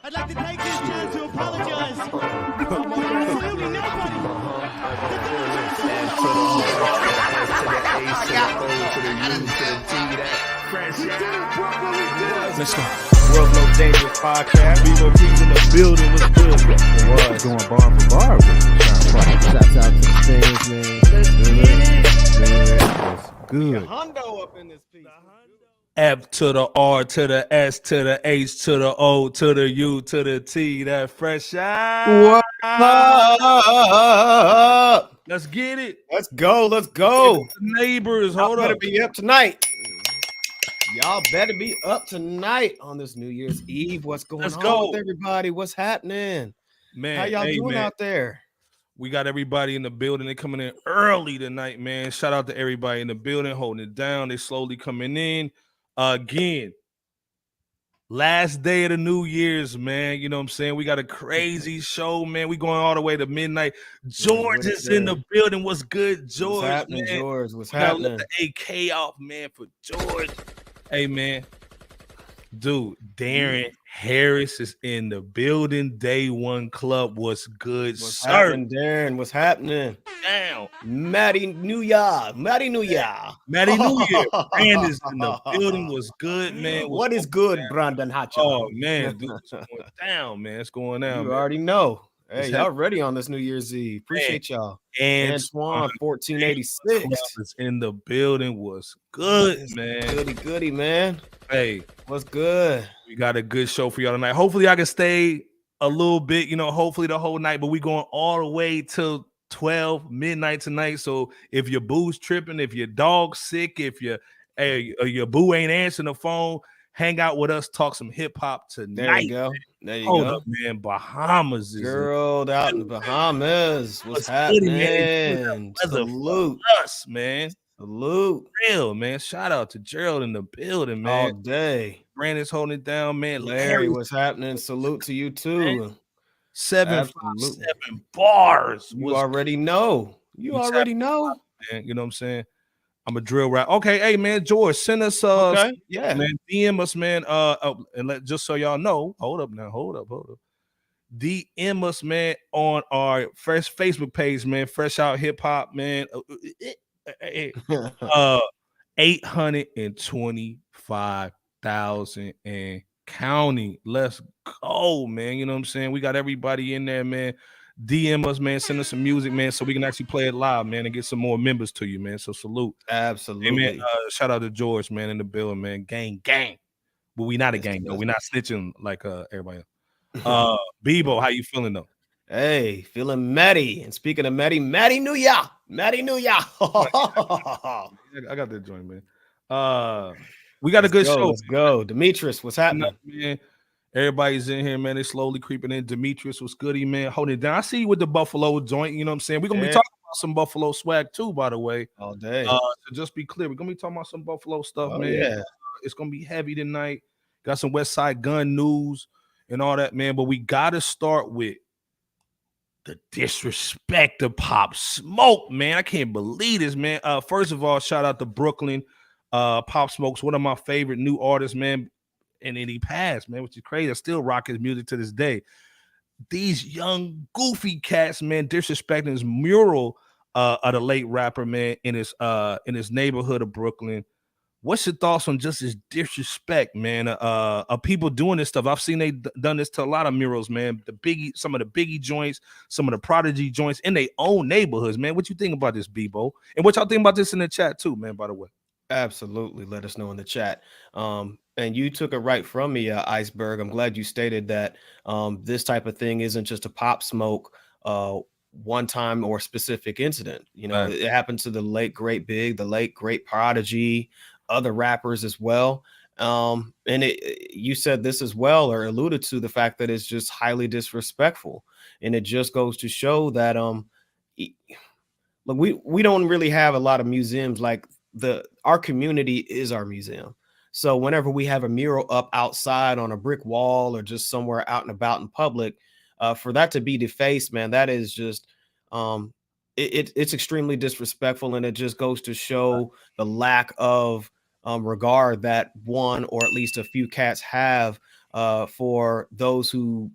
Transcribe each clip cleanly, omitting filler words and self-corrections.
I'd like to take this chance to apologize to absolutely nobody. Let's go. World No Dangerous Podcast. Vivo P's in the building. What's good? It was going bar for bar. Shouts out to the things, man. Let's get it. That's good. Hondo up in this piece. F to the R to the S to the H to the O to the U to the T. That fresh out. Let's get it. Let's go. Let's go. Neighbors, Y'all hold better up. be up tonight. Y'all better be up tonight on this New Year's Eve. What's going Let's on go. with everybody? What's happening? Man, How y'all doing out there? We got everybody in the building. They're coming in early tonight, man. Shout out to everybody in the building, holding it down. They slowly coming in. Again, last day of the New Year's, man. You know what I'm saying? We got a crazy show, man. We going all the way to midnight. George is in the building. What's good, George? What's happening, man? George? What's We gotta happening? let the AK off, man, for George. Hey, man. Dude, Darren Harris is in the building. Day One Club. What's good, What's sir? happening, Darren? What's happening? Down. Matty New Year. Matty New Year. Brand is in the building. Was good, man. What is good, Brandon Hacha? Oh man, dude, it's going down, man. It's going down. You man. already know. Hey, What's y'all ready on this New Year's Eve? Appreciate y'all. And Antoine 1486. is in the building. Was good, man. Goody, man. Hey, What's good? we got a good show for y'all tonight. Hopefully, I can stay a little bit. You know, hopefully the whole night. But we going all the way till 12 midnight tonight. So if your boo's tripping, if your dog's sick, if your boo ain't answering the phone, hang out with us. Talk some hip hop tonight. There you go. There you Hold go. up, man. Bahamas is Girl out in the Bahamas. What's good, man? happening? Weather Salute. for us, man. Salute. Real, man. Shout out to Gerald in the building, All man. day. Brandon's holding it down, man. Larry, what's happening? Salute to you too. 757 bars. You already know. You What's already know. Man, you know what I'm saying? I'm a drill rap. Okay, hey man, George, send us Okay. Yeah. man, DM us, man. And just so y'all know, hold up. DM us, man, on our first Facebook page, man. Fresh Out Hip Hop, man. 825,000 and counting. Let's go, man. You know what I'm saying? We got everybody in there, man. DM us, man. Send us some music, man, so we can actually play it live, man, and get some more members to you, man. So salute. Absolutely. Hey, man, shout out to George, man, in the building, man. Gang. But we not a gang, though. We're not snitching like everybody else. Bebo, how you feeling, though? Hey, feeling Matty. And speaking of Matty New Year. Matty New Year. I got that joint, man. We got a good show. Let's go. Demetrius, what's happening? Man. Everybody's in here, man. They slowly creeping in. Demetrius was goody, man. Holding it down. I see you with the Buffalo joint. You know what I'm saying? We're gonna be talking about some Buffalo swag too, by the way. All day. So just be clear, we're gonna be talking about some Buffalo stuff, man. Yeah. It's gonna be heavy tonight. Got some Westside Gunn news and all that, man. But we gotta start with the disrespect of Pop Smoke, man. I can't believe this, man. First of all, shout out to Brooklyn. Pop Smoke's one of my favorite new artists, man. And then he passed, man, which is crazy. I still rock his music to this day. These young, goofy cats, man, disrespecting his Mural of the late rapper, man, in his neighborhood of Brooklyn. What's your thoughts on just his disrespect, man? Of people doing this stuff. I've seen they done this to a lot of Murals, man. Some of the Biggie joints, some of the Prodigy joints in their own neighborhoods, man. What you think about this, Bebo? And what y'all think about this in the chat too, man, by the way? Absolutely. Let us know in the chat. And you took it right from me, Iceberg. I'm glad you stated that this type of thing isn't just a Pop Smoke one time or specific incident. You know, It happened to the late great Big, the late great Prodigy, other rappers as well. And you said this as well, or alluded to the fact that it's just highly disrespectful. And it just goes to show that look, we don't really have a lot of museums. Like our community is our museum. So whenever we have a mural up outside on a brick wall or just somewhere out and about in public, for that to be defaced, man, that is just it's extremely disrespectful, and it just goes to show the lack of regard that one or at least a few cats have for those who,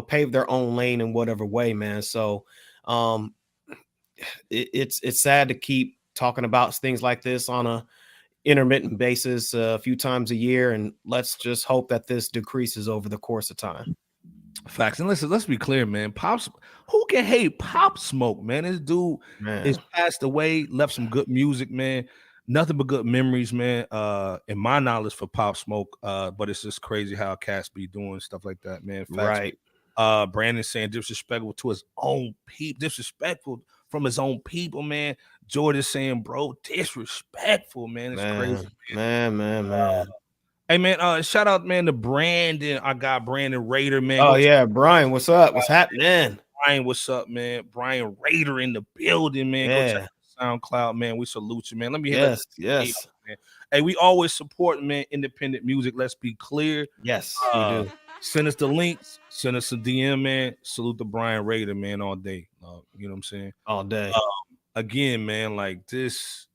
pave their own lane in whatever way, man. So um, it's sad to keep talking about things like this on a intermittent basis a few times a year, and let's just hope that this decreases over the course of time. Facts. And listen, let's be clear, man. Who can hate Pop Smoke, man? This dude is passed away, left some good music, man. Nothing but good memories, man. In my knowledge for Pop Smoke, but it's just crazy how cats be doing stuff like that, man. Facts. Right. Brandon saying disrespectful to his own people, disrespectful from his own people, man. Jordan saying, bro, disrespectful, man. It's crazy, man. Hey man, shout out, man, to Brandon. I got Brandon Raider, man. Oh yeah, Brian, what's up? What's happening? Brian, what's up, man? Brian Raider in the building, man. Go check out SoundCloud, man. We salute you, man. Let me hear yes. Man. Hey, we always support, man, independent music. Let's be clear. Yes, we do. Send us the links, send us a DM, man. Salute to Brian Raider, man, all day. You know what I'm saying? All day. Again, man, like this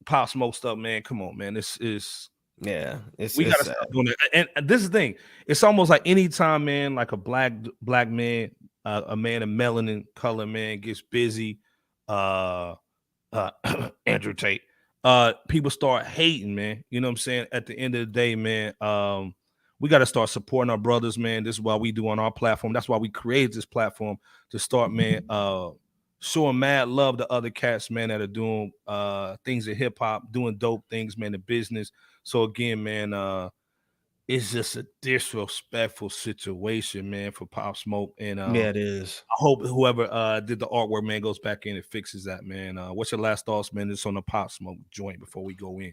Pop Smoke stuff, man. Come on, man. This is we gotta stop doing it. And this is the thing. It's almost like anytime, man, like a black man, a man of melanin color, man, gets busy. Andrew Tate. People start hating, man. You know what I'm saying? At the end of the day, man, we got to start supporting our brothers, man. This is what we do on our platform. That's why we created this platform to start, man, showing mad love to other cats, man, that are doing things in hip hop, doing dope things, man, in business. So again, man, it's just a disrespectful situation, man, for Pop Smoke. And yeah, it is. I hope whoever did the artwork, man, goes back in and fixes that, man. What's your last thoughts, man? This on the Pop Smoke joint before we go in.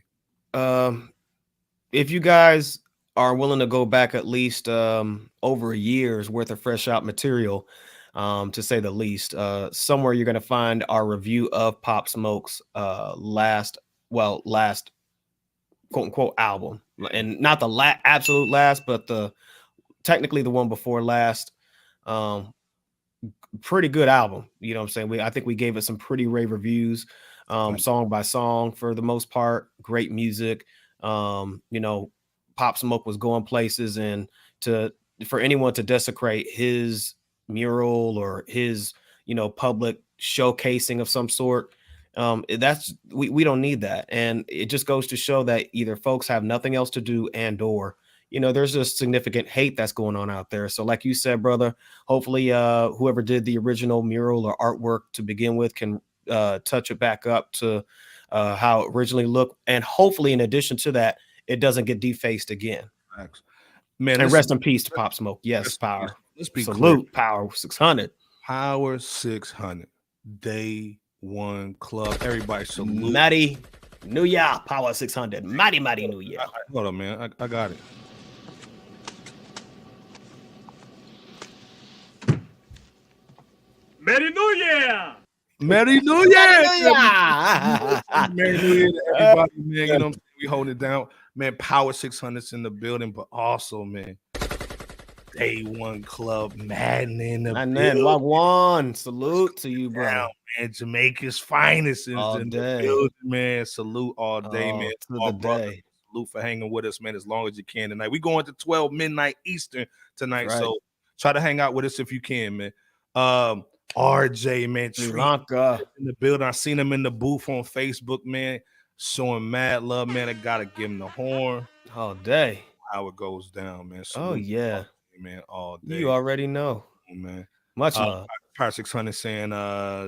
If you guys are willing to go back at least over a year's worth of fresh out material, to say the least, somewhere you're going to find our review of Pop Smoke's last quote unquote album, and not the absolute last, but technically the one before last. Pretty good album. You know what I'm saying? I think we gave it some pretty rave reviews, song by song for the most part. Great music. Pop Smoke was going places, and for anyone to desecrate his mural or his, public showcasing of some sort, we don't need that. And it just goes to show that either folks have nothing else to do or there's just significant hate that's going on out there. So like you said, brother, hopefully whoever did the original mural or artwork to begin with can touch it back up to how it originally looked, and hopefully in addition to that, it doesn't get defaced again. Thanks. Man, and rest in peace to Pop Smoke. Yes, Power. Let's be salute clear. Power 600. Power 600. Day one club. Everybody salute. Matty New Year, Power 600. Matty New Year. Hold on, man. I got it. Merry New Year! Merry New Year! Merry New Year to everybody, man. You know what I'm saying? We hold it down. Man, Power 600's in the building, but also, man, Day One Club, Madden in the building. Wagwan. Salute to you, bro. Now, man, Jamaica's finest is in the building, man. Salute all day, man. To the day. Salute for hanging with us, man, as long as you can tonight. We going to 12 midnight Eastern tonight, right. So try to hang out with us if you can, man. RJ, man, Sri Lanka in the building. I seen him in the booth on Facebook, man, showing mad love, man. I gotta give him the horn all day. How it goes down, man. Oh yeah, all day, man, all day. You already know, man. Much love. Power 600 saying,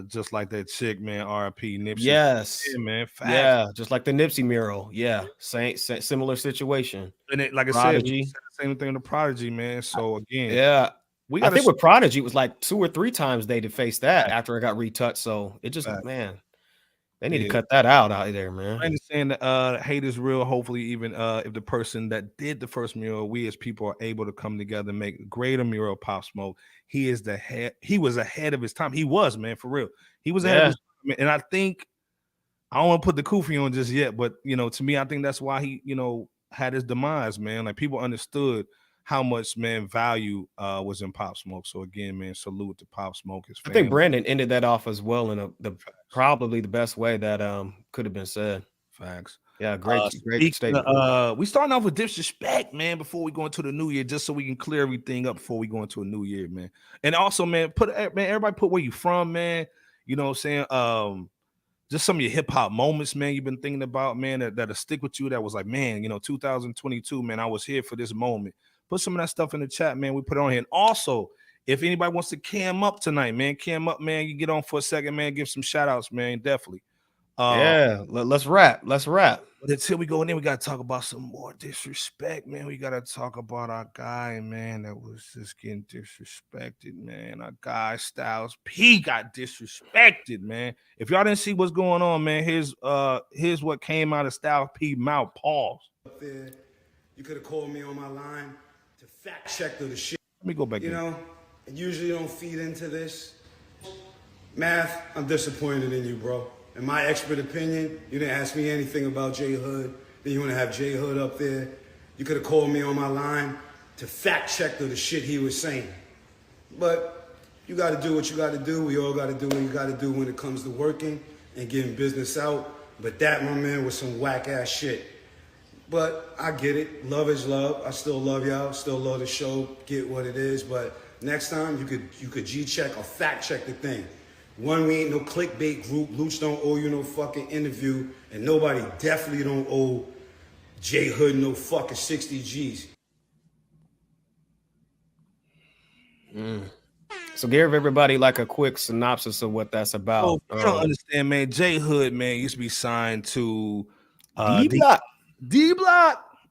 just like that chick, man. R.I.P. Nipsey. Yes, yeah, man. Fact. Yeah, just like the Nipsey mural. Yeah, similar situation. And it, like Prodigy. I said, the same thing to Prodigy, man. So again, yeah. I think with Prodigy, it was like 2 or 3 times they defaced that after it got retouched. So it just, man, they need to cut that out there, man. I understand that hate is real. Hopefully, even if the person that did the first mural, we as people are able to come together and make a greater mural. Pop Smoke. He is the head. He was ahead of his time. He was, man, for real. He was ahead of his time. And I think, I don't want to put the kufi on just yet, but, to me, I think that's why he, had his demise, man. Like, people understood how much, man, value was in Pop Smoke. So again, man, salute to Pop Smoke. His family. I think Brandon ended that off as well in probably the best way that could have been said. Facts. Yeah, great Speaking statement. we starting off with disrespect, man, before we go into the new year, just so we can clear everything up before we go into a new year, man. And also, man, everybody put where you from, man. You know what I'm saying? Just some of your hip hop moments, man, you've been thinking about, man, that'll stick with you. That was like, man, 2022, man, I was here for this moment. Put some of that stuff in the chat, man. We put it on here. And also, if anybody wants to cam up tonight, man, cam up, man, you get on for a second, man, give some shout outs, man, definitely. Let's wrap. But until we go in there, we got to talk about some more disrespect, man. We got to talk about our guy, man, that was just getting disrespected, man. Our guy, Styles P, got disrespected, man. If y'all didn't see what's going on, man, here's what came out of Styles P mouth. Pause. Up there, you could have called me on my line to fact check the shit. Let me go back. I usually don't feed into this. Math, I'm disappointed in you, bro. In my expert opinion, you didn't ask me anything about J Hood. Then you want to have J Hood up there. You could have called me on my line to fact check the shit he was saying. But you got to do what you got to do. We all got to do what you got to do when it comes to working and getting business out. But that, my man, was some whack ass shit. But I get it. Love is love. I still love y'all. Still love the show. Get what it is. But next time you could G check or fact check the thing. One, we ain't no clickbait group. Luch don't owe you no fucking interview. And nobody definitely don't owe J Hood no fucking 60 G's. So give everybody like a quick synopsis of what that's about. Oh, I don't understand, man. J Hood, man, used to be signed to D-Block.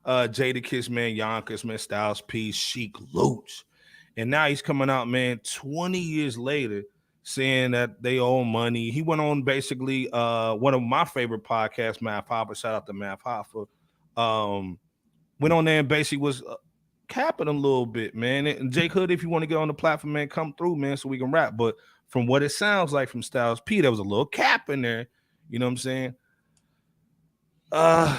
Jadakiss, man, Yonkers, man, Styles P, Sheik Luch. And now he's coming out, man, 20 years later, saying that they owe money. He went on basically one of my favorite podcasts, Math Hoffa. Shout out to Math Hoffa. Went on there and basically was capping a little bit, man. And Jake Hood, if you want to get on the platform, man, come through, man, so we can rap. But from what it sounds like from Styles P, there was a little cap in there. You know what I'm saying?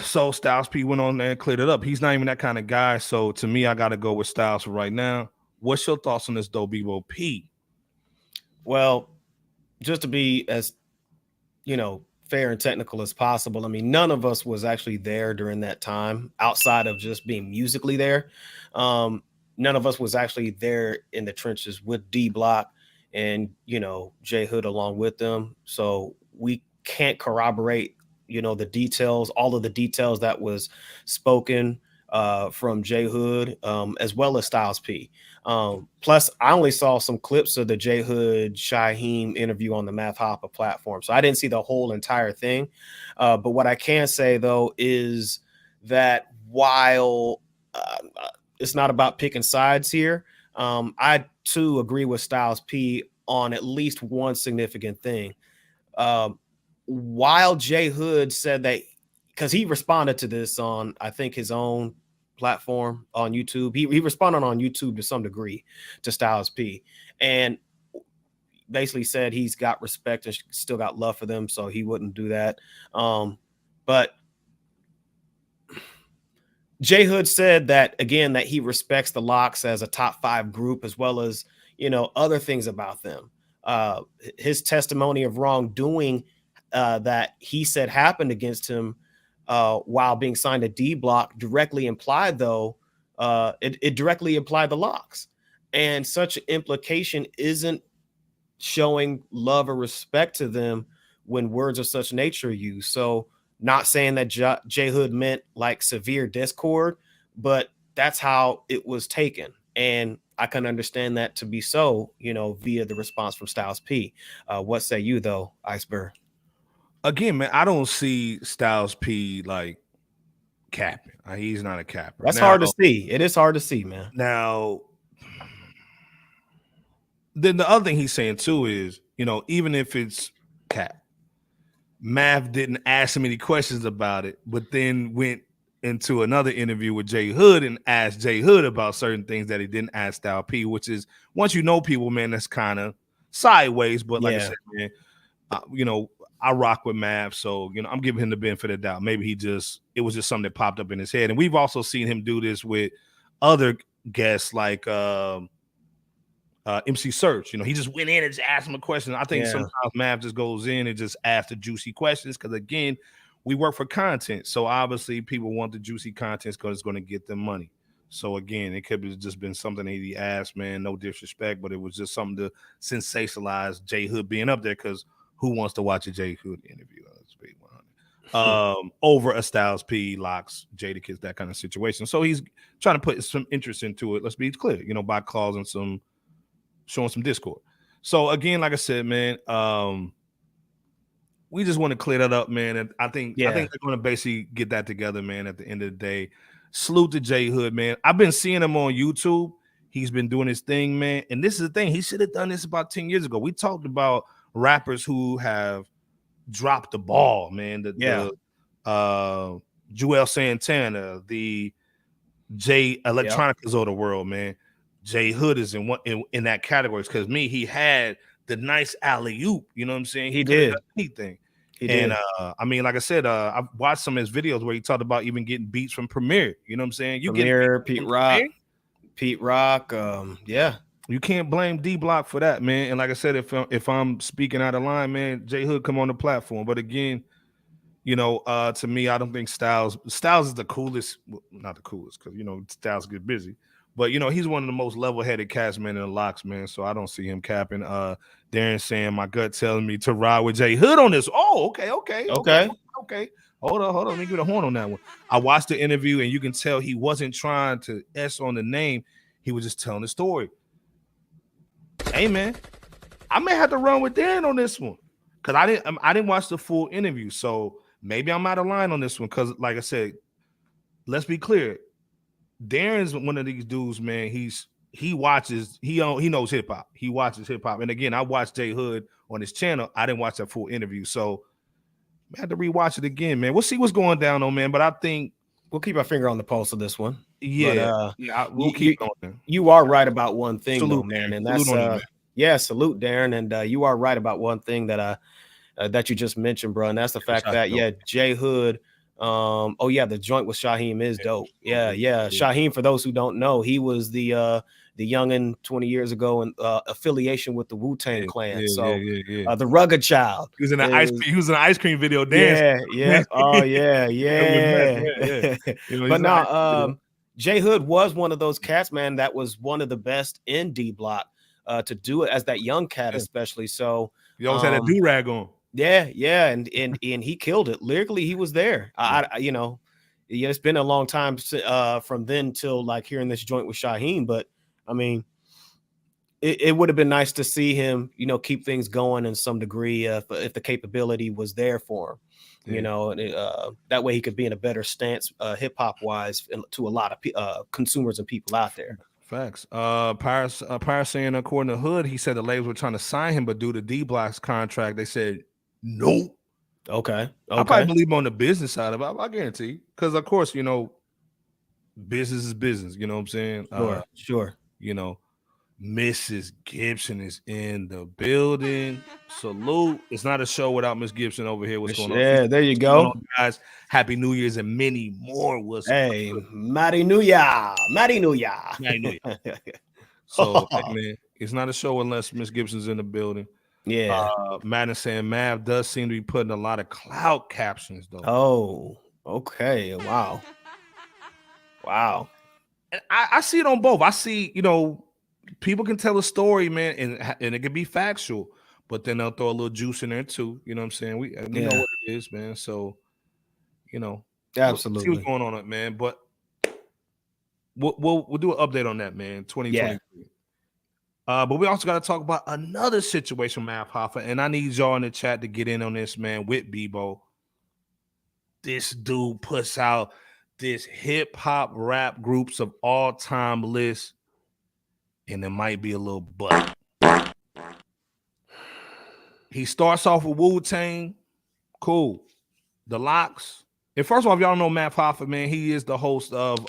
So Styles P went on there and cleared it up. He's not even that kind of guy. So to me, I got to go with Styles for right now. What's your thoughts on this, though, Bebo P? Well, just to be as, fair and technical as possible. I mean, none of us was actually there during that time outside of just being musically there. None of us was actually there in the trenches with D-Block and, J Hood along with them. So we can't corroborate, the details, all of the details that was spoken from J Hood, as well as Styles P. Plus, I only saw some clips of the J Hood Shaheem interview on the Math Hoffa platform, so I didn't see the whole entire thing. But what I can say though is that while it's not about picking sides here, I too agree with Styles P on at least one significant thing. While J Hood said that, because he responded to this on, I think, his own platform on YouTube. He responded on YouTube to some degree to Styles P and basically said he's got respect and still got love for them, so he wouldn't do that. But J Hood said that, again, that he respects the Locks as a top 5 group, as well as, other things about them. His testimony of wrongdoing that he said happened against him while being signed to D-Block directly implied, though, it directly implied the Locks. And such implication isn't showing love or respect to them when words of such nature are used. So not saying that J Hood meant like severe discord, but that's how it was taken. And I can understand that to be so, via the response from Styles P. What say you, though, Iceberg? Again, man, I don't see Styles P like capping. He's not a capper. That's hard to see. It is hard to see, man. Now, then the other thing he's saying too is, even if it's cap, Math didn't ask him any questions about it, but then went into another interview with J Hood and asked J Hood about certain things that he didn't ask Styles P, which is, once you know people, man, that's kind of sideways. But like I said, man, I rock with Mav, so I'm giving him the benefit of the doubt. Maybe it was just something that popped up in his head. And we've also seen him do this with other guests like MC Search. He just went in and just asked him a question. I think sometimes Mav just goes in and just asks the juicy questions because, again, we work for content. So obviously people want the juicy content because it's going to get them money. So again, it could have just been something that he asked, man, no disrespect, but it was just something to sensationalize J Hood being up there, because who wants to watch a J Hood interview? Let's be 100. Over a Styles P, Locks, Jadakiss, that kind of situation. So he's trying to put some interest into it. Let's be clear, by causing showing some discord. So again, like I said, man, we just want to clear that up, man. And I think they're going to basically get that together, man. At the end of the day, salute to J Hood, man. I've been seeing him on YouTube. He's been doing his thing, man. And this is the thing. He should have done this about 10 years ago. We talked about rappers who have dropped the ball, man. Joel Santana, the J Electronicas of the world, man. J Hood is in that category, because he had the nice alley-oop, you know what I'm saying? He did. Anything. And I mean, like I said, I've watched some of his videos where he talked about even getting beats from Premier. You know what I'm saying? You Premier, Pete Rock. Yeah. You can't blame D Block for that, man. And like I said, if I'm speaking out of line, man, J Hood come on the platform. But again, to me, I don't think Styles is the coolest. Well, not the coolest, because Styles get busy. But he's one of the most level-headed cats, man, in the Locks, man. So I don't see him capping. Darren saying my gut telling me to ride with J Hood on this. Oh, okay. Hold on. Let me give the horn on that one. I watched the interview, and you can tell he wasn't trying to S on the name. He was just telling the story. Hey, man, I may have to run with Darren on this one, because I didn't watch the full interview. So maybe I'm out of line on this one, because like I said, let's be clear. Darren's one of these dudes, man. He knows hip hop. He watches hip hop. And again, I watched J Hood on his channel. I didn't watch that full interview, so I had to rewatch it again, man. We'll see what's going down on, man. But I think we'll keep our finger on the pulse of this one. Yeah, but, we'll keep going. You are right about one thing, salute, man, and that's salute, Darren. And you are right about one thing that that you just mentioned, bro, and that's the fact that J Hood. The joint with Shaheem is dope. Yeah. Shaheem, for those who don't know, he was the youngin 20 years ago in affiliation with the Wu-Tang Clan. The rugged child. He was in an ice cream video dance. Yeah. Oh yeah. But now J Hood was one of those cats, man, that was one of the best in D Block to do it as that young cat, especially. So he always had a do-rag on. Yeah, and he killed it. Lyrically, he was there. It's been a long time from then till like hearing this joint with Shaheem, but I mean, it would have been nice to see him, keep things going in some degree if the capability was there for him, that way he could be in a better stance hip hop wise to a lot of consumers and people out there. Facts. Pyre saying according to Hood, he said the labels were trying to sign him, but due to D Block's contract, they said nope. Okay. I probably believe him on the business side of it. I guarantee, because of course, business is business. You know what I'm saying? Sure. Mrs. Gibson is in the building. Salute. It's not a show without Miss Gibson over here. What's going on? Yeah, there you go. Guys, happy New Year's and many more. Mighty New Year. So, man, it's not a show unless Miss Gibson's in the building. Yeah. Madden saying Mav does seem to be putting a lot of cloud captions, though. Oh, okay. Wow. And I see it on both. I see, people can tell a story, man, and it can be factual, but then they'll throw a little juice in there too. You know what I'm saying? We know what it is, man. So, absolutely. See what's going on, man. But we'll do an update on that, man. 2023. Yeah. But we also got to talk about another situation, Mav Hoffa, and I need y'all in the chat to get in on this, man. With Bebo, this dude puts out this hip hop rap groups of all time list, and there might be a little but. He starts off with Wu-Tang, cool. The Locks, and first of all, if y'all don't know Mav Hoffa, man, he is the host of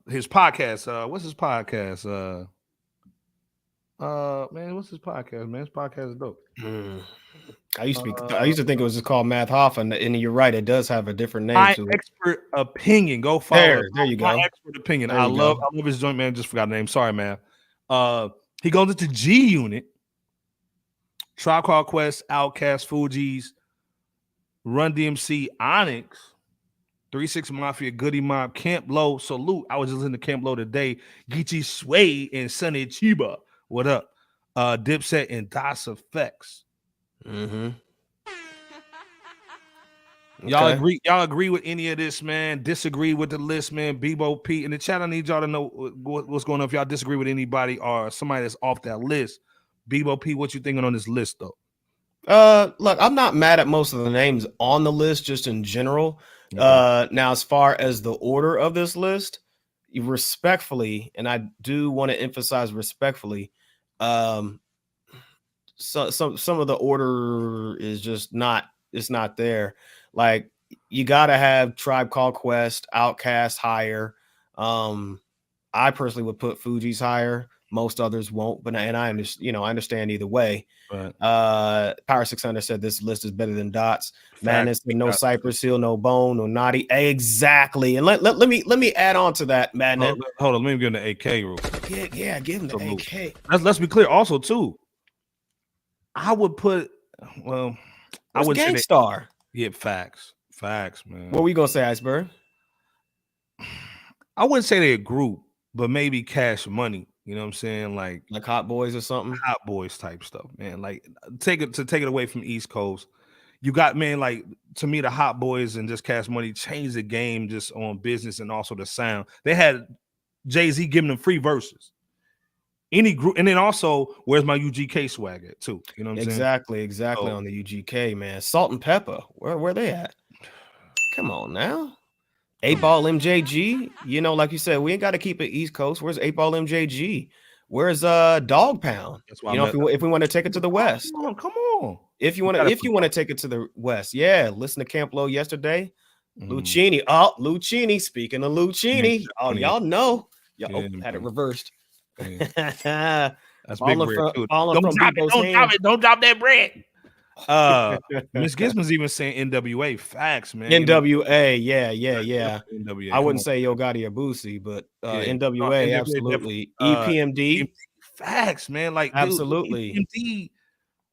his podcast. What's his podcast? Man, what's his podcast, man? His podcast is dope. I used to think it was just called Mav Hoffa, and you're right, it does have a different name. My expert opinion. Go follow. There you go. My expert opinion. I love his joint, man. Just forgot the name. Sorry, man. He goes into G Unit Tribe Called Quest, Outkast, Fugees, Run DMC, Onyx, 3-6 Mafia, Goody Mob, Camp Low, Salute. I was just listening to Camp Low today. Geechee Sway and Sonny Chiba. What up? Dipset and Das Effects. Mm-hmm. Y'all agree? Y'all agree with any of this, man? Disagree with the list, man? Bebo P in the chat. I need y'all to know what's going on. If y'all disagree with anybody or somebody that's off that list, Bebo P, what you thinking on this list though? Look, I'm not mad at most of the names on the list, just in general. Okay. Now, as far as the order of this list, respectfully, and I do want to emphasize respectfully, some of the order is just not. It's not there. Like, you gotta have Tribe Called Quest, Outkast higher. I personally would put Fugees higher. Most others won't, but I understand either way. Right. Power 600 said this list is better than Dots. Madness, no Cypress Hill, no Bone, no Naughty. Exactly. And let me add on to that, Madness. Hold on, let me give him the AK rule. Yeah, give him the AK. Let's be clear. Also, too, I would put I would say Gangstar. Yeah, facts, man. What were you gonna say, Iceberg? I wouldn't say they're a group, but maybe Cash Money. You know what I'm saying? Like Hot Boys or something? Hot Boys type stuff, man. Like take it away from East Coast. You got, man, like, to me, the Hot Boys and just Cash Money changed the game just on business and also the sound. They had Jay-Z giving them free verses. Any group, and then also, where's my UGK swag at too? You know what I'm saying? Exactly on the UGK, man. Salt and Pepper, where they at? Come on now. 8-Ball MJG, like you said, we ain't got to keep it East Coast. Where's 8-Ball MJG? Where's Dog Pound? If we want to take it to the West. Come on. If you want to take it to the West, yeah. Listen to Camp Low yesterday. Lucchini. Oh, Lucchini. Speaking of Lucchini, y'all know. Had it reversed. That's big bread too. Don't drop that bread. Miss Gizman's even saying NWA. Facts, man. NWA, yeah. NWA, I wouldn't say Yo Gotti or Boosie, but NWA, absolutely. EPMD. Facts, man. Like, absolutely. Dude, EPMD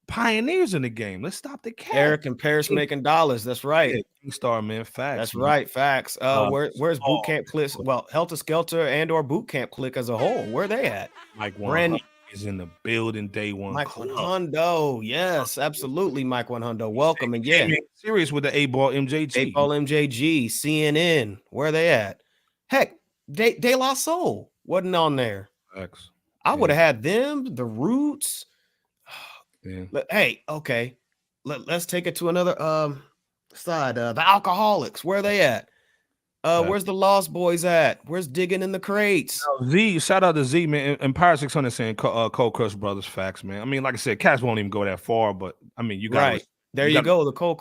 pioneers in the game. Let's stop the cat. Eric and Paris making dollars. That's right. Star, man. Facts. That's right. Facts. Where's Boot Camp Click? Well, Helter Skelter and/or Boot Camp Click as a whole. Where they at? Mike One is in the building day one. Mike Hundo. Yes, absolutely. Mike Hundo. Welcome. And serious with the 8-Ball MJG. 8-Ball MJG. CNN. Where they at? Heck, De La Soul wasn't on there. Facts. I would have had them. The Roots. Yeah. Hey, okay. Let's take it to another side. The Alcoholics, where are they at? Where's the Lost Boys at? Where's Digging in the Crates? Z, shout out to Z, man. And Power 600 saying Cold Crush Brothers. Facts, man. I mean, like I said, cats won't even go that far, but I mean, you got right there. You go, the Cold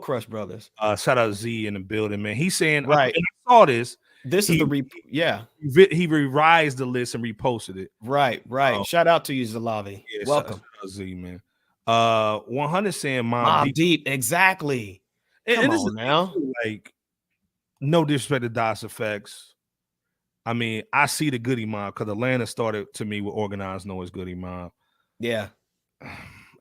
Crush Brothers. Shout out to Z in the building, man. He's saying, right. I saw this. This is he revised the list and reposted it. Right. Shout out to you, Zalavi. Yeah, welcome. Shout out Z, man. 100 saying Mob Deep. Exactly. Come on now. Like, no disrespect to DOS Effects. I mean, I see the Goody Mob because Atlanta started to me with Organized Noise Goody Mob. Yeah.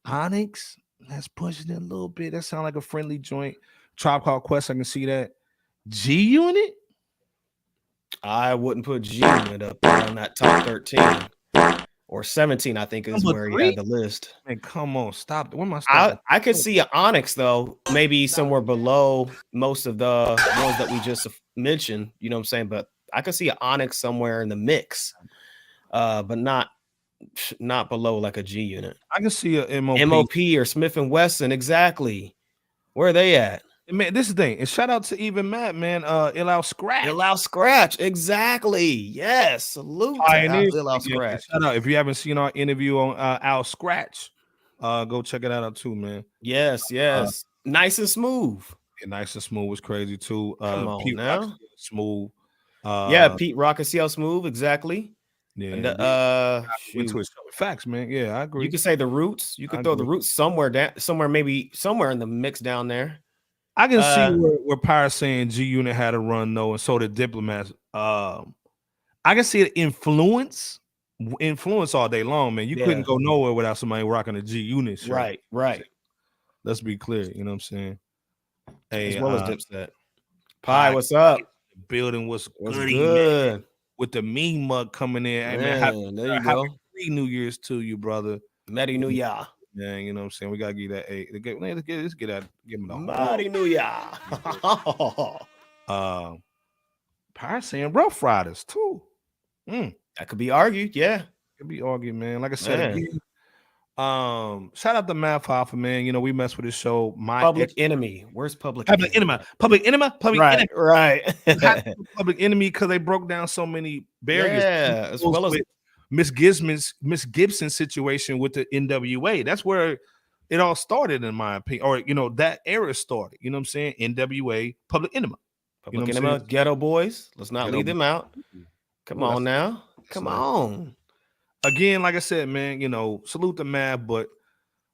Onyx, let's push it a little bit. That sounds like a friendly joint. Tribe Called Quest, I can see that. G Unit? I wouldn't put G Unit up there on that top 13 or 17, I think is where he had the list. Man, come on, stop. Where am I stopping? I could see an Onyx, though, maybe somewhere below most of the ones that we just mentioned, you know what I'm saying? But I could see an Onyx somewhere in the mix, but not below like a G Unit. I can see a MOP. MOP or Smith & Wesson, exactly. Where are they at? Man, this is the thing. And shout out to even Matt, man. Ill Scratch. Exactly. Yes. Salute to Ill Scratch. Shout out. If you haven't seen our interview on Al Scratch, go check it out too, man. Yes. Nice and smooth. Yeah, Nice and Smooth was crazy too. Come on Pete now. Smooth. Pete Rock and CL Smooth. Exactly. Yeah. And, facts, man. Yeah, I agree. You could say the Roots. You could throw the Roots somewhere down, maybe somewhere in the mix down there. I can see where Pyre's saying G Unit had a run though, and so did Diplomats. I can see the influence, influence all day long, man. You couldn't go nowhere without somebody rocking a G Unit shirt. Right. Let's be clear. You know what I'm saying? Hey, as well as Dipset. Pie, what's up? Building was goody, good, man. With the mean mug coming in. Hey, man, there you go. Happy New Year's to you, brother. Merry New Year. Man, you know what I'm saying? We gotta give that let's get that. Give him the Merry New Year. Pie saying Rough Riders too. That could be argued, yeah. Could be argued, man. Like I said again. Shout out to Math Hoffa, man. You know, we mess with his show. Public Enemy. Where's Public Enemy? Public Enemy. Right. Public Enemy, because they broke down so many barriers. Yeah, as well as Miss Gibson's situation with the NWA. That's where it all started, in my opinion. Or, you know, that era started. You know what I'm saying? NWA, Public Enemy. Public Enemy, Ghetto Boys. Let's not leave them out. Come on now. Come on. Again, like I said, man, you know, salute the Mav, but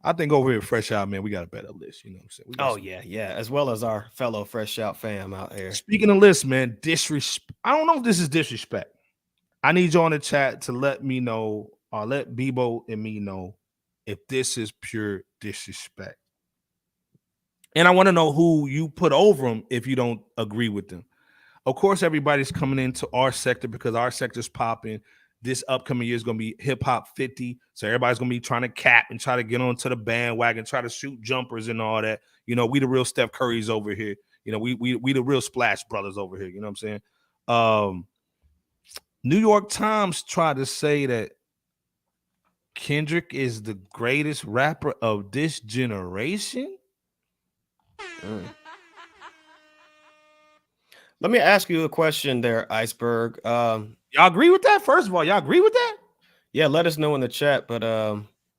I think over here at Fresh Out, man, we got a better list. You know what I'm saying? Yeah. As well as our fellow Fresh Out fam out here. Speaking of lists, man, disrespect. I don't know if this is disrespect. I need you on the chat to let me know, or let Bebo and me know if this is pure disrespect. And I want to know who you put over them if you don't agree with them. Of course, everybody's coming into our sector because our sector's popping. This upcoming year is going to be Hip Hop 50. So everybody's going to be trying to cap and try to get onto the bandwagon, try to shoot jumpers and all that. You know, we the real Steph Currys over here. You know, we the real Splash Brothers over here. You know what I'm saying? New York Times tried to say that Kendrick is the greatest rapper of this generation. Let me ask you a question there, Iceberg. Y'all agree with that? First of all, y'all agree with that? Yeah, let us know in the chat. But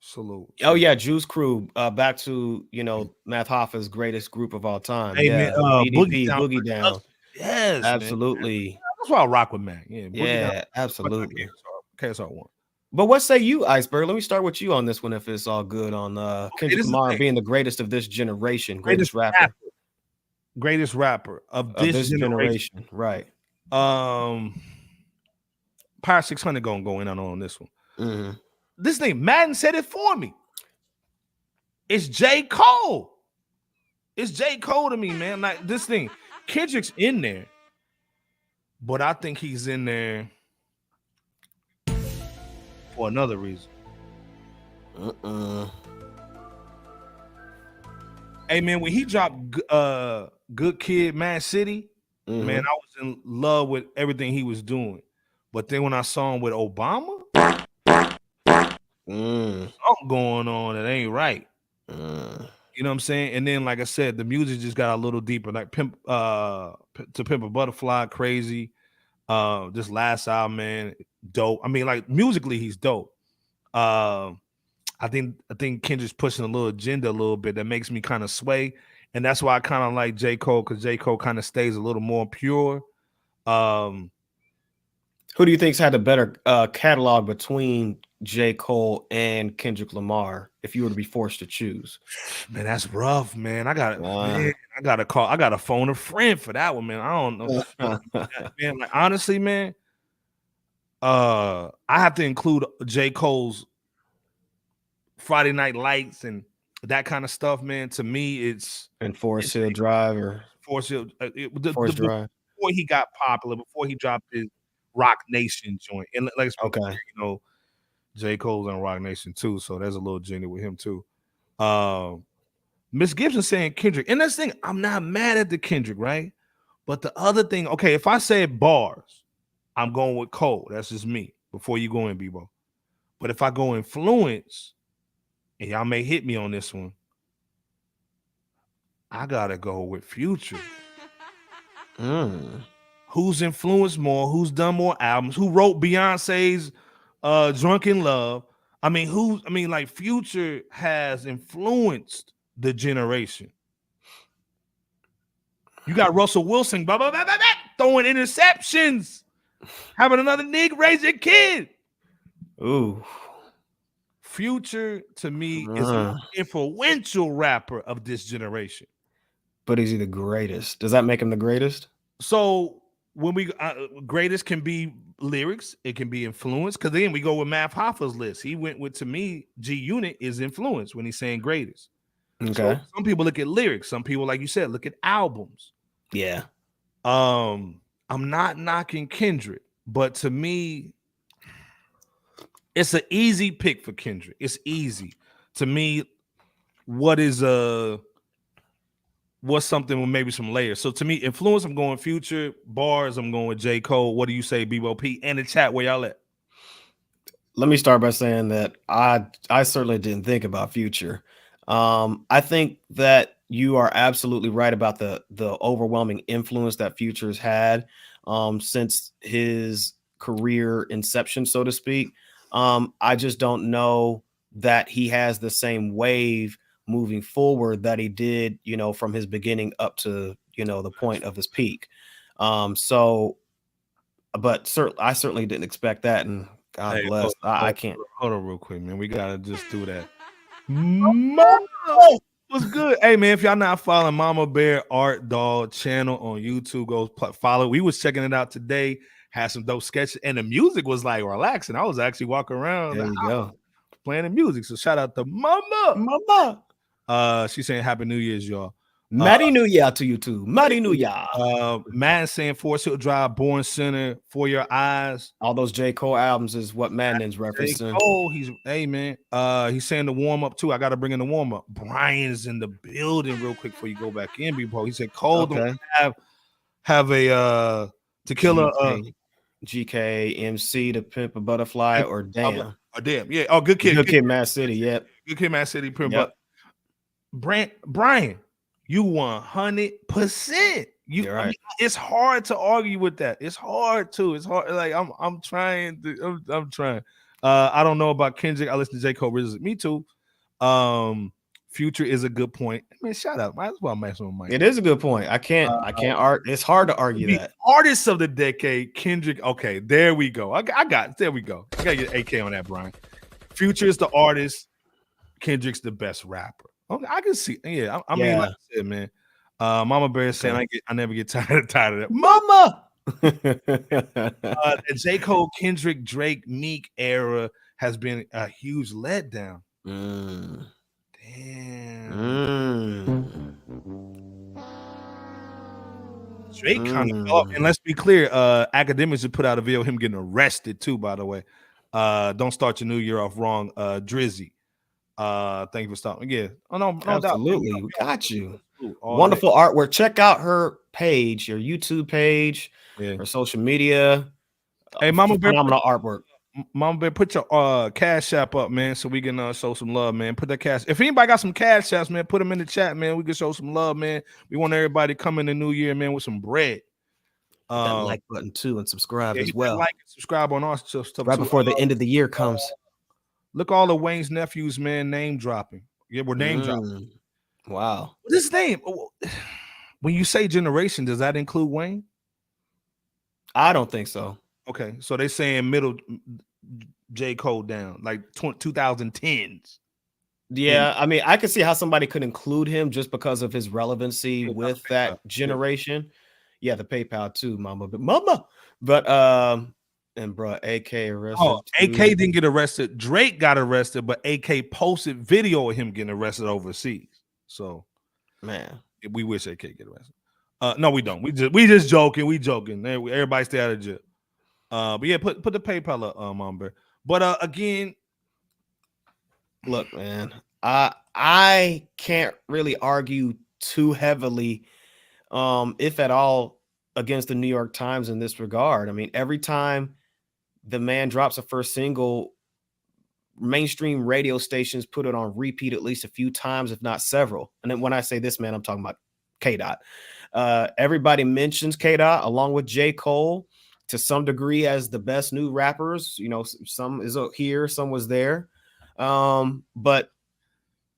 salute. Oh yeah, Juice Crew. Back to, you know, Math Hoffa's greatest group of all time. Hey, yeah, man, Boogie Down. Yes, absolutely. Man. That's why I rock with Mac. Yeah, absolutely. KSR1. But what say you, Iceberg? Let me start with you on this one, if it's all good on Kendrick Lamar being the greatest of this generation, greatest rapper. Greatest rapper of this generation. Right. Power 600 gonna go in on this one. Mm-hmm. This thing, Madden said it for me. It's J. Cole. It's J. Cole to me, man. Like this thing, Kendrick's in there, but I think he's in there for another reason. Hey man, when he dropped Good Kid, Mad City, man, I was in love with everything he was doing. But then when I saw him with Obama, something going on that ain't right. You know what I'm saying? And then, like I said, the music just got a little deeper. Like To Pimp a Butterfly, crazy. This last album, man, dope. I mean, like musically, he's dope. I think Kendrick's pushing a little agenda a little bit that makes me kind of sway. And that's why I kind of like J. Cole, because J. Cole kind of stays a little more pure. Who do you think's had a better catalog between J. Cole and Kendrick Lamar if you were to be forced to choose? Man, that's rough, man. I gotta phone a friend for that one, man. I don't know. Man, like, honestly, man, I have to include J. Cole's Friday Night Lights and that kind of stuff, man. To me, it's Forest Hill Drive or Forest Hill Forest Drive. Before he got popular, before he dropped his Rock Nation joint, and like okay, you know, J. Cole's on Rock Nation too, so there's a little agenda with him too. Miss Gibson saying Kendrick, and that's the thing, I'm not mad at the Kendrick, right? But the other thing, okay, if I say bars, I'm going with Cole. That's just me. Before you go in, Bebo. But if I go influence, and y'all may hit me on this one, I gotta go with Future. Who's influenced more? Who's done more albums? Who wrote Beyonce's Drunk in Love? I mean, like Future has influenced the generation. You got Russell Wilson throwing interceptions, having another nigga raise your kid. Ooh. Future to me is an influential rapper of this generation. But is he the greatest? Does that make him the greatest? So when we greatest can be lyrics, it can be influence. Because then we go with Math Hoffa's list. He went with, to me, G Unit is influence when he's saying greatest. Okay. So some people look at lyrics. Some people, like you said, look at albums. Yeah. I'm not knocking Kendrick, but to me, it's an easy pick for Kendrick. It's easy to me. What's something with maybe some layers? So to me, influence, I'm going Future. Bars, I'm going with J. Cole. What do you say, Bebo P? And the chat, where y'all at? Let me start by saying that I certainly didn't think about Future. I think that you are absolutely right about the overwhelming influence that Future's had since his career inception, so to speak. I just don't know that he has the same wave moving forward that he did, from his beginning up to, the point of his peak. But I certainly didn't expect that. And God bless. I can't. Hold on real quick, man. We got to just do that. What's good? Hey, man, if y'all not following Mama Bear Art Doll channel on YouTube, go follow. We was checking it out today. Had some dope sketches. And the music was like relaxing. I was actually walking around. There you go. Playing the music. So shout out to Mama. She's saying Happy New Year's, y'all. Mighty New Year to you too. Mighty New Year. Madden saying Forest Hill Drive, Born Center, For Your Eyes. All those J. Cole albums is what Madden's referencing. Oh, he's saying the warm up too. I got to bring in the warm up. Brian's in the building real quick before you go back in, people. He said Cole don't have a tequila. GK, MC, to Pimp a Butterfly, or Damn. Damn, yeah. Oh, good kid. Good Kid, Mad City. Yep. Good Kid, Mad City. Yep. Brian, you 100%. You're right. I mean, it's hard to argue with that. It's hard too. It's hard. Like I'm trying. I'm trying. I don't know about Kendrick. I listen to J. Cole. Me too. Future is a good point. I mean, shout out. Might as well mess with Mike. It is a good point. I can't argue. It's hard to argue that. Artists of the decade, Kendrick. Okay, there we go. I got it. There we go. I got to get AK on that, Brian. Future is the artist. Kendrick's the best rapper. Okay, I can see. Yeah, I mean, like I said, man. Mama Bear saying I never get tired of that. Mama. The J. Cole, Kendrick, Drake, Meek era has been a huge letdown. Damn. Drake kind of fell off. And let's be clear, academics have put out a video of him getting arrested too, by the way. Don't start your new year off wrong. Drizzy. Thank you for stopping. Yeah. Oh, no absolutely. We got you. Wonderful artwork. Check out her page, your YouTube page, her social media. Hey, Mama Bear, phenomenal artwork. Mama Bear, put your cash app up, man, so we can show some love, man. Put that cash. If anybody got some cash apps, man, put them in the chat, man. We can show some love, man. We want everybody to come in the new year, man, with some bread. That like button too, and subscribe as well. Like and subscribe on our stuff right too. Before the end of the year comes. Look, all of Wayne's nephews, man, name dropping. Yeah, we're name dropping. Wow. What's his name? When you say generation, does that include Wayne? I don't think so. Okay, so they saying middle J. Cole down, like 2010s. Yeah, I mean, I could see how somebody could include him just because of his relevancy with that generation. Yeah, the PayPal too, Mama. And bro, AK arrested. Oh, AK didn't get arrested. Drake got arrested, but AK posted video of him getting arrested overseas. So, man, we wish AK get arrested. No, we don't. We just joking. We joking. Everybody stay out of jail. But yeah, put the PayPal up, Mama Bear. But again, look, man, I can't really argue too heavily, if at all, against the New York Times in this regard. I mean, every time the man drops a first single, mainstream radio stations put it on repeat at least a few times, if not several. And then when I say this, man, I'm talking about K-Dot. Everybody mentions K-Dot along with J. Cole to some degree as the best new rappers. You know, some is here, some was there. But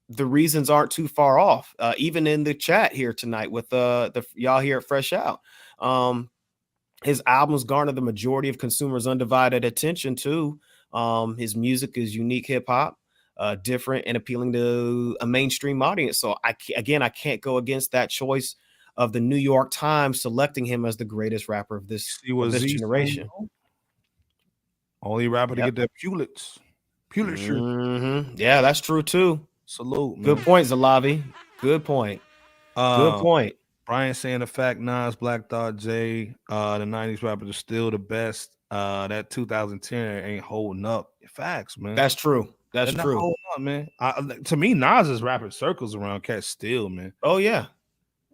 the reasons aren't too far off. Even in the chat here tonight with the y'all here at Fresh Out. His albums garner the majority of consumers' undivided attention too. His music is unique hip hop, different and appealing to a mainstream audience. So I can't go against that choice of the New York Times selecting him as the greatest rapper of this See what Z generation. Only rapper to Yep. get that Pulitzer. Yeah, that's true too. Salute, man. Good point, Zalavi. Good point. Good point. Brian saying the fact Nas, Black Thought, Jay, the 90s rappers are still the best. That 2010 ain't holding up. Facts, man. That's true. That's They're not true. holding up, man. To me, Nas is rapping circles around Cat still, man. Oh yeah.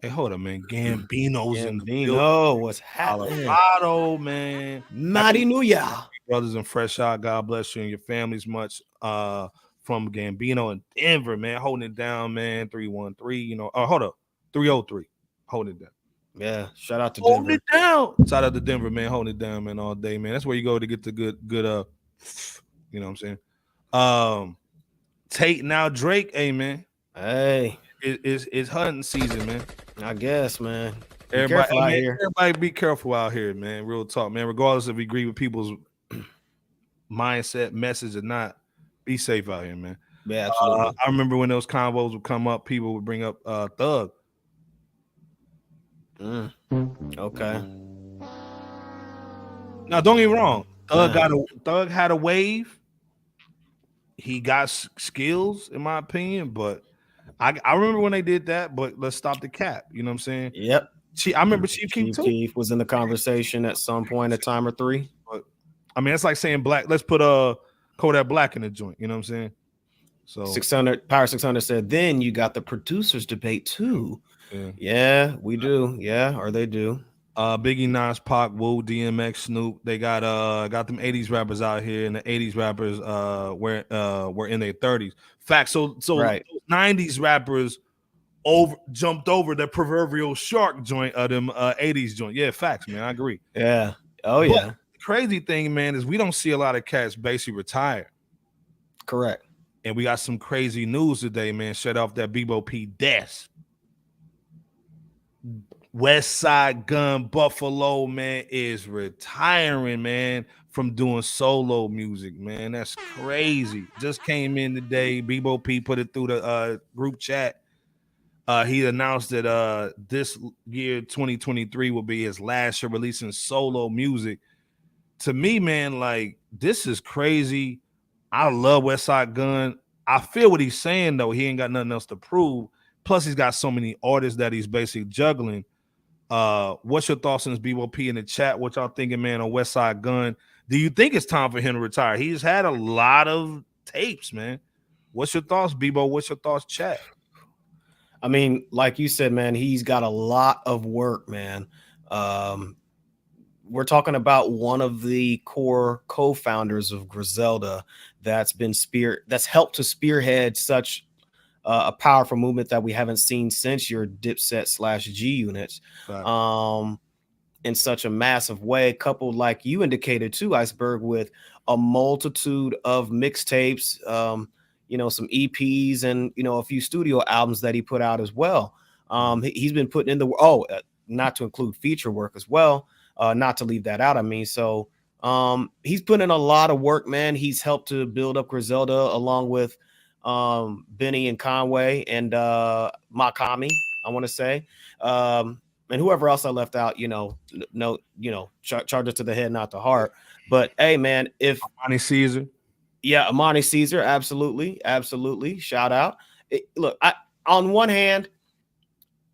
Hey, hold up, man. Gambino's in the building. Gambino, what's happening? Colorado, man. Mighty New Year. Brothers in FRSHOUT, God bless you and your families much. From Gambino in Denver, man, holding it down, man. 313, you know. Hold up, 303, holding it down. Yeah, shout out to holding Denver. it down. Shout out to Denver, man, holding it down, man, all day, man. That's where you go to get the good, you know what I'm saying? Tate now Drake, hey man. Hey, it's hunting season, man. I guess, man. Everybody be careful out here, man. Real talk, man. Regardless if we agree with people's mindset, message or not, be safe out here, man. Yeah, absolutely. I remember when those combos would come up, people would bring up Thug. Okay. Now, don't get me wrong. Thug had a wave. He got skills, in my opinion, but I remember when they did that. But let's stop the cap. You know what I'm saying? Yep. I remember Chief Keef too. Keef was in the conversation at some point, a time or three. But I mean, it's like saying Black. Let's put Kodak Black in the joint. You know what I'm saying? So 600 Power 600 said. Then you got the producers debate too. Yeah, we do. Yeah, or they do. Biggie, Nas, Pac, Wu, DMX, Snoop. They got them 80s rappers out here, and the 80s rappers were in their 30s. Fact. So right. 90s rappers jumped over the proverbial shark joint of them 80s joint. Yeah, facts, man. I agree. Yeah. Oh yeah. But the crazy thing, man, is we don't see a lot of cats basically retire. Correct. And we got some crazy news today, man. Shut off that Bebo P desk. Westside Gunn Buffalo, man, is retiring, man, from doing solo music, man. That's crazy. Just came in today. Bebo P put it through the group chat. He announced that this year, 2023, will be his last year releasing solo music. To me, man, like, this is crazy. I love Westside Gunn. I feel what he's saying, though. He ain't got nothing else to prove. Plus, he's got so many artists that he's basically juggling. What's your thoughts on this Bebo P in the chat? What y'all thinking, man, on Westside Gunn? Do you think it's time for him to retire? He's had a lot of tapes, man. What's your thoughts, Bebo? What's your thoughts, chat? I mean, like you said, man, he's got a lot of work, man. We're talking about one of the core co-founders of Griselda that's helped to spearhead such a powerful movement that we haven't seen since your Dipset / G units, in such a massive way, coupled, like you indicated too, Iceberg, with a multitude of mixtapes, some EPs and, a few studio albums that he put out as well. He's been putting in not to include feature work as well, not to leave that out. I mean, so he's put in a lot of work, man. He's helped to build up Griselda along with Benny and Conway and Makami, I want to say, and whoever else I left out, charge it to the head, not the heart. But hey, man, if Amani Caesar, Amani Caesar, absolutely, shout out. Look, on one hand,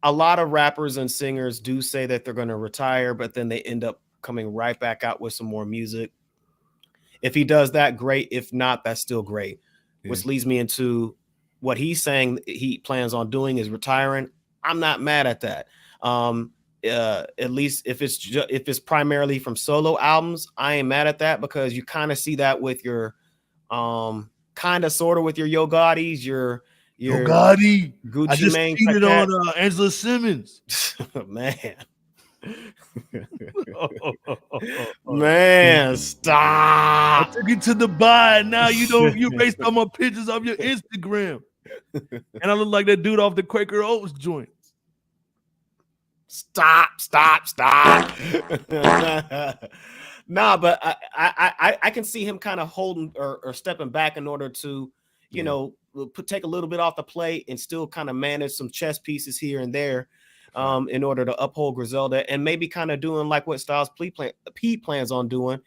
a lot of rappers and singers do say that they're going to retire, but then they end up coming right back out with some more music. If he does that, great. If not, that's still great. Which leads me into what he's saying he plans on doing is retiring. I'm not mad at that. At least if it's primarily from solo albums, I ain't mad at that, because you kind of see that with your kind of sort of with your Yo Gottis, your Yo Gotti, Gucci I just Mane cheated on Angela Simmons. Man. Man, stop. I took you to Dubai. Now you erased all my pictures off your Instagram. And I look like that dude off the Quaker Oats joint. Stop. Nah, but I can see him kind of holding or stepping back in order to, take a little bit off the plate and still kind of manage some chess pieces here and there. in order to uphold Griselda, and maybe kind of doing like what Styles P plans on doing,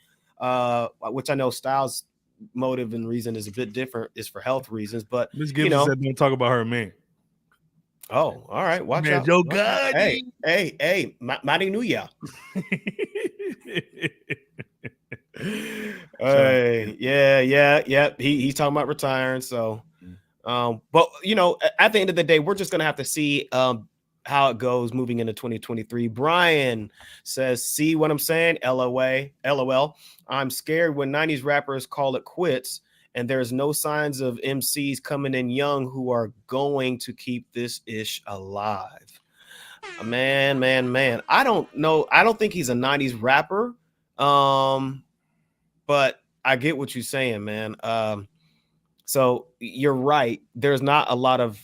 which I know Styles' motive and reason is a bit different, is for health reasons, but Miss Gibson said don't talk about her man. Oh, all right. Watch Man, out. Joe Watch out. Gunn. Hey, Mighty New Year. Hey, yeah. He's talking about retiring. So, but at the end of the day, we're just gonna have to see how it goes moving into 2023. Brian says, "See what I'm saying? LOL. I'm scared when 90s rappers call it quits, and there's no signs of MCs coming in young who are going to keep this ish alive." Man. I don't know. I don't think he's a 90s rapper. But I get what you're saying, man. So you're right. There's not a lot of,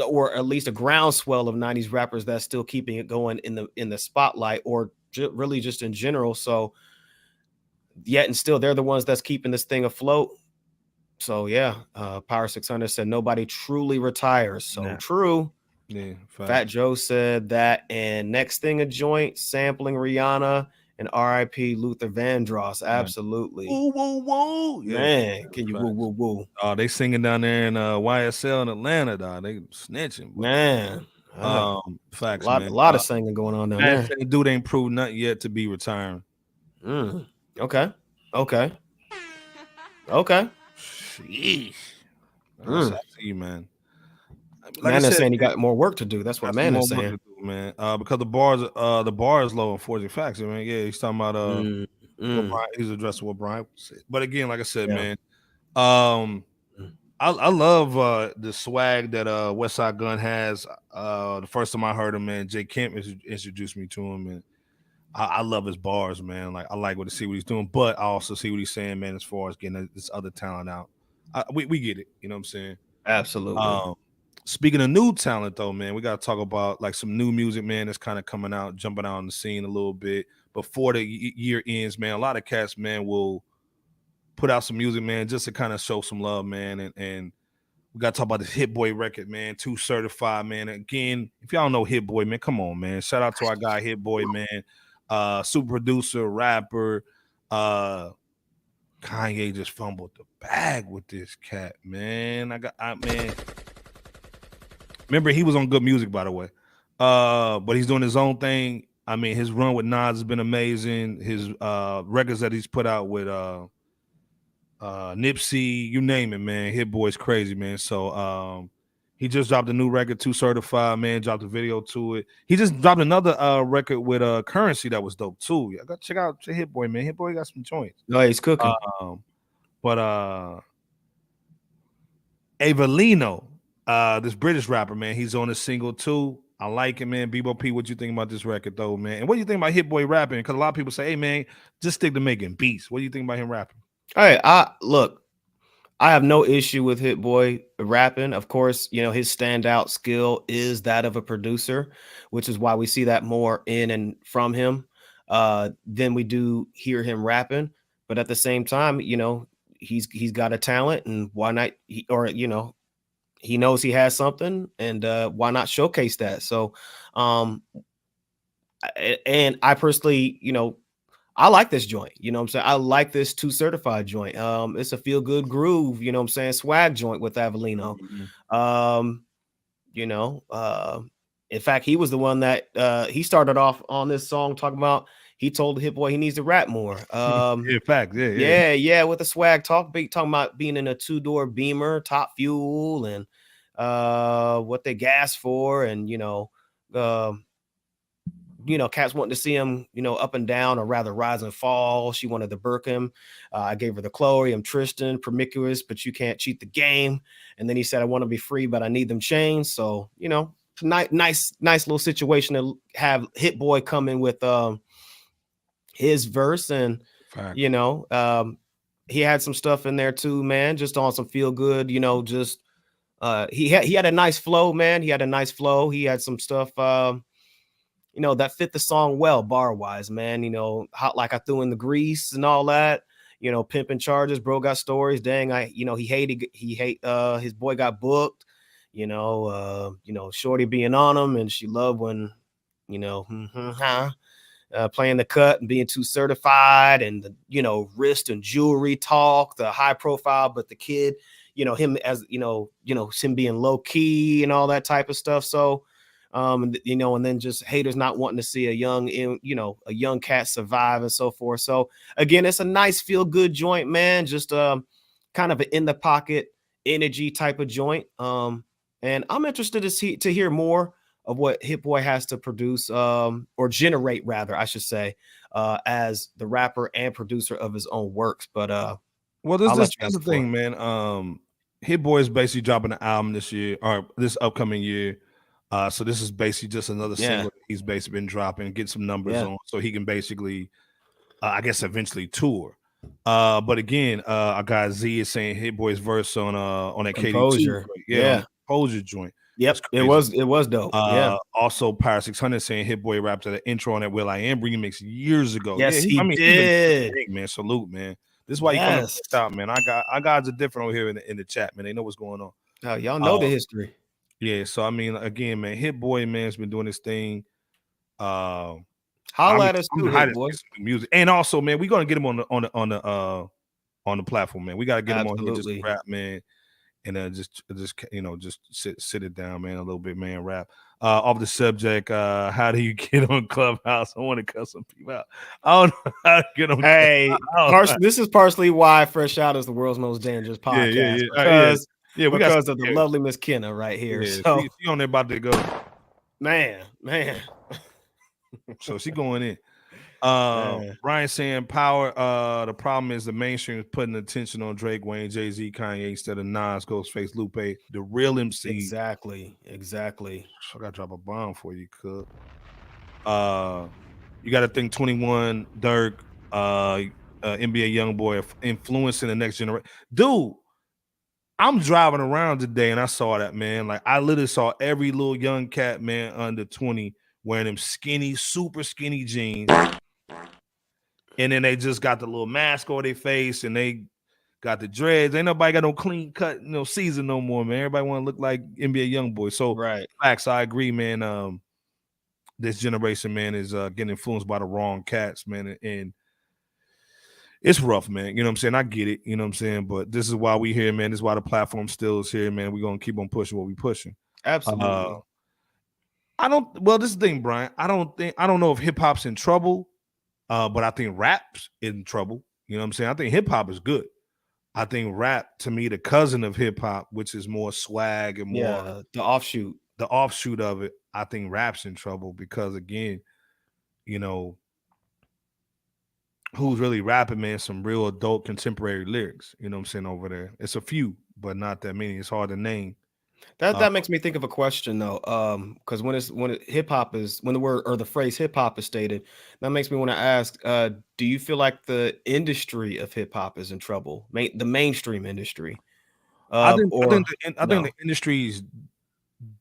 or at least a groundswell of 90s rappers that's still keeping it going in the spotlight, or really just in general. So yet and still, they're the ones that's keeping this thing afloat. So yeah, Power 600 said nobody truly retires. So true. Yeah, Fat Joe said that. And next thing, a joint sampling Rihanna and R.I.P. Luther Vandross. Absolutely. Woo. Man, can you woo? Oh, they singing down there in YSL in Atlanta, dog. They snitching, boy. Man. Facts, a lot of singing going on down there. Dude ain't proved nothing yet to be retiring. Okay. Sheesh. I see you, man. Like man is saying he got more work to do. That's what man is saying, man. Because the bar is low. Unfortunately, facts, man. Yeah, he's talking about he's addressing what Brian said. But again, like I said, man, I love the swag that Westside Gunn has. The first time I heard him, man, Jay Kemp introduced me to him, and I love his bars, man. Like I like to see what he's doing, but I also see what he's saying, man, as far as getting this other talent out. We get it, you know what I'm saying? Absolutely. Speaking of new talent, though, man, we got to talk about like some new music, man, that's kind of coming out, jumping out on the scene a little bit before the year ends, man. A lot of cats, man, will put out some music, man, just to kind of show some love, man. And we got to talk about this Hit Boy record, man, 2 Certified, man. Again, if y'all know Hit Boy, man, come on, man. Shout out to our guy Hit Boy, man. Super producer, rapper. Kanye just fumbled the bag with this cat, man. Man. Remember, he was on Good Music, by the way. But he's doing his own thing. I mean, his run with Nas has been amazing. His records that he's put out with Nipsey, you name it, man. Hit Boy's crazy, man. So he just dropped a new record, 2 Certified, man. Dropped a video to it. He just dropped another record with Currency that was dope too. I got to check out Hit Boy, man. Hit Boy got some joints. No, he's cooking. But Avelino, this British rapper, man, he's on a single too. I like it, man. Bebo P, what you think about this record, though, man? And what do you think about Hit Boy rapping? Because a lot of people say, hey, man, just stick to making beats. What do you think about him rapping? Hey, I have no issue with Hit Boy rapping. Of course, his standout skill is that of a producer, which is why we see that more in and from him than we do hear him rapping. But at the same time, he's got a talent, and why not? He knows he has something, and why not showcase that? So, and I personally, I like this joint. You know what I'm saying? I like this 2 Certified joint. It's a feel good groove, you know what I'm saying? Swag joint with Avelino. In fact, he was the one that he started off on this song talking about. He told Hit Boy he needs to rap more. In fact, yeah, with the swag talking about being in a 2-door Beamer, top fuel, and what they gas for, and cats wanting to see him, up and down, or rather rise and fall. She wanted the Birkin. I gave her the Chloe. I'm Tristan, promiscuous, but you can't cheat the game. And then he said, I want to be free, but I need them chains. So, nice little situation to have Hit Boy come in with his verse, and he had some stuff in there too, man, just on some feel good, just he had a nice flow, man. He had some stuff that fit the song well, bar wise, man. Hot like I threw in the grease and all that, pimping charges, bro got stories. Dang, he hate his boy got booked, shorty being on him, and she loved when playing the cut and being too certified, and the, wrist and jewelry talk, the high profile, but the kid, him as him being low key and all that type of stuff. So, and then just haters not wanting to see a young cat survive and so forth. So again, it's a nice feel good joint, man. Just kind of an in the pocket energy type of joint. And I'm interested to hear more of what Hit Boy has to produce, or generate, rather, I should say, as the rapper and producer of his own works. But well, this is the thing, man. Hit Boy is basically dropping an album this year or this upcoming year. So this is basically just another single that he's basically been dropping, get some numbers on, so he can basically, I guess, eventually tour. But again, our guy Z is saying Hit Boy's verse on that Composure. KD2, Composure joint. Yep, it was dope. Also, Power 600 saying Hit Boy rapped at an intro on that Will I Am remix years ago. Yes, he did. Big, man, salute, man. This is why you come out, man. Our guys are different over here in the chat, man. They know what's going on. Oh, y'all know the history. Yeah, so I mean, again, man, Hit Boy, man, has been doing this thing. Holla at us too, Hit Boy. Music, and also, man, we're gonna get him on the platform, man. We gotta get him on here, just rap, man, and just sit it down, man, a little bit, man. Rap. Off the subject, how do you get on Clubhouse? I want to cut some people out. I don't know how to get on. Hey, this is partially why FRSHOUT is the world's most dangerous podcast. Because of the lovely Miss Kenna right here. Yeah, so she on there about to go. Man. So she going in. Brian saying Power. The problem is the mainstream is putting attention on Drake, Wayne, Jay-Z, Kanye instead of Nas, Ghostface, Lupe, the real MC. Exactly. I gotta drop a bomb for you, Cook. You gotta think 21, Dirk, NBA YoungBoy influencing the next generation. Dude, I'm driving around today and I saw that, man. Like, I literally saw every little young cat, man, under 20 wearing them skinny, super skinny jeans. And then they just got the little mask over their face and they got the dreads. Ain't nobody got no clean cut, season no more, man. Everybody want to look like NBA YoungBoy. So, facts, I agree, man. This generation, man, is getting influenced by the wrong cats, man. And it's rough, man. You know what I'm saying? I get it. You know what I'm saying? But this is why we here, man. This is why the platform still is here, man. We're going to keep on pushing what we pushing. Absolutely. This is the thing, Brian. I don't know if hip hop's in trouble, but I think rap's in trouble. You know what I'm saying? I think hip hop is good. I think rap, to me, the cousin of hip hop, which is more swag and more the offshoot of it. I think rap's in trouble because, again, who's really rapping, man, some real adult contemporary lyrics. You know what I'm saying over there? It's a few, but not that many. It's hard to name. That makes me think of a question though, because when the word or the phrase hip hop is stated, that makes me want to ask: do you feel like the industry of hip hop is in trouble? The mainstream industry? I think the industry is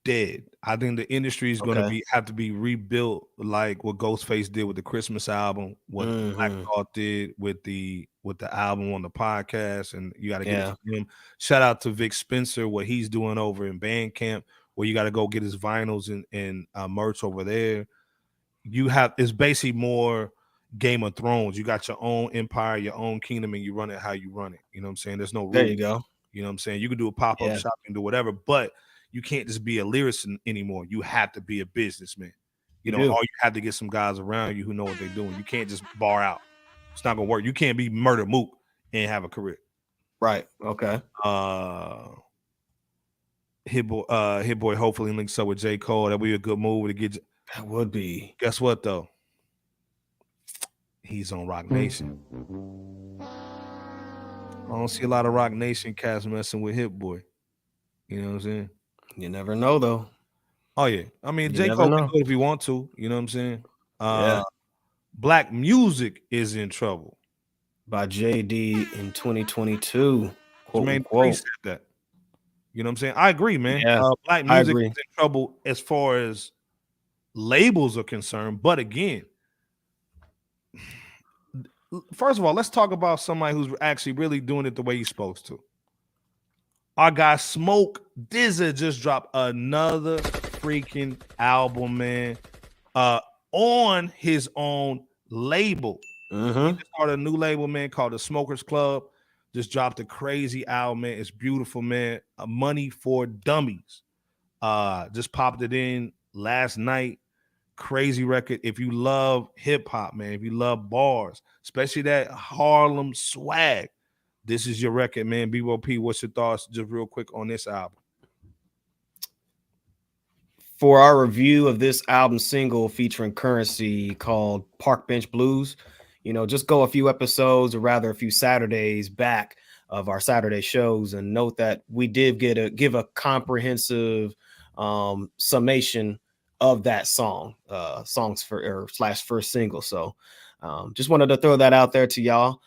dead. I think the industry is going to have to be rebuilt, like what Ghostface did with the Christmas album, what Black Thought did with the album on the podcast, and you got to get it to him. Shout out to Vic Spencer, what he's doing over in Bandcamp, where you got to go get his vinyls and merch over there. It's basically more Game of Thrones. You got your own empire, your own kingdom, and you run it how you run it. You know what I'm saying? There's no rule. There you go. You know what I'm saying? You can do a pop-up shop and do whatever, but you can't just be a lyricist anymore. You have to be a businessman. Or you have to get some guys around you who know what they're doing. You can't just bar out. It's not gonna work. You can't be Murder Mook and have a career. Right. Okay. Hit Boy hopefully links up with J. Cole. That'd be a good move to get. That would be. Guess what though? He's on Rock Nation. I don't see a lot of Rock Nation cats messing with Hit Boy. You know what I'm saying? You never know though. Oh yeah. I mean, J. Cole can do it if he want to. You know what I'm saying? Black music is in trouble. By JD in 2022. Jermaine said that. You know what I'm saying? I agree, man. Yeah, Black music is in trouble as far as labels are concerned. But again, first of all, let's talk about somebody who's actually really doing it the way he's supposed to. Our guy Smoke Dizza just dropped another freaking album, man. on his own label. Mm-hmm. He just started a new label, man, called the Smokers Club. Just dropped a crazy album, man. It's beautiful, man. Money for Dummies. Just popped it in last night. Crazy record. If you love hip hop, man, if you love bars, especially that Harlem swag, this is your record, man. BOP, what's your thoughts just real quick on this album? For our review of this album single featuring Currency called Park Bench Blues, just go a few episodes, or rather a few Saturdays back of our Saturday shows, and note that we did give a comprehensive summation of that song, / first single. So just wanted to throw that out there to y'all.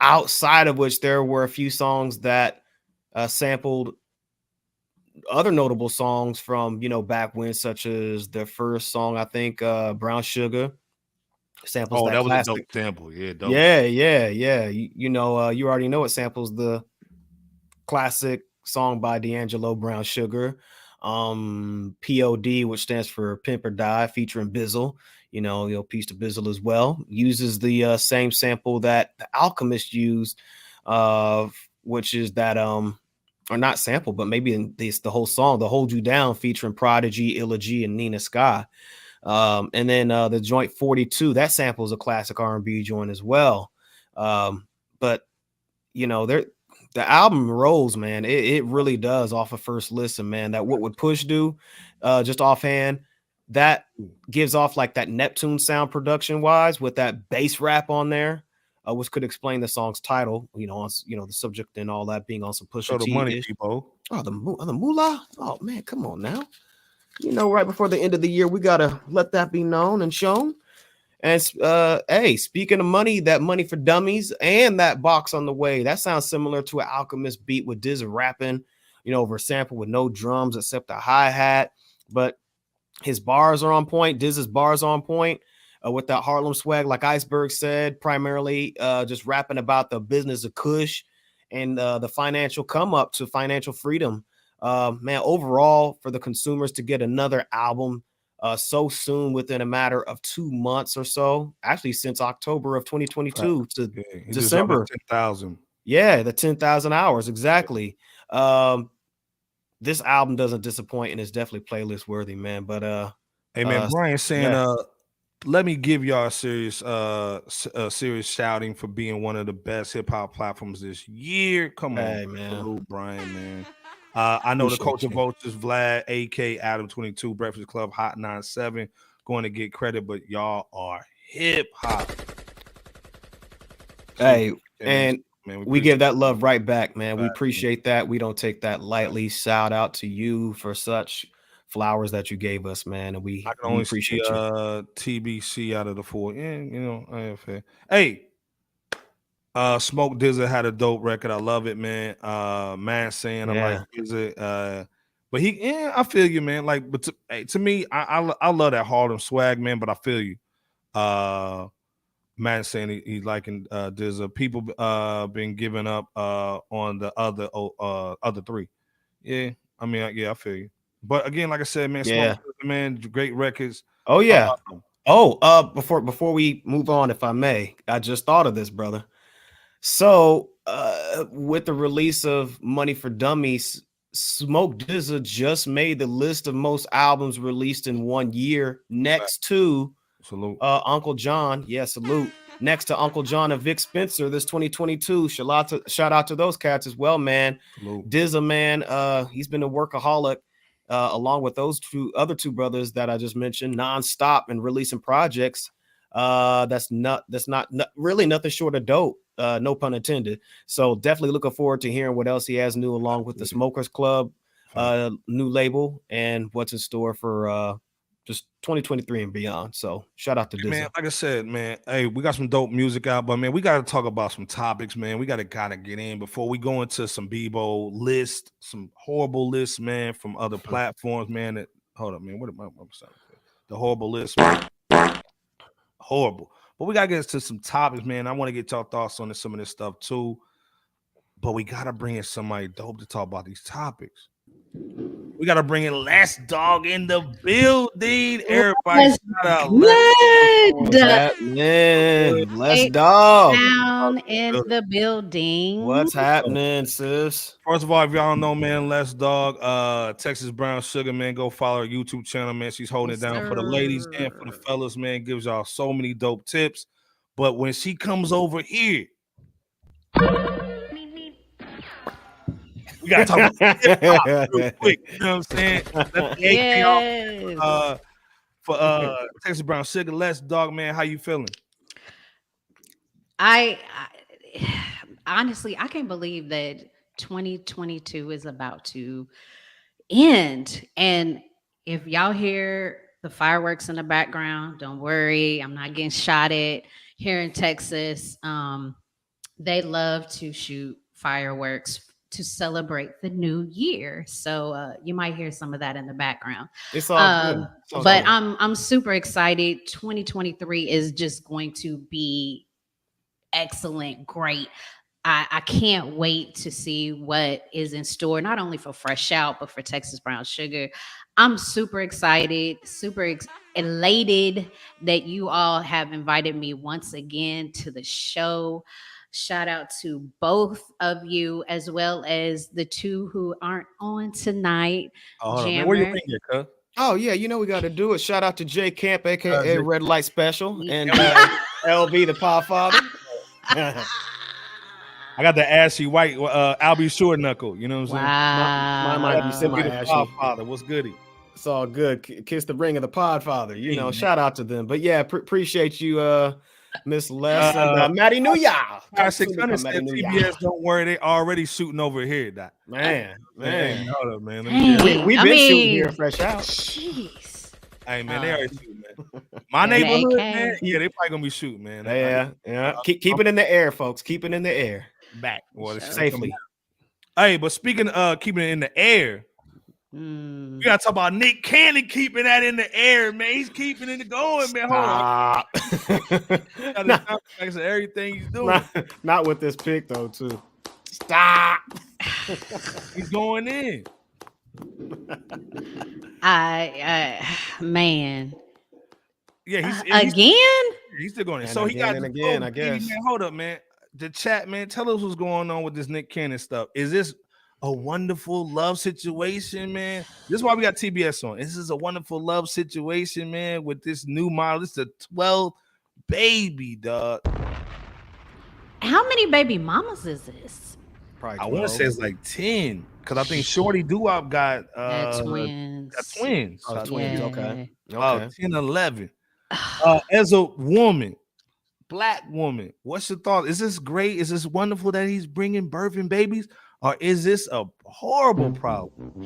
Outside of which, there were a few songs that sampled other notable songs from back when, such as the first song, I think, Brown Sugar, samples that was classic. a dope sample. Yeah, dope. Yeah. You already know it samples the classic song by D'Angelo, Brown Sugar. POD, which stands for Pimp or Die, featuring Bizzle. Peace to Bizzle as well. Uses the same sample that the Alchemist used, which is that or not sample, but maybe in the whole song, the Hold You Down, featuring Prodigy, Illa G, and Nina Sky. And then the joint 42, that sample is a classic R&B joint as well. But the album rolls, man. It really does off of first listen, man. That What Would Push Do, just offhand, that gives off like that Neptune sound production wise, with that bass rap on there, which could explain the song's title. The subject and all that being on some Pusha T. The money, people. Oh, the moolah. Oh man, come on now. Right before the end of the year, we gotta let that be known and shown. And hey, speaking of money, that Money for Dummies and that Box on the Way, that sounds similar to an Alchemist beat with Diz rapping, over a sample with no drums except a hi-hat. But his bars are on point. Diz's bars on point with that Harlem swag, like Iceberg said, primarily just rapping about the business of Kush and the financial come up to financial freedom. Man, overall, for the consumers to get another album so soon, within a matter of 2 months or so, actually since October of 2022 to December. 10,000. Yeah, the 10,000 hours, exactly. This album doesn't disappoint, and it's definitely playlist worthy, man. But hey man, Brian saying yeah. Let me give y'all a serious shouting for being one of the best hip hop platforms this year. Come on, Hey, man. Salute, Brian, man. I know the Culture Vultures, Vlad, AK, Adam 22, Breakfast Club, Hot 97, going to get credit, but y'all are hip hop. Hey, and man, we give that love right back, man. We Right, appreciate that. We don't take that lightly. Shout out to you for such flowers that you gave us, man. And we I can only appreciate see you. TBC out of the four. Yeah, I ain't fair. Hey, Smoke Dizza had a dope record. I love it, man. Man saying I like Dizza. But I feel you, man. Like, but to me, I love that Harlem swag, man. But I feel you. Man saying he's liking Dizza. People been giving up on the other three. Yeah, I mean, I feel you. But again, like I said, man, Smoke Dizza, man, great records. Oh yeah. Before we move on, if I may, I just thought of this, brother. So, with the release of Money for Dummies, Smoke Dizza just made the list of most albums released in 1 year, next to Salute. Uncle John. Yeah, salute. Next to Uncle John and Vic Spencer, this 2022. Shout out to those cats as well, man. Salute. Dizza, man, he's been a workaholic, along with those other two brothers that I just mentioned, nonstop and releasing projects. That's not really nothing short of dope. No pun intended. So definitely looking forward to hearing what else he has new, along with the Smokers Club new label, and what's in store for just 2023 and beyond. So shout out to Dizzy. Man, like I said, man, hey, we got some dope music out, but man, we got to talk about some topics, man. We got to kind of get in before we go into some Bebo lists, some horrible lists, man, from other platforms, man. Hold up, man. What am I saying? The horrible list, man. Horrible. But we got to get into some topics, man. I want to get your thoughts on some of this stuff too. But we got to bring in somebody dope to talk about these topics. We gotta bring in Les Dog in the building. Everybody, What's shout out Les. What's good? happening? Let's Eight dog. down in the building. What's happening, sis? First of all, if y'all don't know, man, Les Dog, Texas Brown Sugar, man, go follow her YouTube channel, man. She's holding Yes, it down for the ladies and for the sir. fellas, man. Gives y'all so many dope tips. But when she comes over here, we gotta talk about hip-hop real quick. You know what I'm saying? Let the AK Yes. off, for Texas Brown Sugar. Les Dog, man, how you feeling? I honestly, I can't believe that 2022 is about to end. And if y'all hear the fireworks in the background, don't worry, I'm not getting shot at here in Texas. They love to shoot fireworks to celebrate the new year. So you might hear some of that in the background. It's all good. It's all But good. I'm super excited. 2023 is just going to be excellent, great. I can't wait to see what is in store, not only for Fresh Out, but for Texas Brown Sugar. I'm super excited, elated that you all have invited me once again to the show. Shout out to both of you, as well as the two who aren't on tonight. Oh, hold on, man. Where you Jammer. been here, cuz? Oh yeah, you know we got to do it. Shout out to J Camp, aka Jay- Red Light Special, Yeah. and LB the Podfather. I got the ashy white Albie Short Knuckle. You know what I'm saying? Wow. Mine might be Be semi the ashy. Godfather. What's goody? It's all good. Kiss the ring of the Podfather. You Hey, know, man. shout out to them. But yeah, appreciate you, Miss Les and Maddie New Year. Fire 600 said TBS, don't worry, they already shooting over here. Doc. Man. Man, hold up, man. Let me Dang. tell you. We've I been shooting mean, here fresh out. Jeez. Hey, man, they already shooting, man. My And the neighborhood, AK. man, yeah, they probably gonna be shooting, man. Yeah. Keep it in the air, folks. Keep it in the air. Back. Well, it's Sure. Safely. Hey, but speaking of keeping it in the air, Mm. we gotta talk about Nick Cannon keeping that in the air, man. He's keeping it going, man. Hold on. Stop. Got the soundtracks of everything he's doing. Not with this pick though, too. Stop. He's going in. Man, Yeah, again? he's still going in. And So he again got and the again, vote. I guess. Man, hold up, man. The chat, man. Tell us what's going on with this Nick Cannon stuff. Is this a wonderful love situation, man? This is why we got TBS on. This is a wonderful love situation, man, with this new model. This is the 12th baby, dog. How many baby mamas is this? Probably I want to 12. say it's like 10 because I think Shorty Doo-Wop got Twins. got twins. Oh, So I twins. think Okay. about 10, 11. As a woman, black woman, what's your thought? Is this great? Is this wonderful that he's bringing birthing babies? Or is this a horrible problem?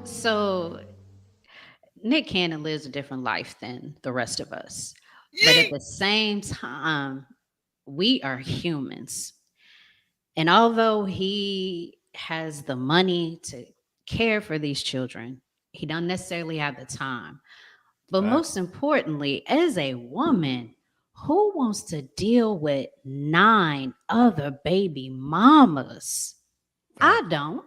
So Nick Cannon lives a different life than the rest of us. But at the same time, we are humans. And although he has the money to care for these children, he doesn't necessarily have the time. But most importantly, as a woman, who wants to deal with 9 other baby mamas? I don't.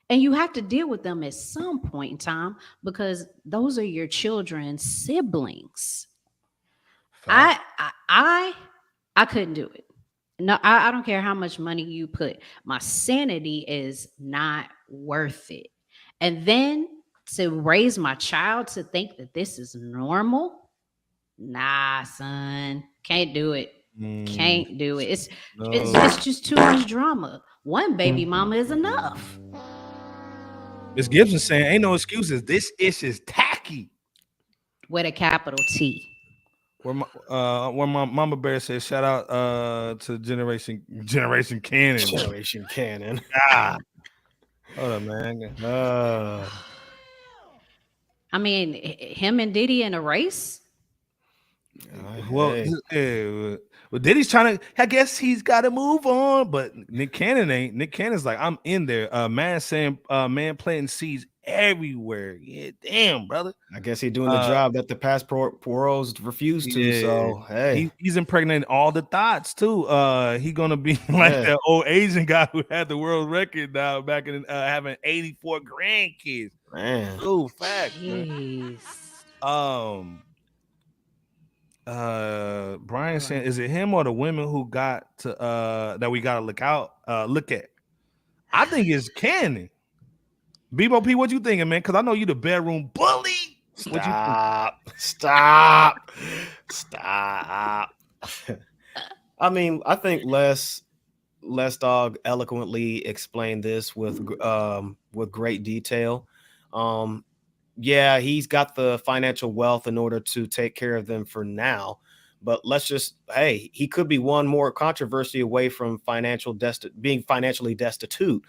And you have to deal with them at some point in time because those are your children's siblings. I couldn't do it. No, I don't care how much money you put. My sanity is not worth it. And then to raise my child to think that this is normal, nah, son, can't do it. Can't do it. It's just too much drama. One baby mama is enough. Miss Gibson saying, ain't no excuses. This ish is tacky. With a capital T. Where my Mama Bear says, shout out to Generation Cannon. Generation Cannon. God. Hold up, man. I mean, him and Diddy in a race. Well, Diddy's trying to. I guess he's got to move on, but Nick Cannon ain't. Nick Cannon's like, I'm in there. Man saying, man planting seeds everywhere. Yeah, damn, brother. I guess he's doing the job that the passport bureaus refused to. Yeah. So hey, He's impregnating all the thoughts too. He gonna be like Yeah. that old Asian guy who had the world record now back in having 84 grandkids. man. Oh, facts, man. Jeez. Brian saying, is it him or the women who got to that we gotta look at? I think it's Cannon. Bebo P, what you thinking, man? Because I know you the bedroom bully. What you think? Stop. I mean, I think Les Dog eloquently explained this with great detail. Yeah, he's got the financial wealth in order to take care of them for now. But he could be one more controversy away from being financially destitute.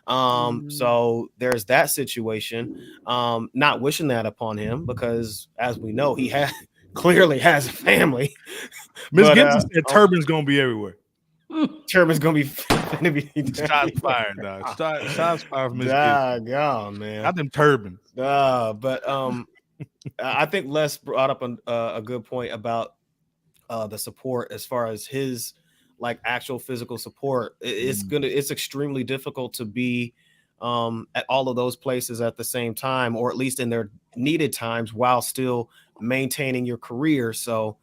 So there's that situation. Not wishing that upon him because, as we know, he clearly has a family. Miss Gibson said Turban's gonna be everywhere. Turban's gonna be shots fired, dog. Shots fired from Miss Gibson. God, man. Not them turbans. But I think Les brought up a good point about the support as far as his like actual physical support. It's extremely difficult to be at all of those places at the same time, or at least in their needed times, while still maintaining your career. So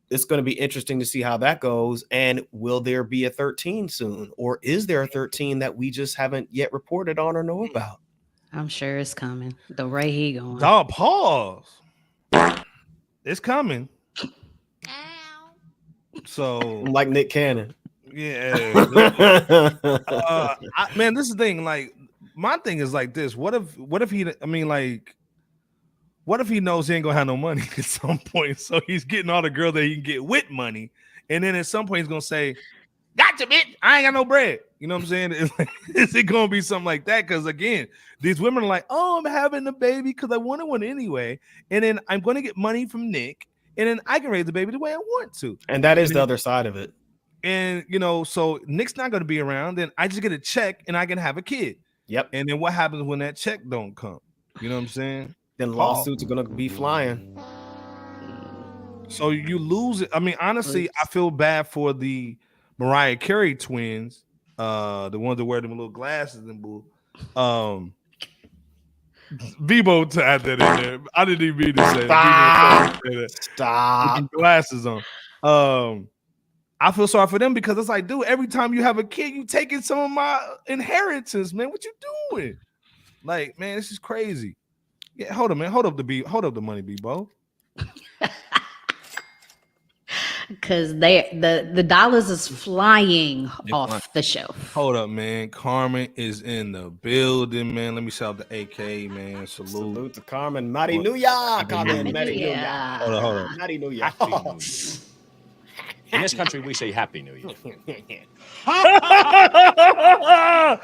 it's going to be interesting to see how that goes. And will there be a 13 soon, or is there a 13 that we just haven't yet reported on or know about? I'm sure it's coming. The way he going. Dog, pause. It's coming. So like Nick Cannon. Yeah. Man, this is the thing. Like, my thing is like this. What if he knows he ain't gonna have no money at some point? So he's getting all the girls that he can get with money, and then at some point he's gonna say, "Gotcha, bitch! I ain't got no bread." You know what I'm saying? Is it gonna be something like that? Because again, these women are like, "Oh, I'm having a baby because I wanted one anyway, and then I'm gonna get money from Nick, and then I can raise the baby the way I want to." And that is the other side of it. And so Nick's not gonna be around. Then I just get a check and I can have a kid. Yep. And then what happens when that check don't come? You know what I'm saying? Then lawsuits are gonna be flying. So you lose it. I mean, honestly, I feel bad for the Mariah Carey twins, the ones that wear them little glasses and bull. Bebo to add that in there. I didn't even mean to say that. Stop. With the glasses on. I feel sorry for them because it's like, dude, every time you have a kid, you taking some of my inheritance, man. What you doing? Like, man, this is crazy. Yeah, hold up, man. Hold up the money, Bebo. Because the dollars is flying off the shelf. Hold up, man. Carmen is in the building, man. Let me shout out the AK, man. Salute to Carmen. Mighty New York. Carmen. Mighty New York. Hold on. Mighty New York. In this country, we say Happy New Year.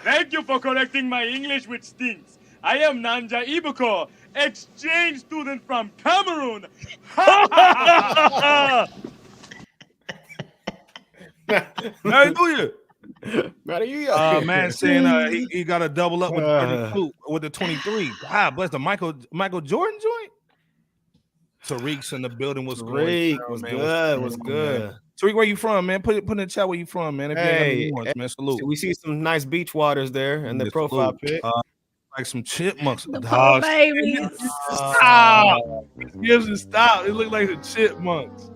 Thank you for correcting my English, which stinks. I am Nanja Ibuko, exchange student from Cameroon. Merry New Year. Mighty New York. Man saying he got to double up with the 32, with the 23. God bless the Michael Jordan joint. Tariq's in the building. Was Tariq was good. Was good. Man. Tariq, where you from, man? Put in the chat where you from, man. If you ain't man, salute. We see some nice beach waters there in the profile pic. Like some chipmunks. The babies. Stop. Stop. It looked like the chipmunks.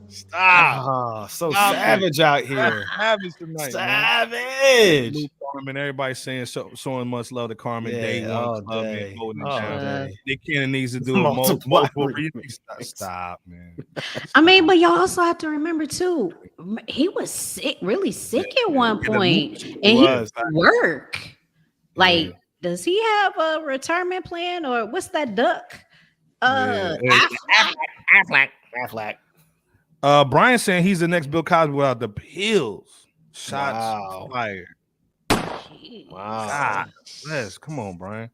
Stop. So savage out here. Savage tonight. Savage. Carmen, everybody saying showing much love to Carmen. Yeah, day one. all day. Nick Cannon needs to do multiple. Stop, man. I mean, but y'all also have to remember too, he was sick, really sick at one point, and he work. Like, does he have a retirement plan, or what's that duck? Affleck. Brian saying he's the next Bill Cosby without the pills. Shots fired. Wow. God, yes, come on, Brian.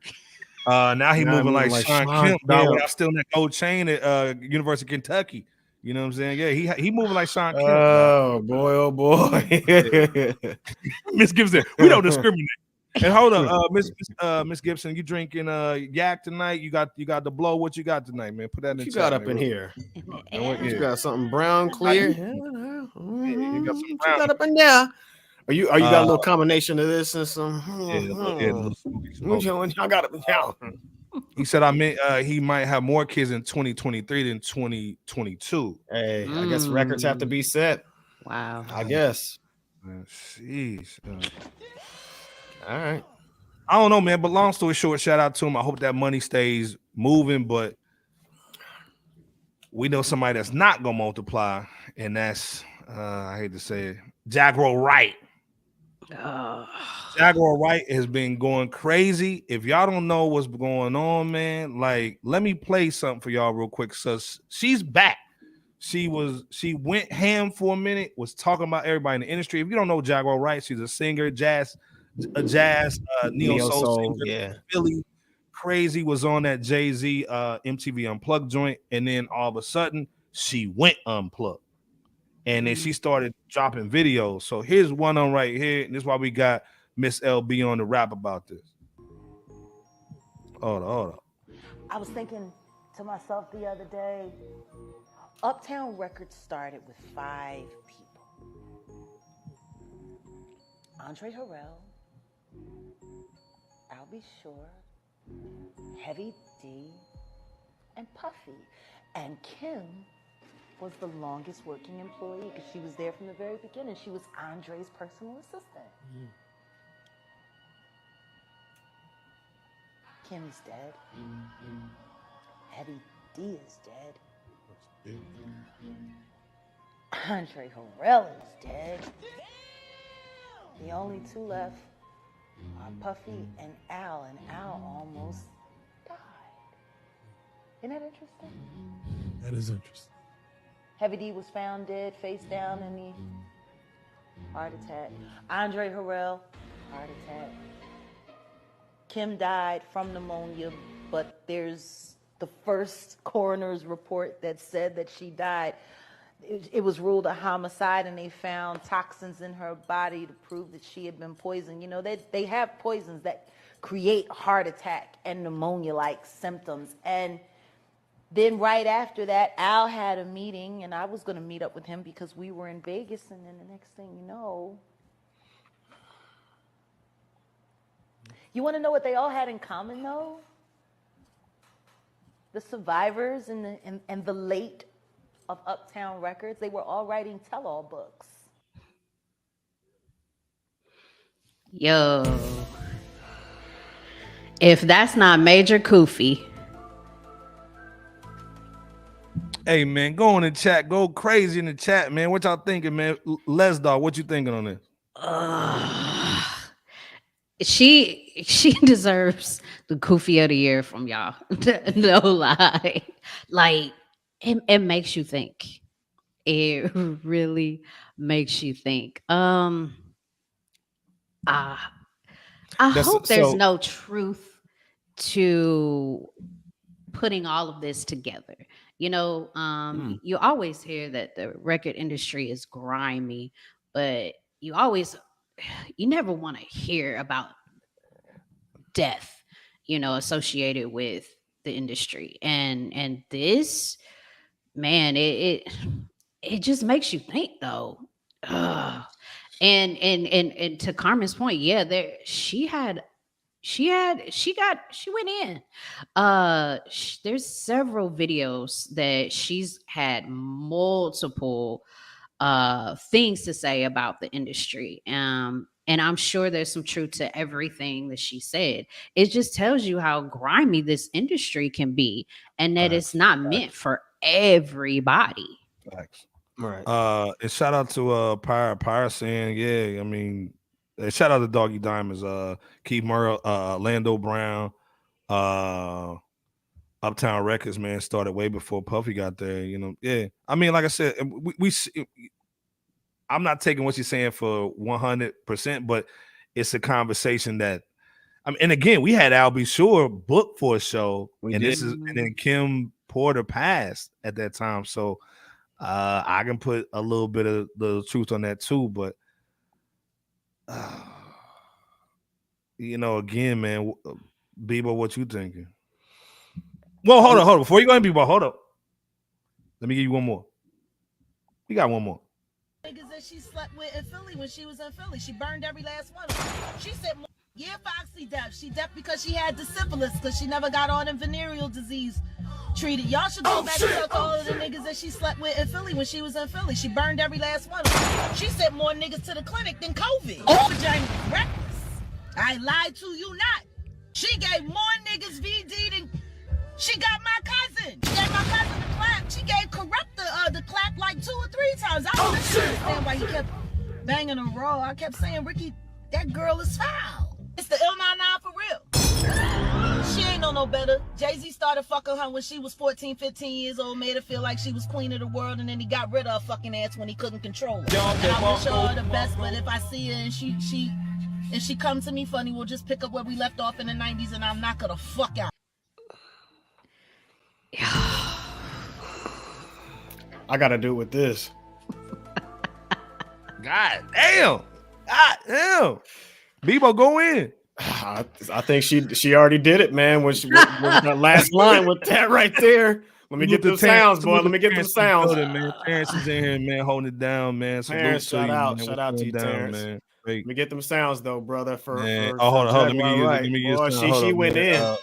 Now he moving like Sean Kemp. Without still in that gold chain at University of Kentucky. You know what I'm saying? Yeah, he moving like Sean Kemp. Oh boy. Miss Gibson, we don't discriminate. And hold up, Miss Gibson, you drinking yak tonight? You got the blow. What you got tonight, man? Put that in the What you chat. got up man, in real here? And what, You yeah. got something brown, clear? Yeah, you got some what brown. you got up in there? Are you got a little combination of this and some? What y'all got up in here? He said, he might have more kids in 2023 than 2022. Hey, I guess records have to be set. Wow. I guess. Jeez. All right. I don't know, man. But long story short, shout out to him. I hope that money stays moving. But we know somebody that's not gonna multiply, and that's I hate to say it, Jaguar Wright. Jaguar Wright has been going crazy. If y'all don't know what's going on, man, like let me play something for y'all real quick. So she's back. She went ham for a minute, was talking about everybody in the industry. If you don't know Jaguar Wright, she's a singer, jazz neo soul singer, yeah. Philly. Crazy, was on that Jay-Z MTV Unplugged joint, and then all of a sudden she went unplugged. And then she started dropping videos. So here's one on right here. And this is why we got Miss LB on the rap about this. Hold on. I was thinking to myself the other day, Uptown Records started with 5 people. Andre Harrell, I'll Be Sure, Heavy D, and Puffy. And Kim was the longest working employee because she was there from the very beginning. She was Andre's personal assistant. Kim's dead. Heavy D is dead. Andre Harrell is dead. The only 2 left are Puffy and Al almost died. Isn't that interesting? That is interesting. Heavy D was found dead, face down in the heart attack. Andre Harrell, heart attack. Kim died from pneumonia, but there's the first coroner's report that said that she died. It was ruled a homicide, and they found toxins in her body to prove that she had been poisoned. You know, they have poisons that create heart attack and pneumonia-like symptoms. And then right after that, Al had a meeting, and I was going to meet up with him because we were in Vegas, and then the next thing you know, you want to know what they all had in common, though? The survivors and the late of Uptown Records, they were all writing tell-all books. Yo, if that's not Major Koofy. Hey, man, go in the chat. Go crazy in the chat, man. What y'all thinking, man? Les Dog, what you thinking on this? She deserves the Koofy of the year from y'all. No lie. Like, it makes you think. It really makes you think. I hope there's no truth to putting all of this together. You know, you always hear that the record industry is grimy, but you never want to hear about death, you know, associated with the industry. And this, man, it just makes you think, though. And to Carmen's point, yeah, she went in. There's several videos that she's had multiple things to say about the industry. And I'm sure there's some truth to everything that she said. It just tells you how grimy this industry can be, and that it's not meant for everybody. Facts. Right. And shout out to Pyre saying, yeah, I mean, shout out to Doggy Diamonds, Keith Mural, Lando Brown, Uptown Records, man, started way before Puffy got there, you know. Yeah. I mean, like I said, I'm not taking what she's saying for 100%, but it's a conversation that, I mean, and again, we had Al B. Sure booked for a show, and then Kim Porter passed at that time. So I can put a little bit of the truth on that too, but again, man, Bebo, what you thinking? Well, hold on. Before you go in, Bebo, hold up. Let me give you one more. You got one more. Niggas that she slept with in Philly when she was in Philly. She burned every last one. She said, yeah, Foxy deaf. She deaf because she had the syphilis, because she never got all them venereal disease treated. Y'all should go back and talk to all of the niggas that she slept with in Philly when she was in Philly. She burned every last one. She sent more niggas to the clinic than COVID. Her vagina was reckless. I lied to you not. She gave more niggas VD than... She got my cousin. She gave my cousin the clap. She gave Corrupt the clap like 2 or 3 times. I don't understand why he kept banging her raw. I kept saying, Ricky, that girl is foul. It's the L99 for real. She ain't know no better. Jay-Z started fucking her when she was 14, 15 years old, made her feel like she was queen of the world, and then he got rid of her fucking ass when he couldn't control her. And I wish her the best, but if I see her and she comes to me funny, we'll just pick up where we left off in the 90s, and I'm not gonna fuck out. I gotta do it with this. God damn. Bebo, go in. I think she already did it, man. With that last line with that right there. Let me get the sounds, boy. Let me get the sounds. Man. Terrence is in here, man, holding it down, man. Terrence, shout out to you, Terrence. Man. Let me get them sounds though, brother. Hold on. Let me get she went in.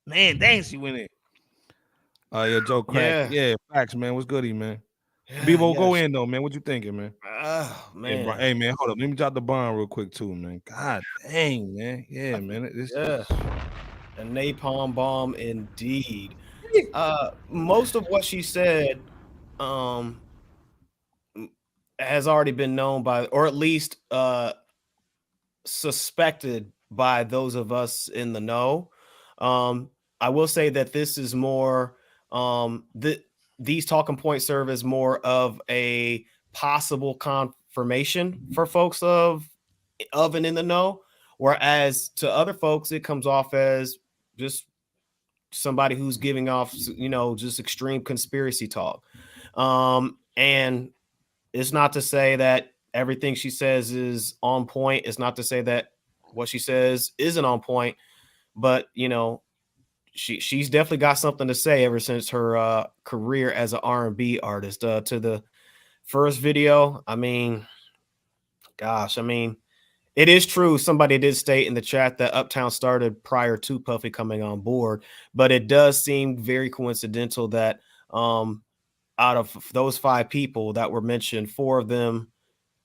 Man, dang, she went in. Yeah, Joe Crack. Yeah, facts, man. What's goody, man? Bebo, go in though, man. What you thinking, man? Oh, man. Hey, man, hold up. Let me drop the bomb real quick too, man. God dang, man. Yeah, man. A napalm bomb indeed. Most of what she said has already been known by, or at least suspected by those of us in the know. I will say that this is more these talking points serve as more of a possible confirmation for folks of and in the know, whereas to other folks it comes off as just somebody who's giving off, just extreme conspiracy talk. And it's not to say that everything she says is on point. It's not to say that what she says isn't on point, but she's definitely got something to say ever since her career as an R&B artist. To the first video, it is true. Somebody did state in the chat that Uptown started prior to Puffy coming on board, but it does seem very coincidental that out of those 5 people that were mentioned, 4 of them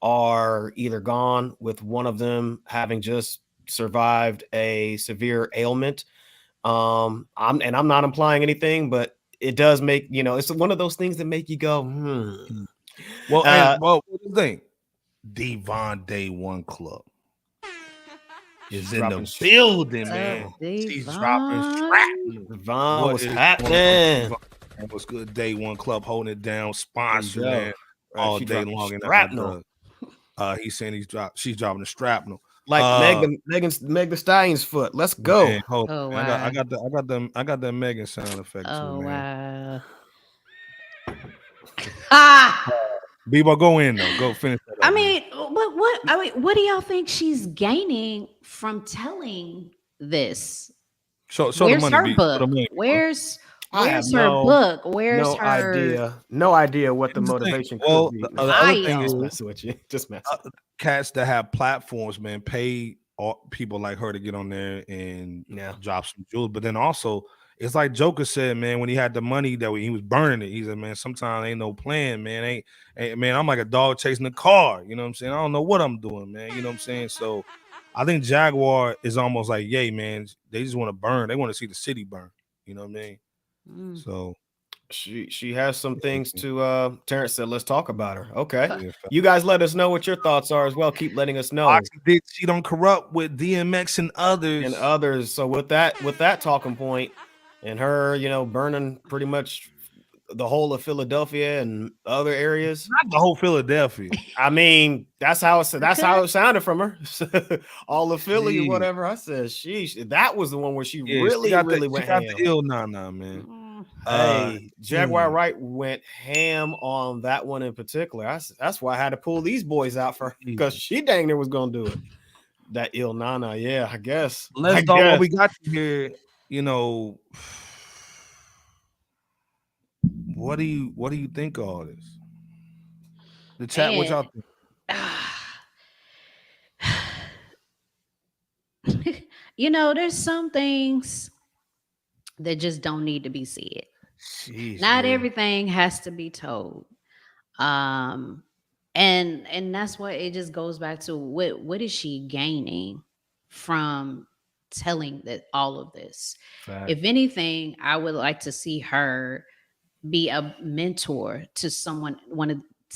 are either gone, with one of them having just survived a severe ailment. I'm not implying anything, but it does make, it's one of those things that make you go, Well, what do you think? Devon Day One Club is in the building, man. She's dropping shrapnel. Devon, what's happening? What's good? Day One Club holding it down, sponsor, man, all day long. Shrapnel. He's saying she's dropping the shrapnel. Like Meg the Stallion's foot. Let's go. Man, wow. I got that Megan sound effect too, man. Wow. Bebo, go in though. Go finish that up. What do y'all think she's gaining from telling this? Show Where's the money, her book? Where's her book? Where's her idea? No idea what the motivation could be. The other thing is, just mess. Cats that have platforms, man, pay people like her to get on there and drop some jewels. But then also, it's like Joker said, man, when he had the money that he was burning it, he said, man, sometimes ain't no plan, man. Man, I'm like a dog chasing a car. You know what I'm saying? I don't know what I'm doing, man. You know what I'm saying? So I think Jaguar is almost like, yay, man. They just want to burn. They want to see the city burn. You know what I mean? So she has some things to Terrence said, let's talk about her. Okay. You guys let us know what your thoughts are as well. Keep letting us know. She don't corrupt with DMX and others. So with that talking point and her, burning pretty much the whole of Philadelphia and other areas. Not the whole Philadelphia. That's how it sounded from her. All of Philly or whatever. I said, sheesh. That was the one where she really went ham. She got the ill nah, man. Jaguar Wright went ham on that one in particular. That's why I had to pull these boys out for, because she dang near was gonna do it. That Il Nana, yeah, I guess. Let's start what we got here. You know, what do you think of all this? The chat, what y'all think? You know, there's some things that just don't need to be said. Jeez, Not everything has to be told. And that's what it just goes back to. What is she gaining from telling that all of this? If anything, I would like to see her be a mentor to some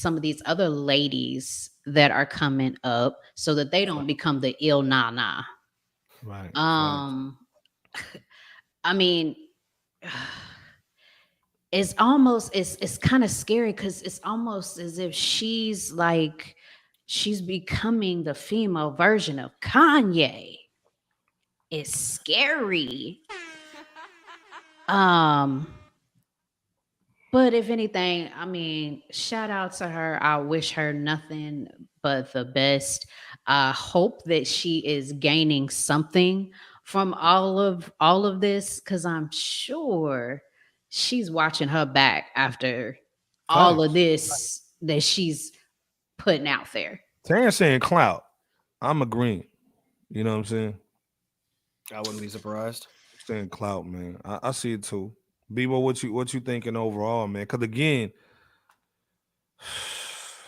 of these other ladies that are coming up, so that they don't become the ill nana. Right. I mean, it's almost it's kind of scary, because it's almost as if she's becoming the female version of Kanye. It's scary. But if anything, I mean, shout out to her. I wish her nothing but the best. I hope that she is gaining something from all of this, because I'm sure she's watching her back after all of this that she's putting out there. Terrence saying clout. I'm agreeing. You know what I'm saying? I wouldn't be surprised. Saying clout, man. I see it too. Bebo, what you thinking overall, man? Because again,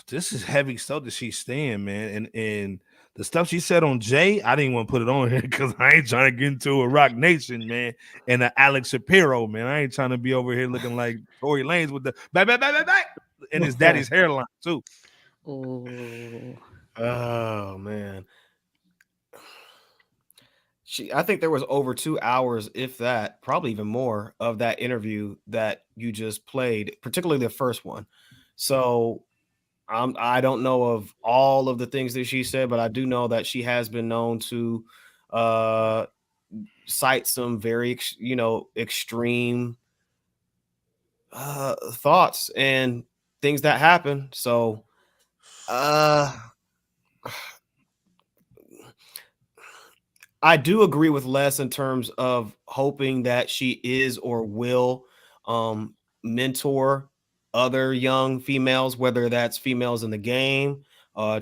this is heavy stuff that she's saying, man. And the stuff she said on Jay, I didn't want to put it on here because I ain't trying to get into a Rock Nation, man, and an Alex Shapiro, man. I ain't trying to be over here looking like Tory Lanez with the back, and his daddy's hairline too. Oh man. I think there was over 2 hours, if that, probably even more, of that interview that you just played, particularly the first one. So I don't know of all of the things that she said, but I do know that she has been known to cite some very, extreme thoughts and things that happen. So I do agree with Les in terms of hoping that she is or will mentor other young females, whether that's females in the game,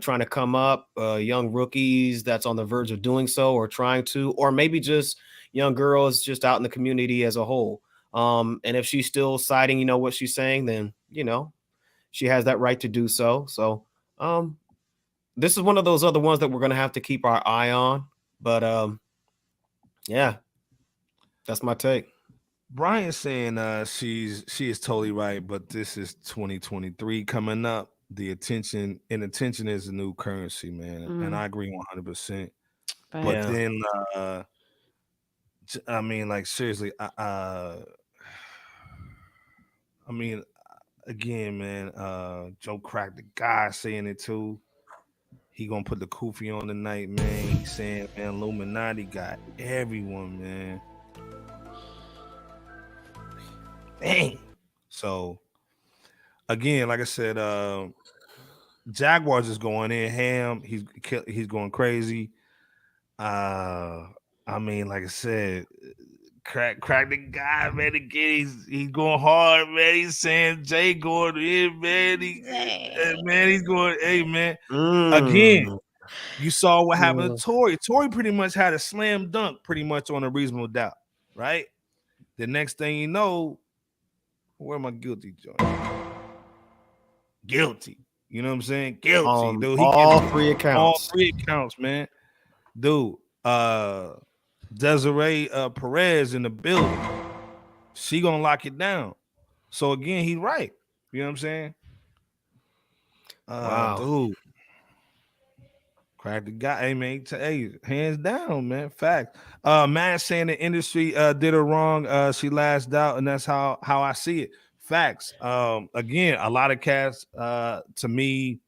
trying to come up, young rookies that's on the verge of doing so or trying to, or maybe just young girls just out in the community as a whole. And if she's still citing, what she's saying, then, she has that right to do so. So this is one of those other ones that we're going to have to keep our eye on. But yeah, that's my take. Brian's saying she is totally right, but this is 2023 coming up. The attention is a new currency, man, and I agree 100%. But then, I mean, like seriously, I mean, again, man, Joe Crack the guy saying it too. He gonna put the kufi on tonight, man. He's saying, man, Illuminati got everyone, man. Dang. So again, like I said, Jaguar's just going in ham. He's going crazy. I mean, like I said, crack the guy, man. Again, he's going hard, man. He's saying Jay going in, man. He's going, hey, man. Again, you saw what happened to Tory. Tory pretty much had a slam dunk pretty much on A Reasonable Doubt, right? The next thing you know, where am I guilty, Johnny? Guilty. You know what I'm saying? Guilty, dude. All 3 accounts. All 3 accounts, man. Dude, Desiree Perez in the building. She gonna lock it down. So again, he's right. You know what I'm saying? Wow. Dude. Crack the guy. Hey, man. Hey, hands down, man. Fact. Man saying the industry did her wrong. She lashed out, and that's how I see it. Facts. Again, a lot of cats to me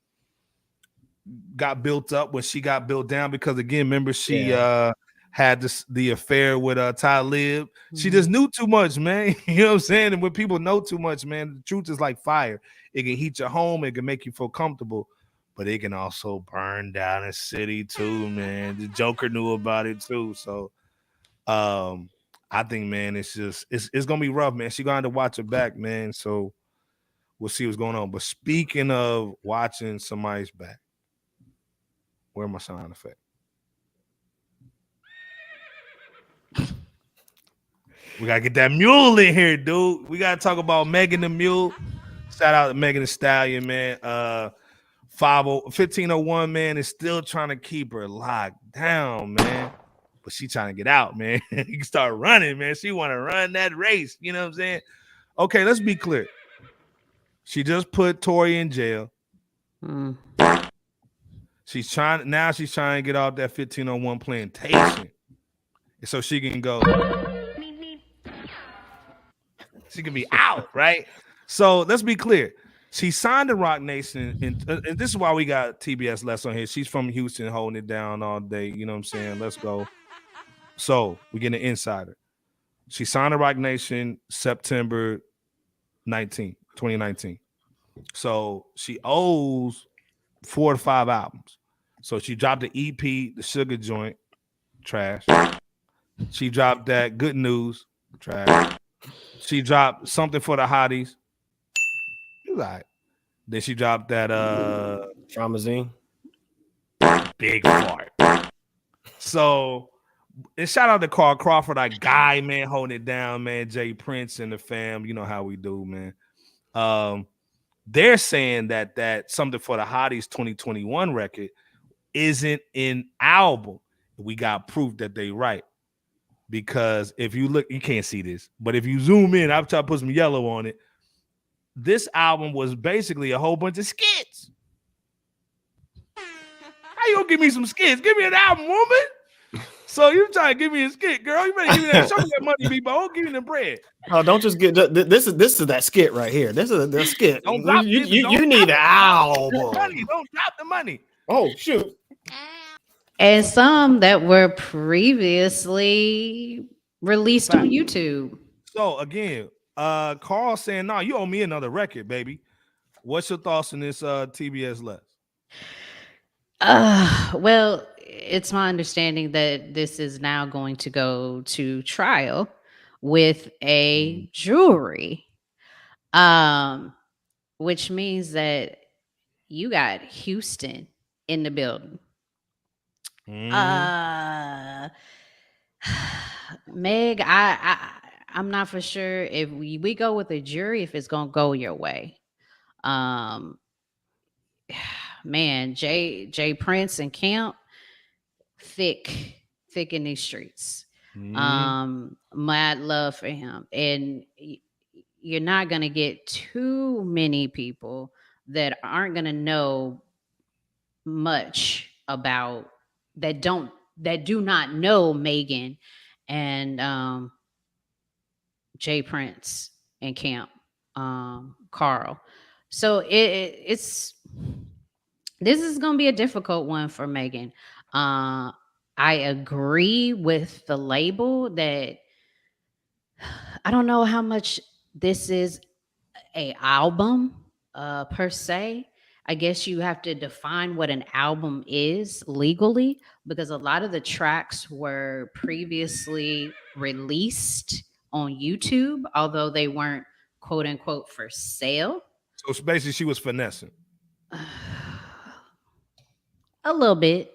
got built up when she got built down because again, remember she had had the affair with Talib. She just knew too much, man. You know what I'm saying? And when people know too much, man, the truth is like fire. It can heat your home. It can make you feel comfortable, but it can also burn down a city too, man. The Joker knew about it too. So I think, man, it's gonna be rough, man. She's gonna have to watch it back, man. So we'll see what's going on. But speaking of watching somebody's back, where my sound effect? We gotta get that mule in here, dude. We gotta talk about Megan the Mule. Shout out to Megan the Stallion, man. 1501, man, is still trying to keep her locked down, man. But she trying to get out, man. You can start running, man. She want to run that race. You know what I'm saying? Okay, let's be clear. She just put Tory in jail. She's trying to get off that 1501 plantation. So she can go. She can be out, right? So let's be clear. She signed to Rock Nation, and this is why we got TBS Less on here. She's from Houston, holding it down all day. You know what I'm saying? Let's go. So we get an insider. She signed to Rock Nation September 2019. So she owes 4 to 5 albums. So she dropped the EP, The Sugar Joint, trash. She dropped that Good News, trash. She dropped Something for the Hotties. It was all right. Then she dropped that Traumazine. Big fart. So, and shout out to Carl Crawford, our guy, man, holding it down, man. Jay Prince and the fam. You know how we do, man. They're saying that Something for the Hotties 2021 record isn't an album. We got proof that they right. Because if you look, you can't see this, but if you zoom in, I've tried to put some yellow on it. This album was basically a whole bunch of skits. How you gonna give me some skits? Give me an album, woman. So you trying to give me a skit, girl? You better give me that. Show me that money, people. I'll give you the bread. Oh, don't just get this is that skit right here. This is the skit. Don't drop you need an album. Don't drop the money. Oh shoot. And some that were previously released on YouTube. So again, Carl saying, "No, you owe me another record, baby." What's your thoughts on this TBS Less? Well, it's my understanding that this is now going to go to trial with a jury, which means that you got Houston in the building. Meg, I'm not for sure if we go with a jury, if it's gonna go your way. Man, Jay Prince and Camp, thick in these streets. Mad love for him, and you're not gonna get too many people that aren't gonna know much about that do not know Megan and Jay Prince and Camp Carl. So this is gonna be a difficult one for Megan. I agree with the label that I don't know how much this is a album per se. I guess you have to define what an album is legally, because a lot of the tracks were previously released on YouTube, although they weren't quote unquote for sale. So basically she was finessing. A little bit.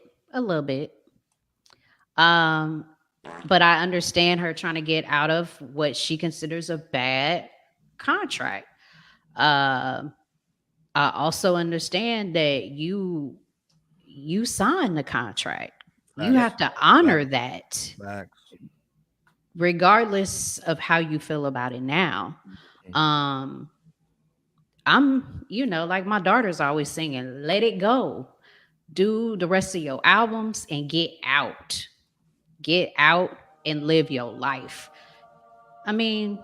But I understand her trying to get out of what she considers a bad contract. I also understand that you signed the contract. You have to honor that, regardless of how you feel about it now. I'm, like my daughter's always singing, let it go. Do the rest of your albums and get out. Get out and live your life. I mean,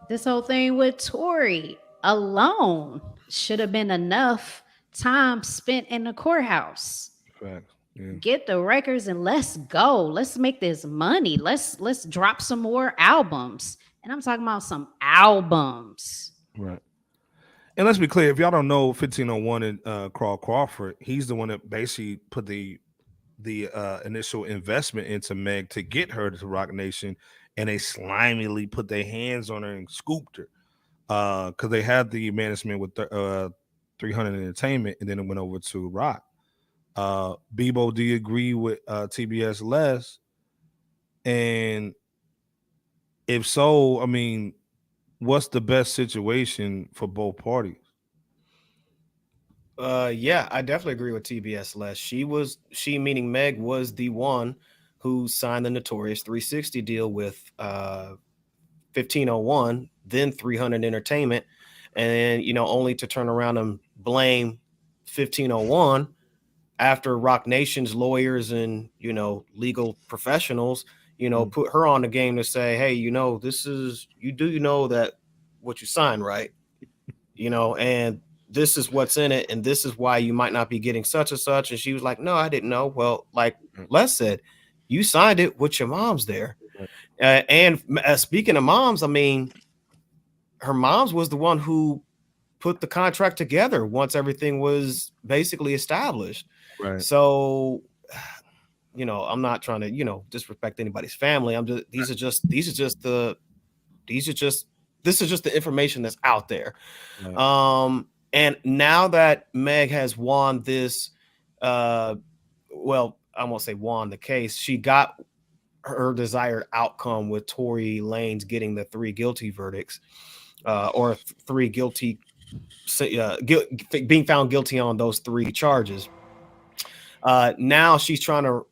this whole thing with Tory alone should have been enough time spent in the courthouse. Correct. Get the records and let's go. Let's make this money. Let's drop some more albums. And I'm talking about some albums. Right. And let's be clear, if y'all don't know 1501 and Carl Crawford, he's the one that basically put the initial investment into Meg to get her to Rock Nation, and they slimily put their hands on her and scooped her because they had the management with 300 Entertainment, and then it went over to Rock. Bebo, do you agree with TBS Les? And if so, I mean, what's the best situation for both parties? Yeah, I definitely agree with TBS Les. She meaning Meg was the one who signed the notorious 360 deal with 1501, then 300 Entertainment, and only to turn around and blame 1501 after Rock Nation's lawyers and legal professionals put her on the game to say, hey, this is that what you signed, right? And this is what's in it, and this is why you might not be getting such and such. And she was like, no, I didn't know. Well, like Les said, you signed it with your mom's there. And speaking of moms, I mean, her mom's was the one who put the contract together once everything was basically established. Right. So, I'm not trying to, disrespect anybody's family. This is just the information that's out there. Right. And now that Meg has won this, well, I won't say won the case. She got her desired outcome with Tory Lanez getting the 3 guilty verdicts, or 3 guilty, being found guilty on those 3 charges. Now she's trying to.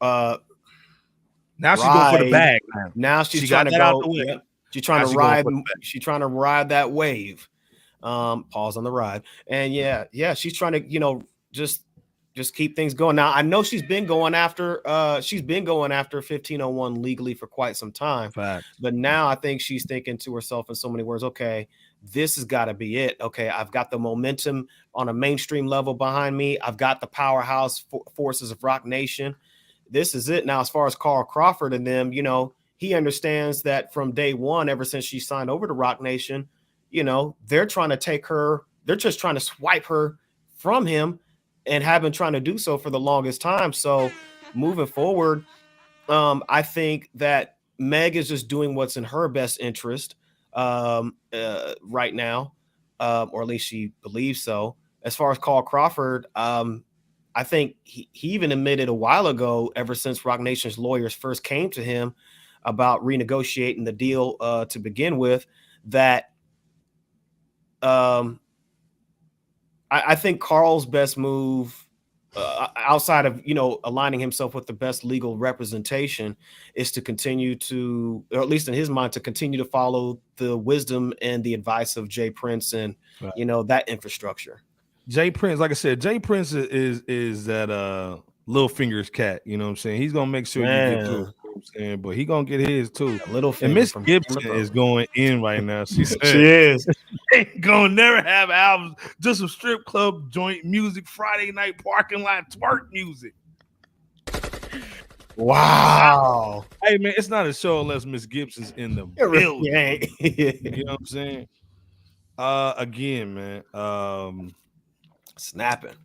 Now she's going for the bag. Now she's trying to go. Yeah, she's trying to ride. She's trying to ride that wave. Pause on the ride, and yeah, she's trying to just keep things going. Now I know she's been going after 1501 legally for quite some time. Fact. But now I think she's thinking to herself in so many words, okay, this has got to be it. Okay, I've got the momentum on a mainstream level behind me. I've got the powerhouse forces of Rock Nation. This is it. Now, as far as Carl Crawford and them, he understands that from day one, ever since she signed over to Rock Nation, they're trying to take her. They're just trying to swipe her from him, and have been trying to do so for the longest time. So moving forward, I think that Meg is just doing what's in her best interest right now, or at least she believes so. As far as Carl Crawford, I think he even admitted a while ago, ever since Rock Nation's lawyers first came to him about renegotiating the deal to begin with, that I think Carl's best move, outside of aligning himself with the best legal representation, is to continue to, or at least in his mind, to continue to follow the wisdom and the advice of Jay Prince and that infrastructure. Jay Prince, like I said, Jay Prince is that little fingers cat. You know what I'm saying? He's gonna make sure you get through. You know what I'm saying? But he gonna get his too. And Miss Gibson is going in right now. She said she is. Ain't gonna never have albums, just some strip club joint music, Friday night parking lot twerk music. Wow. Hey man, it's not a show unless Miss Gibson's in the building. You know what I'm saying? Again, man. Snapping.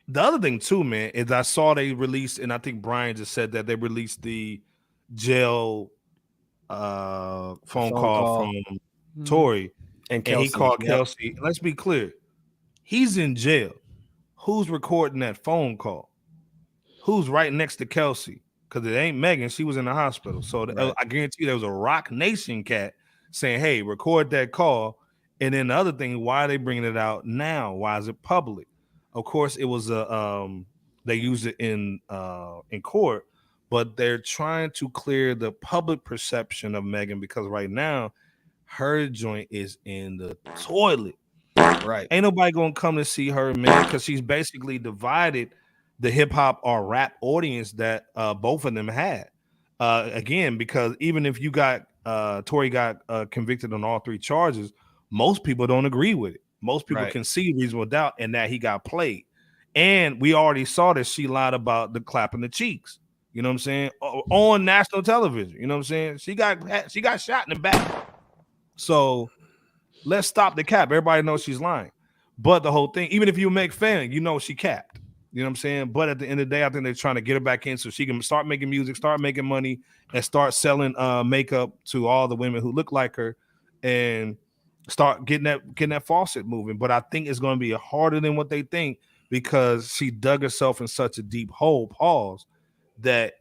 The other thing too, man, is I saw they released, and I think Brian just said that they released the jail phone call from Tory, and he called Kelsey. Let's be clear, he's in jail. Who's recording that phone call? Who's right next to Kelsey? Because it ain't Megan. She was in the hospital. So I guarantee there was a Rock Nation cat saying, "Hey, record that call." And then the other thing, why are they bringing it out now? Why is it public? Of course, it was they used it in court, but they're trying to clear the public perception of Megan, because right now her joint is in the toilet. Right. Ain't nobody gonna come to see her, man, because she's basically divided the hip hop or rap audience that both of them had. Again, because even if you got Tory got convicted on all 3 charges, most people don't agree with it. Most people can see reasonable doubt in that he got played. And we already saw that she lied about the clapping the cheeks. You know what I'm saying? On national television. You know what I'm saying? She got shot in the back. So let's stop the cap. Everybody knows she's lying. But the whole thing, even if you make fan, you know she capped. You know what I'm saying? But at the end of the day, I think they're trying to get her back in so she can start making music, start making money, and start selling makeup to all the women who look like her, and start getting that faucet moving. But I think it's going to be harder than what they think because she dug herself in such a deep hole, that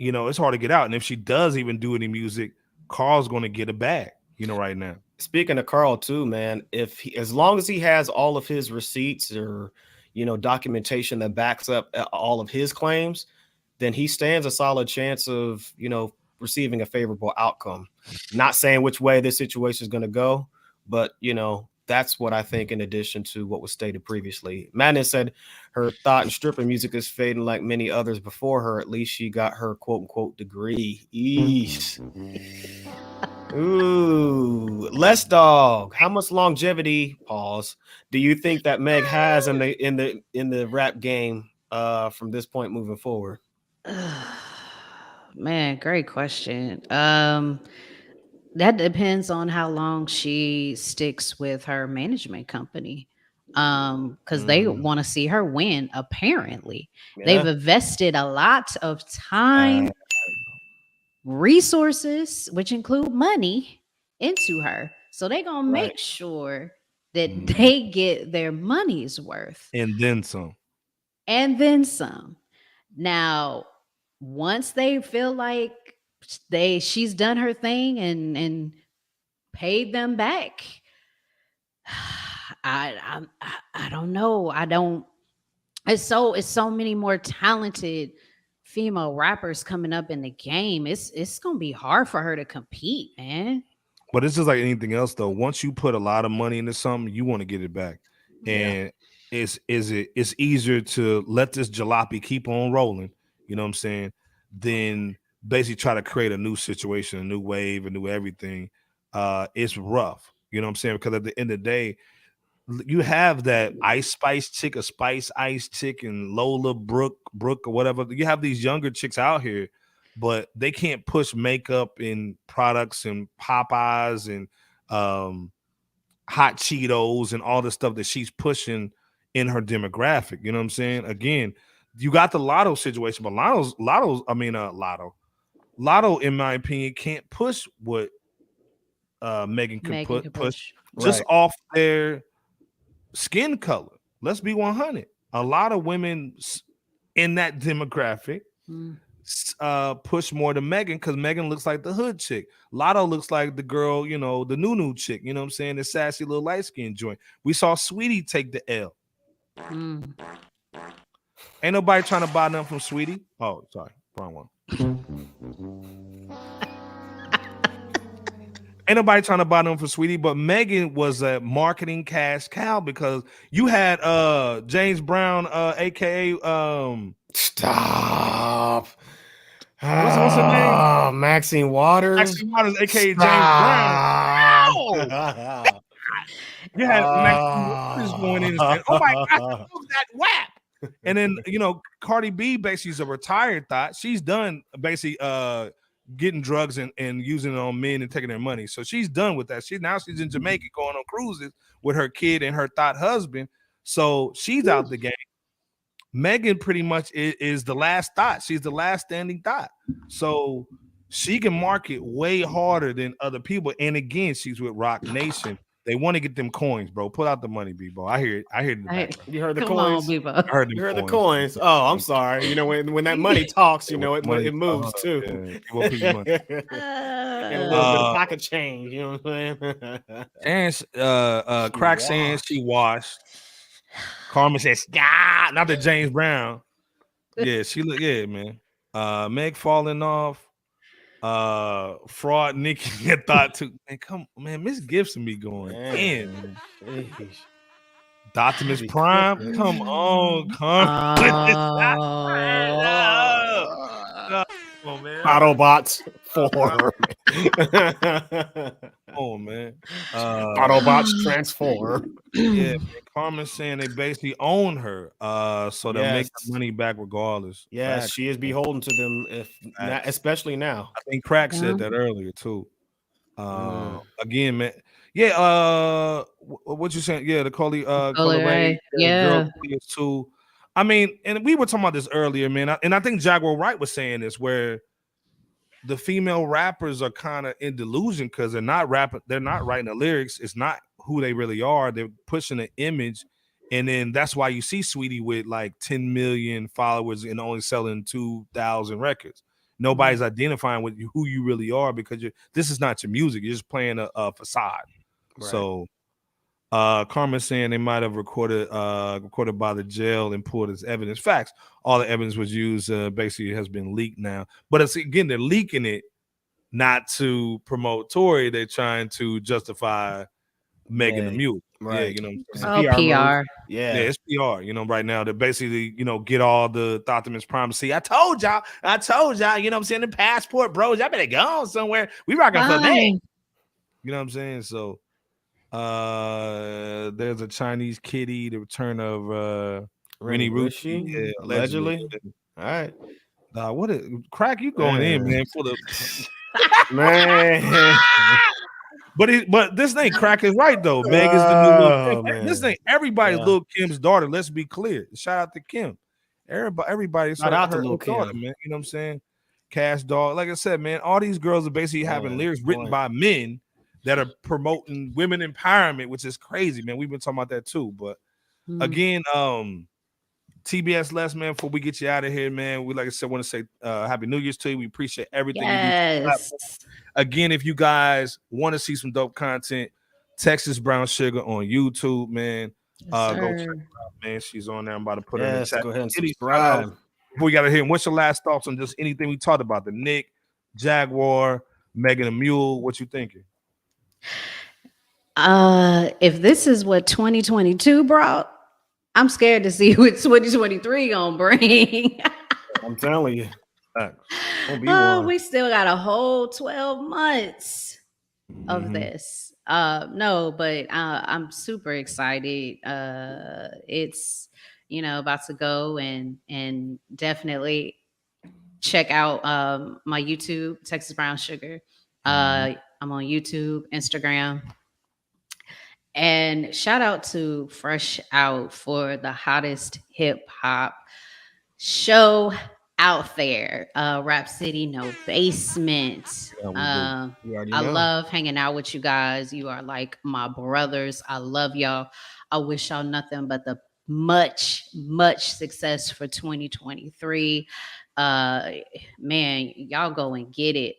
it's hard to get out. And if she does even do any music, Carl's going to get a bag, right now. Speaking of Carl too, man, as long as he has all of his receipts or documentation that backs up all of his claims, then he stands a solid chance of receiving a favorable outcome. Not saying which way this situation is going to go, but that's what I think, in addition to what was stated previously. Madness said her thought in stripper music is fading like many others before her. At least she got her quote unquote degree. Eesh. Ooh, Less Dog. How much longevity, do you think that Meg has in the rap game from this point moving forward? Man, great question. That depends on how long she sticks with her management company. Because they want to see her win, apparently. Yeah. They've invested a lot of time, resources, which include money, into her. So they're going to make sure that they get their money's worth. And then some. And then some. Now, once they feel like she's done her thing and paid them back, I don't know. It's so many more talented female rappers coming up in the game. It's gonna be hard for her to compete, man. But it's just like anything else, though. Once you put a lot of money into something, you want to get it back. And it's easier to let this jalopy keep on rolling, you know what I'm saying, than basically try to create a new situation, a new wave, a new everything. It's rough, you know what I'm saying? Because at the end of the day, you have that Ice Spice chick, a Spice Ice chick, and Lola Brooke or whatever. You have these younger chicks out here, but they can't push makeup and products and Popeyes and Hot Cheetos and all the stuff that she's pushing in her demographic. You know what I'm saying? Again, you got the Lotto situation, but Lotto, in my opinion, can't push what Megan could push just off their skin color. Let's be 100. A lot of women in that demographic push more to Megan because Megan looks like the hood chick. Lotto looks like the girl, the new chick, you know what I'm saying? The sassy little light skin joint. We saw Sweetie take the L. Ain't nobody trying to buy nothing from Sweetie. Oh, sorry, wrong one. Ain't nobody trying to buy them for Sweetie, but Megan was a marketing cash cow because you had James Brown, aka stop. What's her name? Maxine Waters. Maxine Waters, aka James Brown. No! You had Maxine Waters going in and saying, "Oh my God, that WAP." And then Cardi B basically is a retired thought. She's done basically getting drugs and using it on men and taking their money. So she's done with that. She's in Jamaica going on cruises with her kid and her thought husband. So she's out the game. Megan pretty much is the last thought. She's the last standing thought. So she can market way harder than other people. And again, she's with Rock Nation. They want to get them coins, bro. Put out the money, B-Bo. I hear it. I hear it. You heard the Come coins? on, B-Bo. I heard the coins. Oh, I'm sorry. When that money talks, it moves too. Yeah. Money. And a little bit of pocket change. You know what I'm saying? And Crack saying she washed. Carmen says, "Stop!" Not the James Brown. Yeah, she look. Yeah, man. Meg falling off. Fraud Nikki thought to. Man, come man, Miss Gibson be going in. Optimus Prime, come on, man. Autobots 4. Oh man, Autobots transform. Yeah, man. Carmen's saying they basically own her, so they'll make the money back regardless. Yes, Facts. she is beholden to them, especially now. I think Crack said that earlier too. Again, man. Yeah, what you saying? Yeah, the Color Ray, girl too. I mean, and we were talking about this earlier, man. And I think Jaguar Wright was saying this, where the female rappers are kind of in delusion because they're not rapping, they're not writing the lyrics. It's not who they really are. They're pushing an image, and then that's why you see Sweetie with like 10 million followers and only selling 2,000 records. Nobody's identifying with who you really are because this is not your music. You're just playing a facade. Right. So Carmen's saying they might have recorded by the jail and pulled as evidence. Facts. All the evidence was used. Basically, has been leaked now. But it's, again, they're leaking it not to promote Tory. They're trying to justify Megan the Mule. Right. Yeah, it's PR. Yeah, it's PR. Right now to basically, get all the Thothamans primacy. I told y'all. You know what I'm saying? The passport, bros. Y'all better go somewhere. We rocking for that. You know what I'm saying? So there's a Chinese kitty, the return of Rennie Rucci. Yeah, allegedly. All right. What is Crack? You going in, man, for the man. But this ain't Crack is right though. Meg is the new Lil Kim. This ain't everybody's Lil Kim's daughter. Let's be clear. Shout out to Kim. Everybody shout out to Lil Kim, daughter, man. You know what I'm saying? Cash Dog. Like I said, man, all these girls are basically having lyrics written by men that are promoting women empowerment, which is crazy, man. We've been talking about that too. But again, TBS Les, man, before we get you out of here, man, we, like I said, want to say Happy New Year's to you. We appreciate everything you do. Again, if you guys want to see some dope content, Texas Brown Sugar on YouTube, man. Go check her out, man. She's on there. I'm about to put her in the chat. Go ahead and subscribe. We got to hear what's your last thoughts on just anything we talked about? The Nick, Jaguar, Megan the Mule. What you thinking? If this is what 2022 brought, I'm scared to see what 2023 gonna bring. I'm telling you. We still got a whole 12 months of this. No, but I'm super excited. It's about to go and definitely check out my YouTube, Texas Brown Sugar. I'm on YouTube, Instagram. And shout out to FRSHOUT for the hottest hip hop show out there. Rap City, No Basement. I love hanging out with you guys. You are like my brothers. I love y'all. I wish y'all nothing but the much success for 2023. Man, y'all go and get it.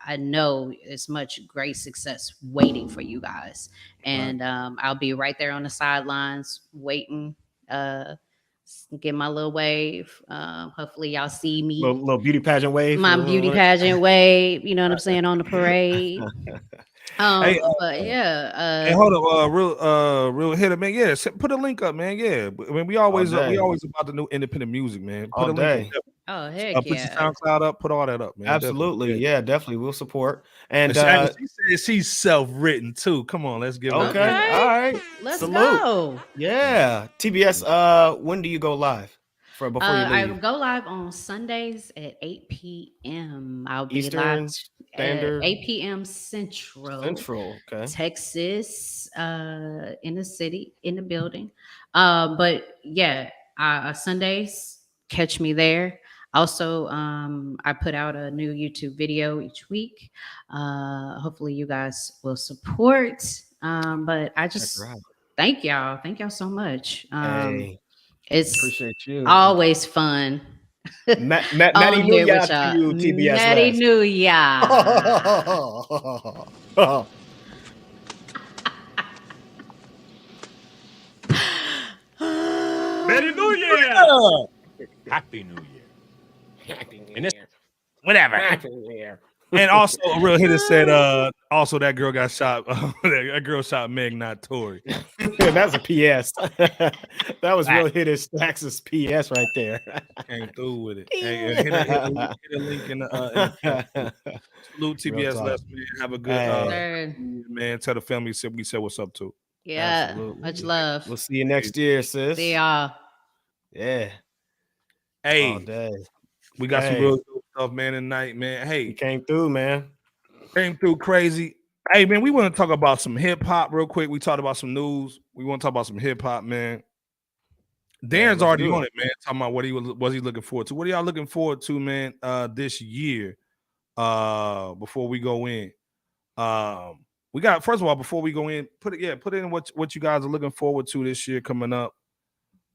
I know it's much great success waiting for you guys. And I'll be right there on the sidelines waiting, get my little wave. Hopefully y'all see me. Little beauty pageant wave. My beauty pageant wave, you know what I'm saying, on the parade. But yeah. Hey, hold up, real hitter, man. Yeah, put a link up, man. Yeah. I mean, we always about the new independent music, man. Put a link up. Oh, heck put your SoundCloud up, put all that up, man. Absolutely. Definitely. We'll support. And she said she's self-written too. Come on, let's give it okay. All right. Let's go. Yeah. TBS, when do you go live? Before you leave? I go live on Sundays at 8 p.m. I'll be Eastern live Standard. At 8 p.m. Central, okay. Texas, in the city, in the building. But yeah, Sundays, catch me there. Also, I put out a new YouTube video each week. Hopefully you guys will support. But I just thank y'all. Thank y'all so much. It's appreciate you. Always fun. Matty New Year to you, TBS. Matty New Year. Merry New Year. Happy New Year. Whatever. And also, a real hitter said, also that girl got shot. That girl shot Meg, not Tory. That's a PS. That was real hitter Stax's PS right there. Came through with it. Hey, hit a link in the salute TBS. Let's have a good man. Tell the family we said what's up to. Yeah. Absolutely. Much love. We'll see you next year, sis. See y'all. Yeah. Hey, All day. we got some Hey. real dope stuff, man, tonight, man. You Hey, came through, man. came through crazy. Hey, man, we want to talk about some hip hop real quick. We talked about some news. We want to talk about some hip hop, man. Darren's let's already do on it. it, man. Talking about what he was he looking forward to. What are y'all looking forward to, man? This year. Before we go in, we got first of all before we go in, put in what you guys are looking forward to this year coming up.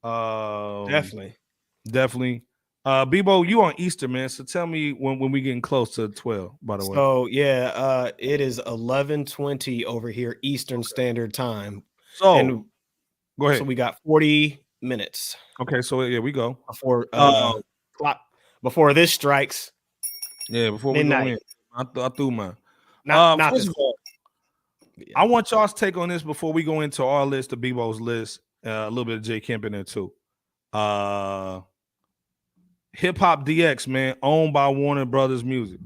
Definitely. Bebo, you on Easter, man. So tell me when we getting close to 12. By the way, So yeah, it is 11:20 over here Eastern Standard Time. so And go ahead. so we got 40 minutes Okay, so yeah, we go before clock before this strikes. Yeah, before we midnight. go in, I threw mine. Not First this. of all, I want y'all's take on this before we go into our list, the Bebo's list, a little bit of J Kemp in there too. HipHopDX, man, owned by Warner Brothers Music.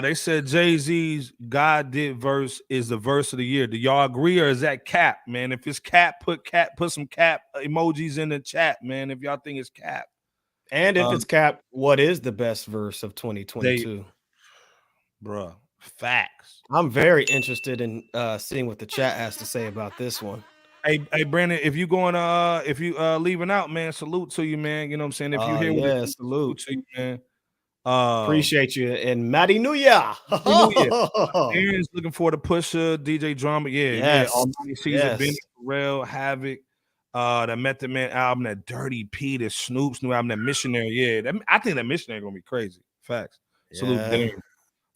They said Jay-Z's God Did verse is the verse of the year. Do y'all agree, or is that cap, man? If it's cap, put some cap emojis in the chat, man. If y'all think it's cap. And if it's cap, what is the best verse of 2022? Bruh, facts. I'm very interested in seeing what the chat has to say about this one. Hey, Brandon, if you going if you leaving out, man, salute to you, man. You know what I'm saying? If you here with us, salute to you, man. Appreciate you, and Matty New Year. Aaron's looking for the Pusher, DJ Drama. Yeah. Almighty Caesar, Benny, Pharrell, Havoc, that Method Man album, that Dirty P, that Snoop's new album, that Missionary. Yeah, I think that Missionary gonna be crazy. Facts. Salute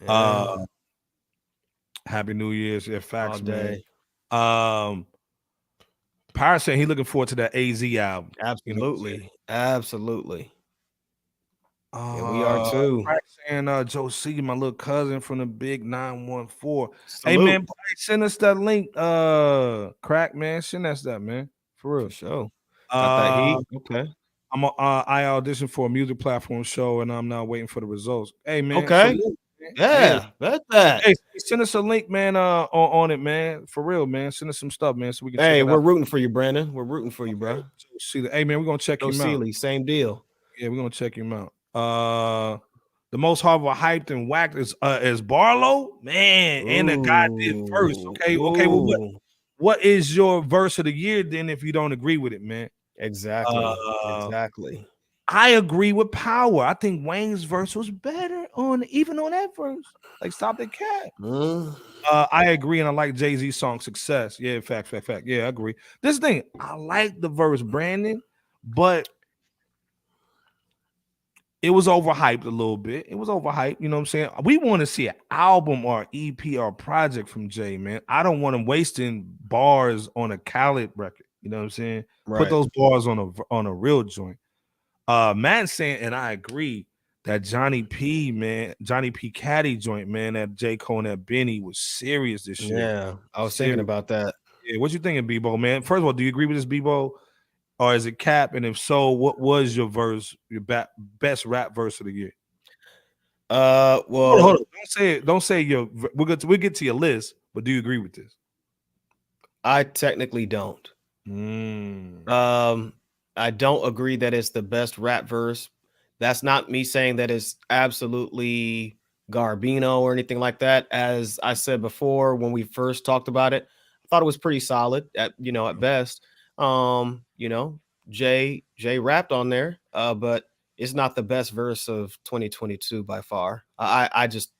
Darren. Happy New Year's. Yeah, facts, man. Pirate saying he looking forward to that AZ album. Absolutely. You know Absolutely. Yeah, we are too. Saying Joe C, my little cousin from the big 914. Salute. Hey man, send us that link. Crack, man. Send us that, man. For real. For sure. Got that heat. Okay. I auditioned for a music platform show and I'm now waiting for the results. Hey man. Okay. Salute, man. Yeah, bet that. Hey, send us a link, man. On it, man. For real, man. Send us some stuff, man, so we can check it out. We're rooting for you, Brandon. We're rooting for you, bro. Hey man, we're gonna check him out. Same deal. Yeah, we're gonna check him out. The most hyped and whacked is Barlow, man, and the guy did first. Okay. Well, what is your verse of the year then? If you don't agree with it, man, exactly. I agree with Power. I think Wayne's verse was better on that verse. Like Stop the Cat. I agree, and I like Jay-Z's song Success. Yeah, fact. Yeah, I agree. This thing, I like the verse, Brandon, but it was overhyped a little bit. It was overhyped. You know what I'm saying? We want to see an album or EP or project from Jay, man. I don't want him wasting bars on a Khaled record. You know what I'm saying? Right. Put those bars on a real joint. Matt's saying, and I agree, that Johnny P Caddy joint, man, that J. Cole and that Benny was serious this year. Yeah, I was thinking about that. Yeah, what you thinking, Bebo, man? First of all, do you agree with this, Bebo? Or is it cap? And if so, what was your verse, your best rap verse of the year? Well, hold on. Don't say your. We'll get to your list, but do you agree with this? I technically don't. I don't agree that it's the best rap verse. That's not me saying that it's absolutely Garbino or anything like that. As I said before, when we first talked about it, I thought it was pretty solid at best. Jay rapped on there, but it's not the best verse of 2022 by far. I just,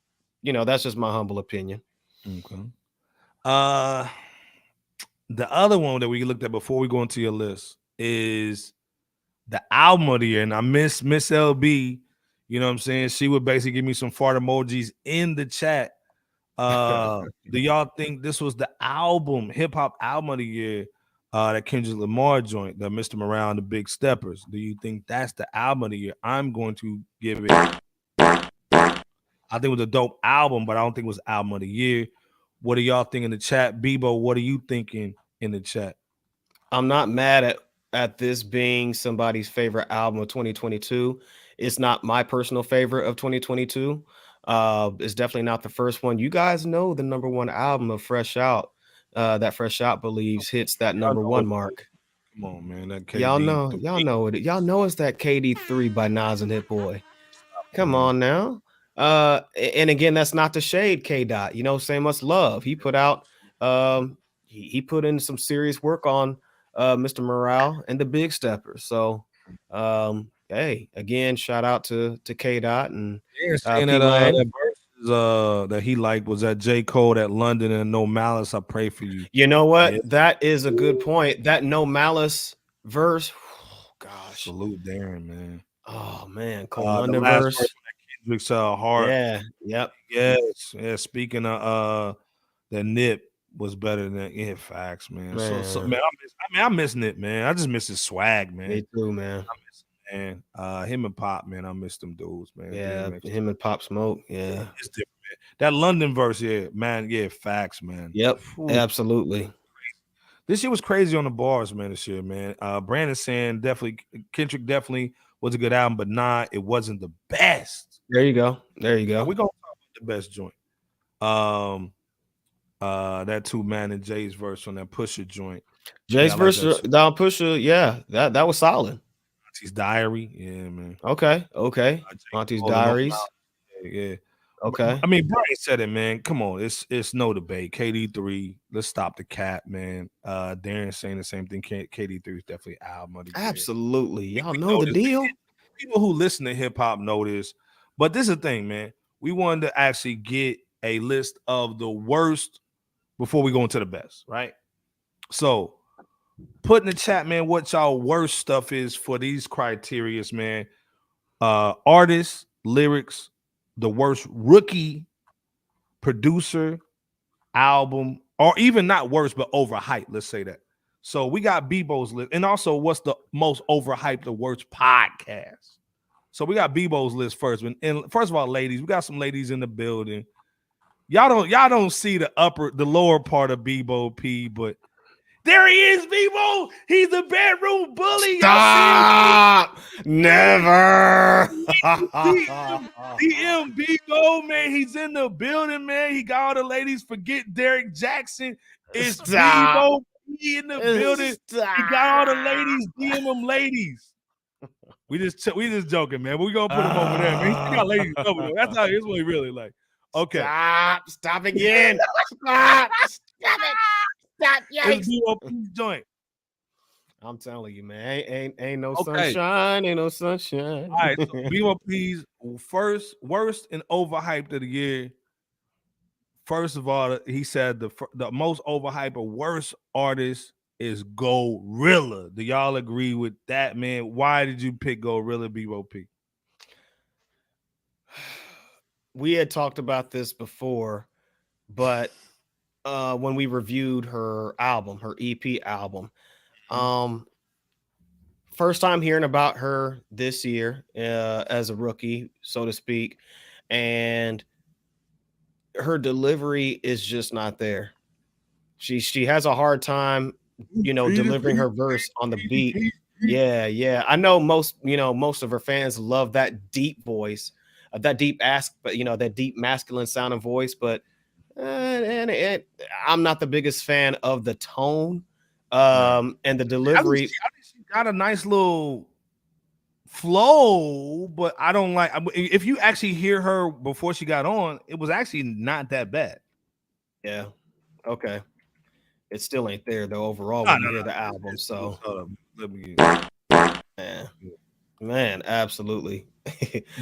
that's just my humble opinion. Okay. The other one that we looked at before we go into your list is the album of the year, and I miss LB. You know what I'm saying? She would basically give me some fart emojis in the chat. Do y'all think this was the hip hop album of the year? That Kendrick Lamar joint, the Mr. Mural and the Big Steppers. Do you think that's the album of the year? I'm going to give it. I think it was a dope album, but I don't think it was album of the year. What do y'all think in the chat? Bebo, what are you thinking in the chat? I'm not mad at this being somebody's favorite album of 2022. It's not my personal favorite of 2022. It's definitely not the first one. You guys know the #1 album of FRSHOUT. that Fresh Out believes hits that #1 mark. Come on, man. That KD. Y'all know it. Y'all know it's that KD3 by Nas and Hit Boy. Come on now. And again, that's not to shade K Dot. You know, say much love. He put out he put in some serious work on Mr. Mural and the Big Steppers. So hey, again, shout out to K Dot and that verse that he liked was that J. Cole, that London, and No Malice. I pray for you. You know what? Yeah. That is a good point. That No Malice verse. Oh, gosh. Salute Darren, man. Oh man, Cole London verse. Kendrick's heart. Yeah, yep. Yes. Yeah. Speaking of that Nip was better than that. Yeah, facts, man. So man, I miss Nip, man. I just miss his swag, man. Me too, man. I miss him, man. Him and Pop, man. I miss them dudes, man. Yeah, him and Pop Smoke. Yeah. It's different, man. That London verse, yeah, man. Yeah, facts, man. Yep. Ooh. Absolutely. This year was crazy on the bars, man. This year, man. Brandon saying Kendrick definitely was a good album, but nah, it wasn't the best. There you go. We're gonna talk about the best joint. That 2 Man and Jay's verse on that Pusha joint. Jay's verse down Pusha, yeah, that was solid. Auntie's Diary, yeah, man. Okay. Auntie's Diaries, yeah. Okay. I mean, Brian said it, man. Come on, it's no debate. KD3, let's stop the cap, man. Darren saying the same thing. KD3 is definitely album of the year. Absolutely, y'all know the deal. People who listen to hip hop know this, but this is the thing, man. We wanted to actually get a list of the worst before we go into the best, right? So, put in the chat, man, what y'all worst stuff is for these criterias, man. Artists, lyrics, the worst rookie producer, album, or even not worst, but overhyped. Let's say that. So we got Bebo's list, and also what's the most overhyped, the worst podcast. So we got Bebo's list first. And first of all, ladies, we got some ladies in the building. Y'all don't see the lower part of Bebo P, but there he is, Bebo. He's a bedroom bully. Stop! Never. DM Bebo, man. He's in the building, man. He got all the ladies. Forget Derek Jackson. It's Bebo P in the building. He got all the ladies. DM them ladies. We just joking, man. We're gonna put him over there, man. He got ladies over there. That's how it's what he really like. Okay. Stop again. Stop it. Stop, yikes. Joint. I'm telling you, man, ain't no sunshine, ain't no sunshine. All right, so BOP's first worst and overhyped of the year. First of all, he said the most overhyped or worst artist is Gorilla. Do y'all agree with that, man? Why did you pick Gorilla, BOP? We had talked about this before, but when we reviewed her album, her EP album, first time hearing about her this year as a rookie, so to speak, and her delivery is just not there. She has a hard time, delivering her verse on the beat. Yeah. I know most of her fans love that deep voice, that deep that deep masculine sounding voice, but and I'm not the biggest fan of the tone and the delivery. I think she got a nice little flow, but I don't like. If you actually hear her before she got on, it was actually not that bad. Yeah. Okay. It still ain't there though overall when you hear the album. So let me man, absolutely.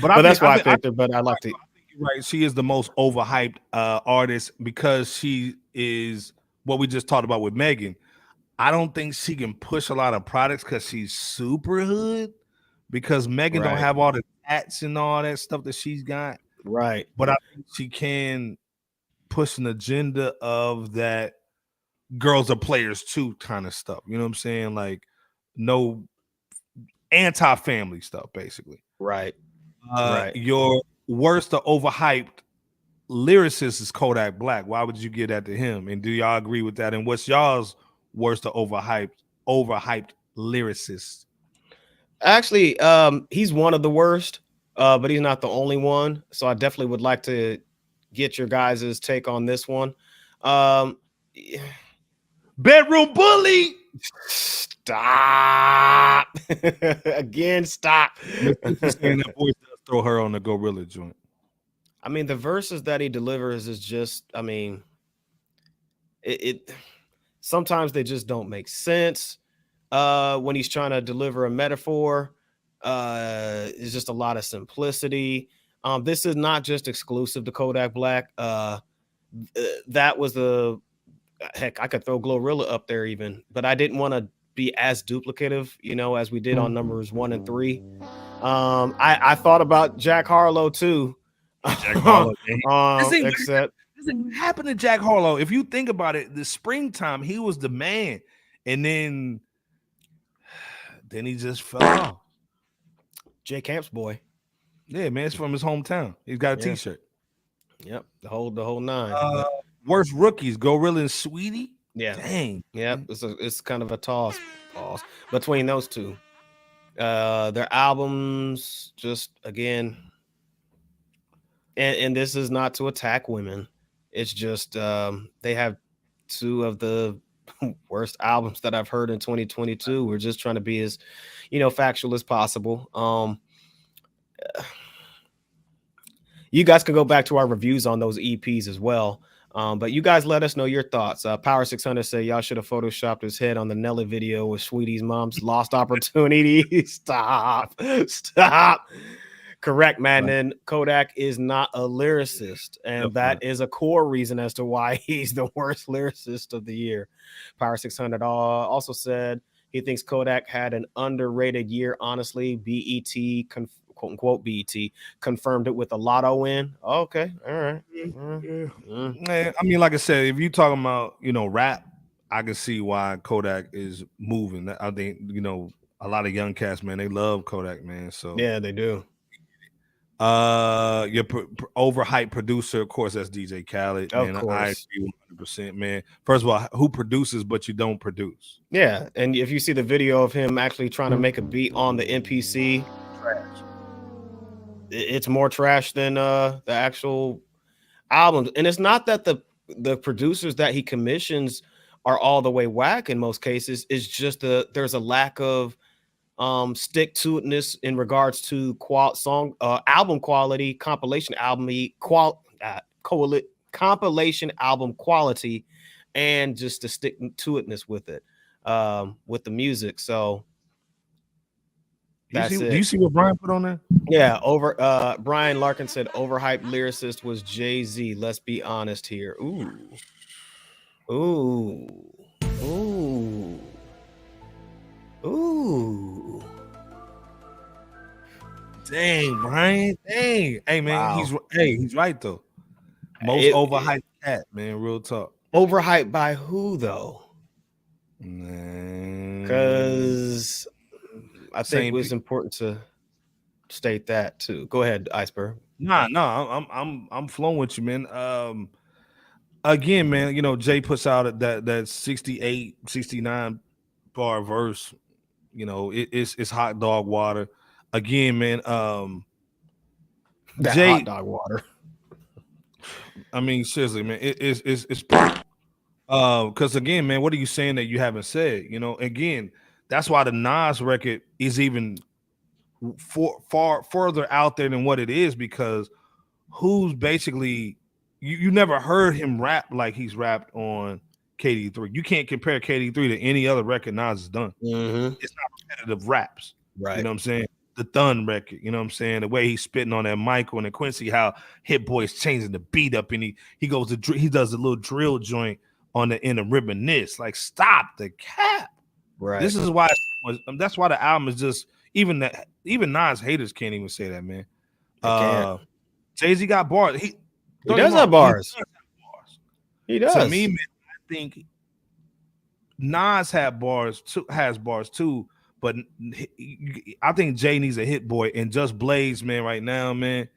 but that's why I picked her. But I like to. Right, she is the most overhyped artist because she is what we just talked about with Megan. I don't think she can push a lot of products because she's super hood. Because Megan don't have all the tats and all that stuff that she's got. Right, but I think she can push an agenda of that girls are players too kind of stuff. You know what I'm saying? Like no anti-family stuff, basically. Right. Your worst or overhyped lyricist is Kodak Black. Why would you give that to him? And do y'all agree with that? And what's y'all's worst or overhyped lyricist? Actually, he's one of the worst, but he's not the only one. So I definitely would like to get your guys' take on this one. Bedroom bully. Stop. Again, stop. She's saying that voice does throw her on the gorilla joint. I mean, the verses that he delivers is just, I mean, it sometimes they just don't make sense. When he's trying to deliver a metaphor, it's just a lot of simplicity. This is not just exclusive to Kodak Black. That was the heck, I could throw Glorilla up there even, but I didn't want to be as duplicative, you know, as we did on numbers 1 and 3. I thought about Jack Harlow too. Jack Harlow, Except this happened to Jack Harlow. If you think about it, the springtime, he was the man, and then he just fell off. J Camp's boy. Yeah, man, it's from his hometown. He's got a T-shirt. Yep, the whole nine. Worst rookies, Gorilla and Sweetie. Yeah, dang. Yep, it's kind of a toss between those two. Their albums, just again, and this is not to attack women. It's just they have two of the worst albums that I've heard in 2022. We're just trying to be as, you know, factual as possible. You guys can go back to our reviews on those EPs as well. But you guys let us know your thoughts. Power 600 say y'all should have photoshopped his head on the Nelly video with Sweetie's mom's lost opportunity. Stop. Correct, man. Then Kodak is not a lyricist, and that is a core reason as to why he's the worst lyricist of the year. Power 600 also said he thinks Kodak had an underrated year. Honestly, BET quote unquote BET confirmed it with a lotto win. Okay, all right. Man, I mean, like I said, if you talking about, you know, rap, I can see why Kodak is moving. I think, you know, a lot of young cats, man, they love Kodak, man. So yeah, they do. Your overhyped producer, of course, that's DJ Khaled. Of man, course. I agree 100%, man. First of all, who produces but you don't produce? Yeah, and if you see the video of him actually trying to make a beat on the MPC, Trash. It's more trash than the actual albums. And it's not that the producers that he commissions are all the way whack in most cases. It's just there's a lack of stick to itness in regards to album quality, compilation album compilation album quality, and just the stick to itness with it, with the music. So do you see what Brian put on there? Yeah, Brian Larkin said overhyped lyricist was Jay-Z. Let's be honest here. Ooh. Dang, Brian. Dang. Hey, man, Wow. he's right though. Most overhyped cat, man. Real talk. Overhyped by who though? Because I think it was important to state that too. Go ahead, Iceberg. Nah, I'm flowing with you, man. Again, man, you know, Jay puts out that 68, 69 bar verse. You know, it's hot dog water. Again, man, That Jay, hot dog water. I mean, seriously, man, it's because again, man, what are you saying that you haven't said? You know, again, that's why the Nas record is even far further out there than what it is, because who's basically you never heard him rap like he's rapped on KD3. You can't compare KD3 to any other record Nas has done. Mm-hmm. It's not repetitive raps, Right? You know what I'm saying? The Thun record, you know what I'm saying? The way he's spitting on that Michael and the Quincy, how Hit Boy's changing the beat up, and he does a little drill joint in the Reminisce. Like, stop the cap. Right. This is why that's why the album is just even Nas haters can't even say that, man. Jay-Z got bars. He does have bars. He does. To me, man, I think Nas has bars too. But I think Jay needs a Hit Boy, and Just Blaze, man, right now, man.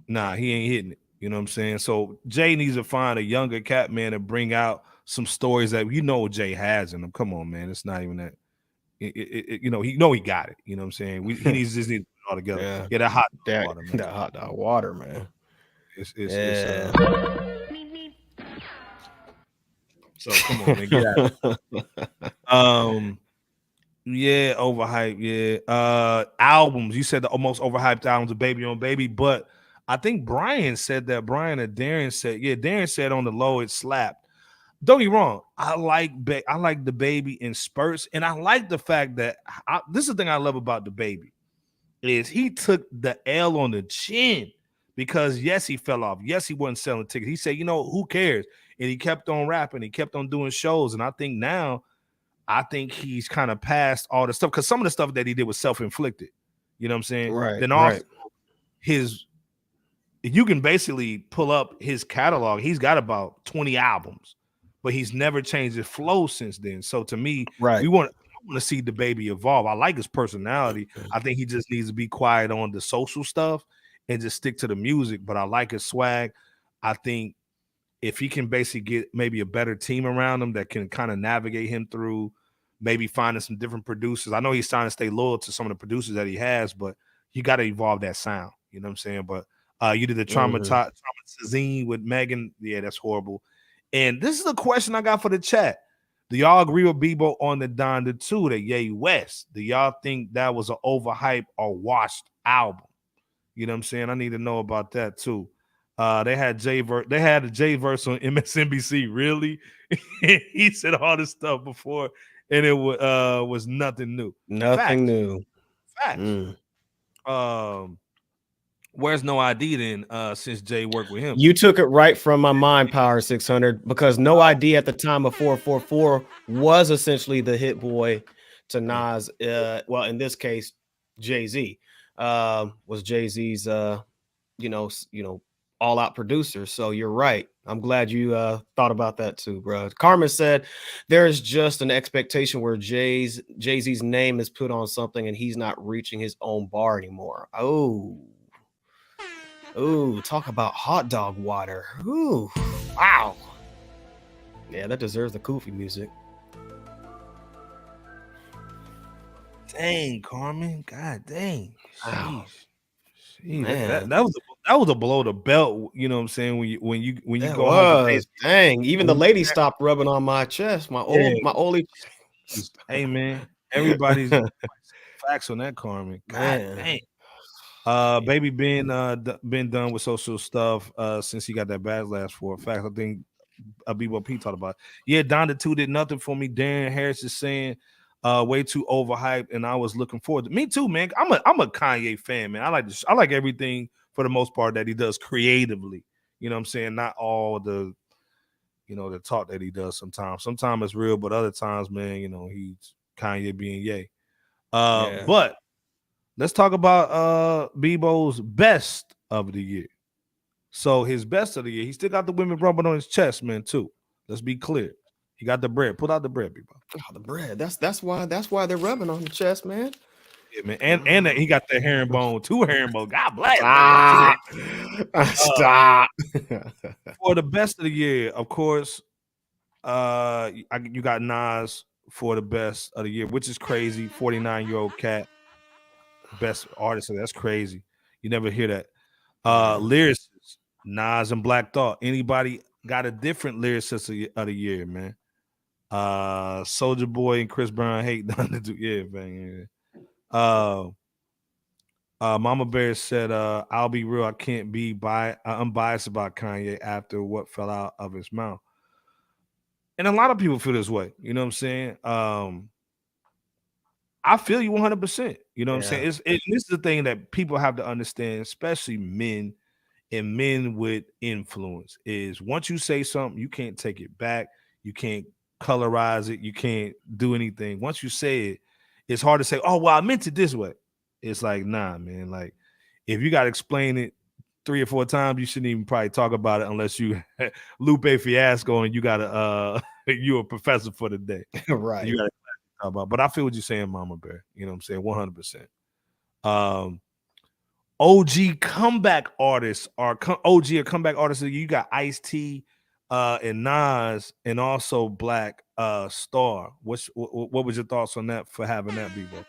Nah, he ain't hitting it. You know what I'm saying? So Jay needs to find a younger cat, man, to bring out some stories that Jay has in him. Come on, man. It's not even that. He got it. You know what I'm saying? He needs to put it all together. Yeah, that hot dog water, man. That hot dog water, man. So come on, man, get out. Yeah, overhyped. Yeah. Albums. You said the most overhyped albums are Baby on Baby, but I think Brian said that. Brian or Darren said, yeah, Darren said on the low it slapped. Don't get me wrong. I like the Baby in spurts, and I like the fact that this is the thing I love about the Baby is he took the L on the chin because yes, he fell off. Yes, he wasn't selling tickets. He said, you know, who cares? And he kept on rapping. He kept on doing shows, and I think he's kind of past all the stuff because some of the stuff that he did was self-inflicted. You know what I'm saying? Right. Then also you can basically pull up his catalog. He's got about 20 albums, but he's never changed his flow since then. So to me, I want to see the Baby evolve. I like his personality. I think he just needs to be quiet on the social stuff and just stick to the music. But I like his swag. I think if he can basically get maybe a better team around him that can kind of navigate him through maybe finding some different producers. I know he's trying to stay loyal to some of the producers that he has, but you got to evolve that sound. You know what I'm saying? But you did the Traumatizing with Megan. Yeah, that's horrible. And this is a question I got for the chat. Do y'all agree with Bebo on the Donda 2, the Ye West? Do y'all think that was an overhyped or washed album? You know what I'm saying? I need to know about that too. They had a J verse on MSNBC. Really? He said all this stuff before, and it was nothing new. Nothing new. Facts. Where's No ID then? Since Jay worked with him, you took it right from my mind, Power 600, because No ID at the time of 444 was essentially the hit boy to Nas. Well, in this case, Jay-Z was Jay-Z's, all out producer. So you're right. I'm glad you thought about that too, bro. Carmen said there's just an expectation where Jay-Z's name is put on something and he's not reaching his own bar anymore. Oh, talk about hot dog water. Ooh, wow. Yeah, that deserves the Koofy music. Dang, Carmen. God dang. Wow. That was a below the belt, you know what I'm saying? When you go home. Dang, even the lady stopped rubbing on my chest. My old Hey man, everybody's facts on that, Carmen. God dang. Baby been done with social stuff since he got that backlash for a fact. I think Bebo P talked about it. Yeah, Donda 2 did nothing for me. Darren Harris is saying way too overhyped, and I was looking forward to me too, man. I'm a Kanye fan, man. I like everything for the most part that he does creatively. You know what I'm saying? Not all the the talk that he does sometimes. Sometimes it's real, but other times, man, he's Kanye being yay. But let's talk about Bebo's best of the year. So his best of the year, he still got the women rubbing on his chest, man, too. Let's be clear. He got the bread. Pull out the bread, Bebo. Oh, the bread. That's why they're rubbing on the chest, man. Yeah, man. And he got the herringbone, 2 herringbone. God bless. Stop. For the best of the year, of course, you got Nas for the best of the year, which is crazy. 49-year-old cat. Best artist. That's crazy. You never hear that. Lyricists, Nas and Black Thought. Anybody got a different lyricist of the year, man? Soulja Boy and Chris Brown hate done to do. Yeah, man. Mama Bear said, I'll be real, I can't be unbiased about Kanye after what fell out of his mouth. And a lot of people feel this way. You know what I'm saying? I feel you 100%. You know what I'm saying? This is the thing that people have to understand, especially men and men with influence, is once you say something, you can't take it back. You can't colorize it. You can't do anything. Once you say it, it's hard to say, oh, well, I meant it this way. It's like, nah, man. Like, if you got to explain it 3 or 4 times, you shouldn't even probably talk about it unless you Lupe Fiasco and you got to, you're a professor for the day. Right. You got to talk about. But I feel what you're saying, Mama Bear. You know what I'm saying? 100%. OG comeback artists are OG or comeback artists. You got Ice-T and Nas and also Black Star. What was your thoughts on that for having that, Bebo?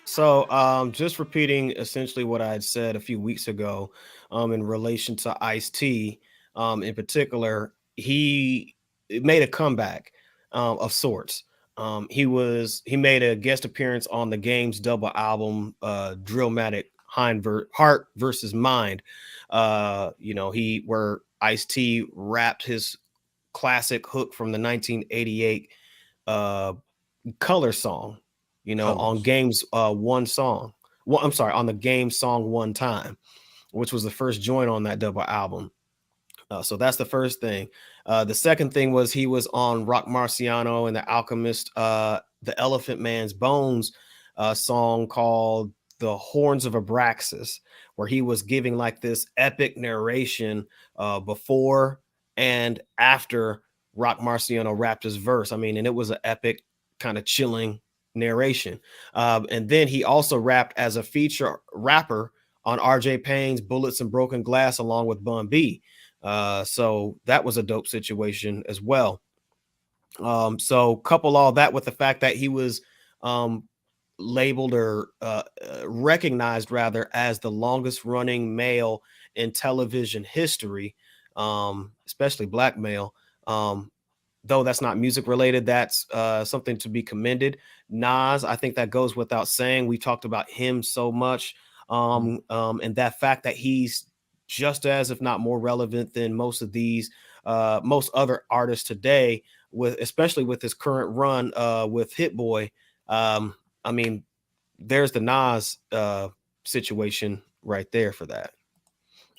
So just repeating essentially what I had said a few weeks ago in relation to Ice-T in particular, he made a comeback. of sorts. He made a guest appearance on the Game's double album, Drillmatic Heart versus Mind. Where Ice-T rapped his classic hook from the 1988 Color song, on Game's one song. Well, I'm sorry, on the Game song One Time, which was the first joint on that double album. So that's the first thing. The second thing was he was on Rock Marciano and the Alchemist, the Elephant Man's Bones song called The Horns of Abraxas, where he was giving like this epic narration before and after Rock Marciano rapped his verse. I mean, and it was an epic, kind of chilling narration. And then he also rapped as a feature rapper on RJ Payne's Bullets and Broken Glass along with Bun B. So that was a dope situation as well. So couple all that with the fact that he was labeled or recognized rather as the longest running male in television history, especially black male. Though that's not music related, that's something to be commended. Nas, I think that goes without saying. We talked about him so much, and that fact that he's just as, if not more relevant than most other artists today, especially with his current run with Hit Boy. I mean, there's the Nas situation right there for that.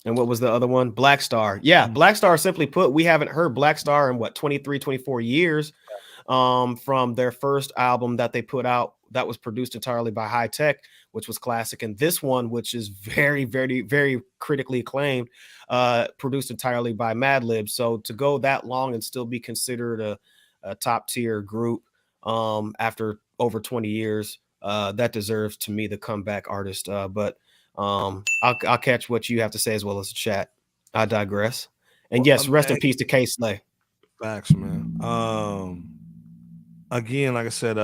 And what was the other one? Black Star. Yeah, Black Star, simply put, we haven't heard Black Star in 23, 24 years from their first album that they put out that was produced entirely by High Tech, which was classic. And this one, which is very, very, very critically acclaimed, produced entirely by Madlib. So to go that long and still be considered a top tier group after over 20 years, that deserves, to me, the comeback artist. But I'll catch what you have to say as well as the chat. I digress. And yes, rest in peace to K Slay. Facts, man. Again, like I said,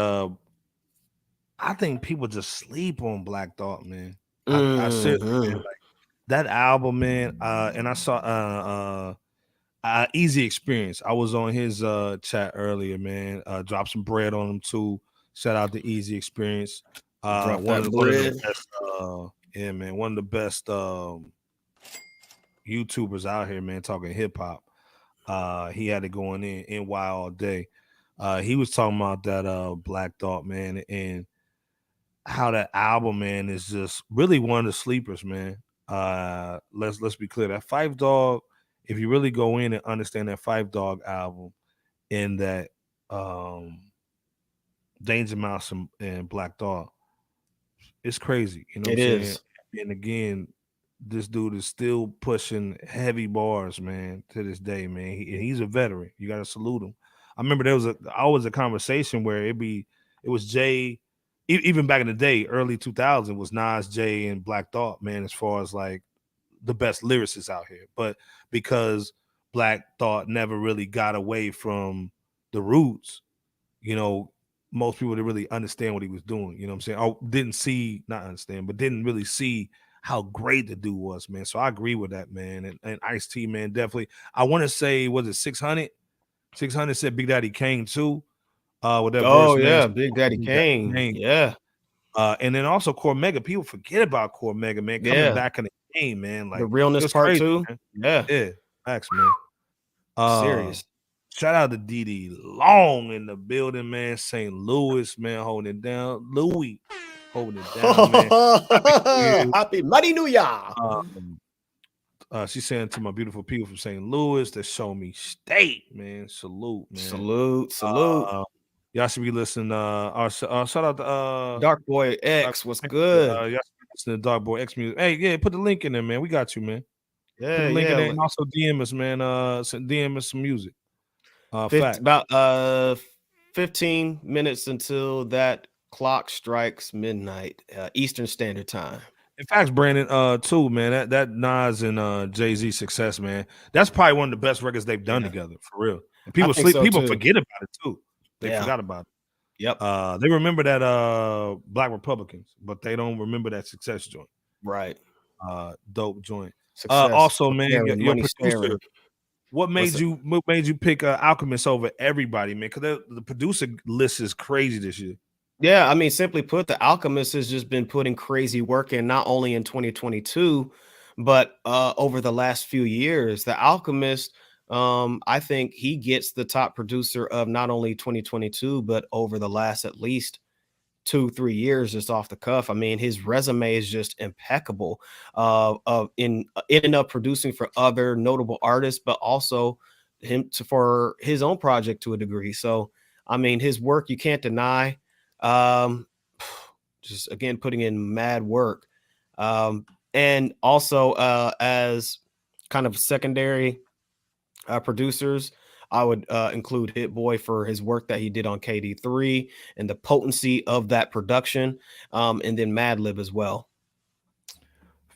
I think people just sleep on Black Thought, man. I seriously, man, like that album, man. And I saw Easy Experience. I was on his chat earlier, man. Dropped some bread on him too. Shout out to Easy Experience. One of the best, yeah, man, one of the best YouTubers out here, man, talking hip hop. He had it going in NY all day. He was talking about that Black Thought, man, and how that album, man, is just really one of the sleepers, man. Let's be clear. That Five Dog, if you really go in and understand that Five Dog album and that Danger Mouse and Black Thought, it's crazy. You know what I'm saying? And again, this dude is still pushing heavy bars, man, to this day, man. He's a veteran. You got to salute him. I remember there was always a conversation where it was Jay, even back in the day, early 2000, was Nas, Jay, and Black Thought, man, as far as like the best lyricists out here. But because Black Thought never really got away from the roots, you know, most people didn't really understand what he was doing. You know what I'm saying? I didn't really see how great the dude was, man. So I agree with that, man. And Ice-T, man, definitely. I want to say, was it 600? 600 said Big Daddy Kane too. With that verse, yeah, man. Big Daddy Kane. Yeah. And then also Cormega. People forget about Cormega, man. Coming back in the game, man. Like the realness part crazy, too. Man. Yeah. Facts, man. Serious. Shout out to DD Long in the building, man. St. Louis, man, holding it down. Louis holding it down, man. Happy Mighty New Year. She's saying to my beautiful people from St. Louis that show me state, man. Salute, man. Salute. Y'all should be listening. Shout out to Dark Boy X. What's good? Y'all should be listening to Dark Boy X music. Hey, yeah, put the link in there, man. We got you, man. Yeah, put the link in there, and also DM us, man. DM us some music. About 15 minutes until that clock strikes midnight, Eastern Standard Time. In fact, Brandon, too, man, that Nas and Jay-Z success, man, that's probably one of the best records they've done together, for real. And people forget about it too. They forgot about it. Yep. They remember that Black Republicans, but they don't remember that Success joint. Right. Dope joint. Success, also, man, your producer. What made you pick Alchemist over everybody, man? Because the producer list is crazy this year. Yeah, I mean, simply put, The Alchemist has just been putting crazy work in, not only in 2022, but over the last few years. The Alchemist, I think he gets the top producer of not only 2022, but over the last at least 2-3 years, just off the cuff. I mean, his resume is just impeccable in and of producing for other notable artists, but also for his own project to a degree. So, I mean, his work you can't deny. Um, just again putting in mad work, and also as kind of secondary producers, I would include Hit Boy for his work that he did on KD3 and the potency of that production, and then Madlib as well.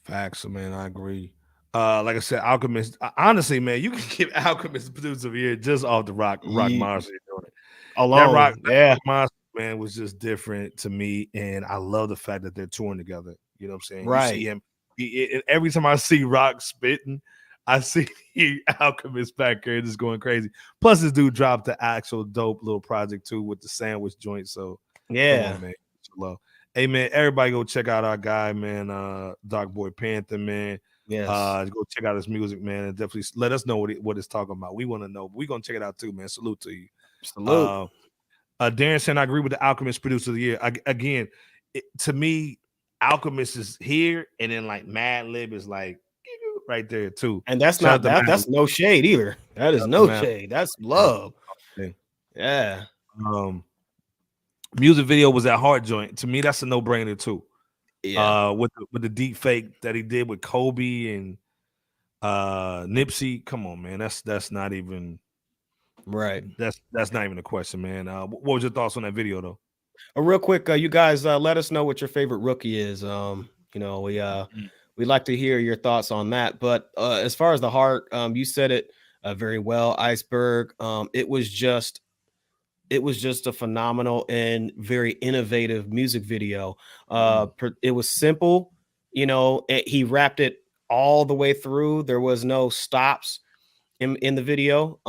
Facts, man. I agree. Like I said, Alchemist. Honestly, man, you can give Alchemist producer of the year just off the Rock Monster doing it. Alone, that Monster, man, was just different to me, and I love the fact that they're touring together. You know what I'm saying? Right. You see him. Every time I see Rock spitting, I see Alchemist back here just going crazy. Plus, this dude dropped the actual dope little project too with the sandwich joint. So yeah, come on, man. Love. Hey man, everybody go check out our guy, man. Dark Boy Panther, man. yes. Go check out his music, man, and definitely let us know what it's talking about. We want to know. We're gonna check it out too, man. Salute to you. Salute. Darren saying I agree with the Alchemist producer of the year. To me, Alchemist is here, and then like Madlib is like right there too. And that's not that's no shade either. That is no shade. That's love. Yeah. Music video was that hard joint. To me, that's a no-brainer too. Yeah. With the deep fake that he did with Kobe and Nipsey. Come on, man. That's not even right. That's not even a question, man. What was your thoughts on that video though? Real quick, you guys let us know what your favorite rookie is. You know, we'd like to hear your thoughts on that. But as far as the heart, you said it very well, Iceberg. It was just a phenomenal and very innovative music video. It was simple, you know, he wrapped it all the way through. There was no stops in the video.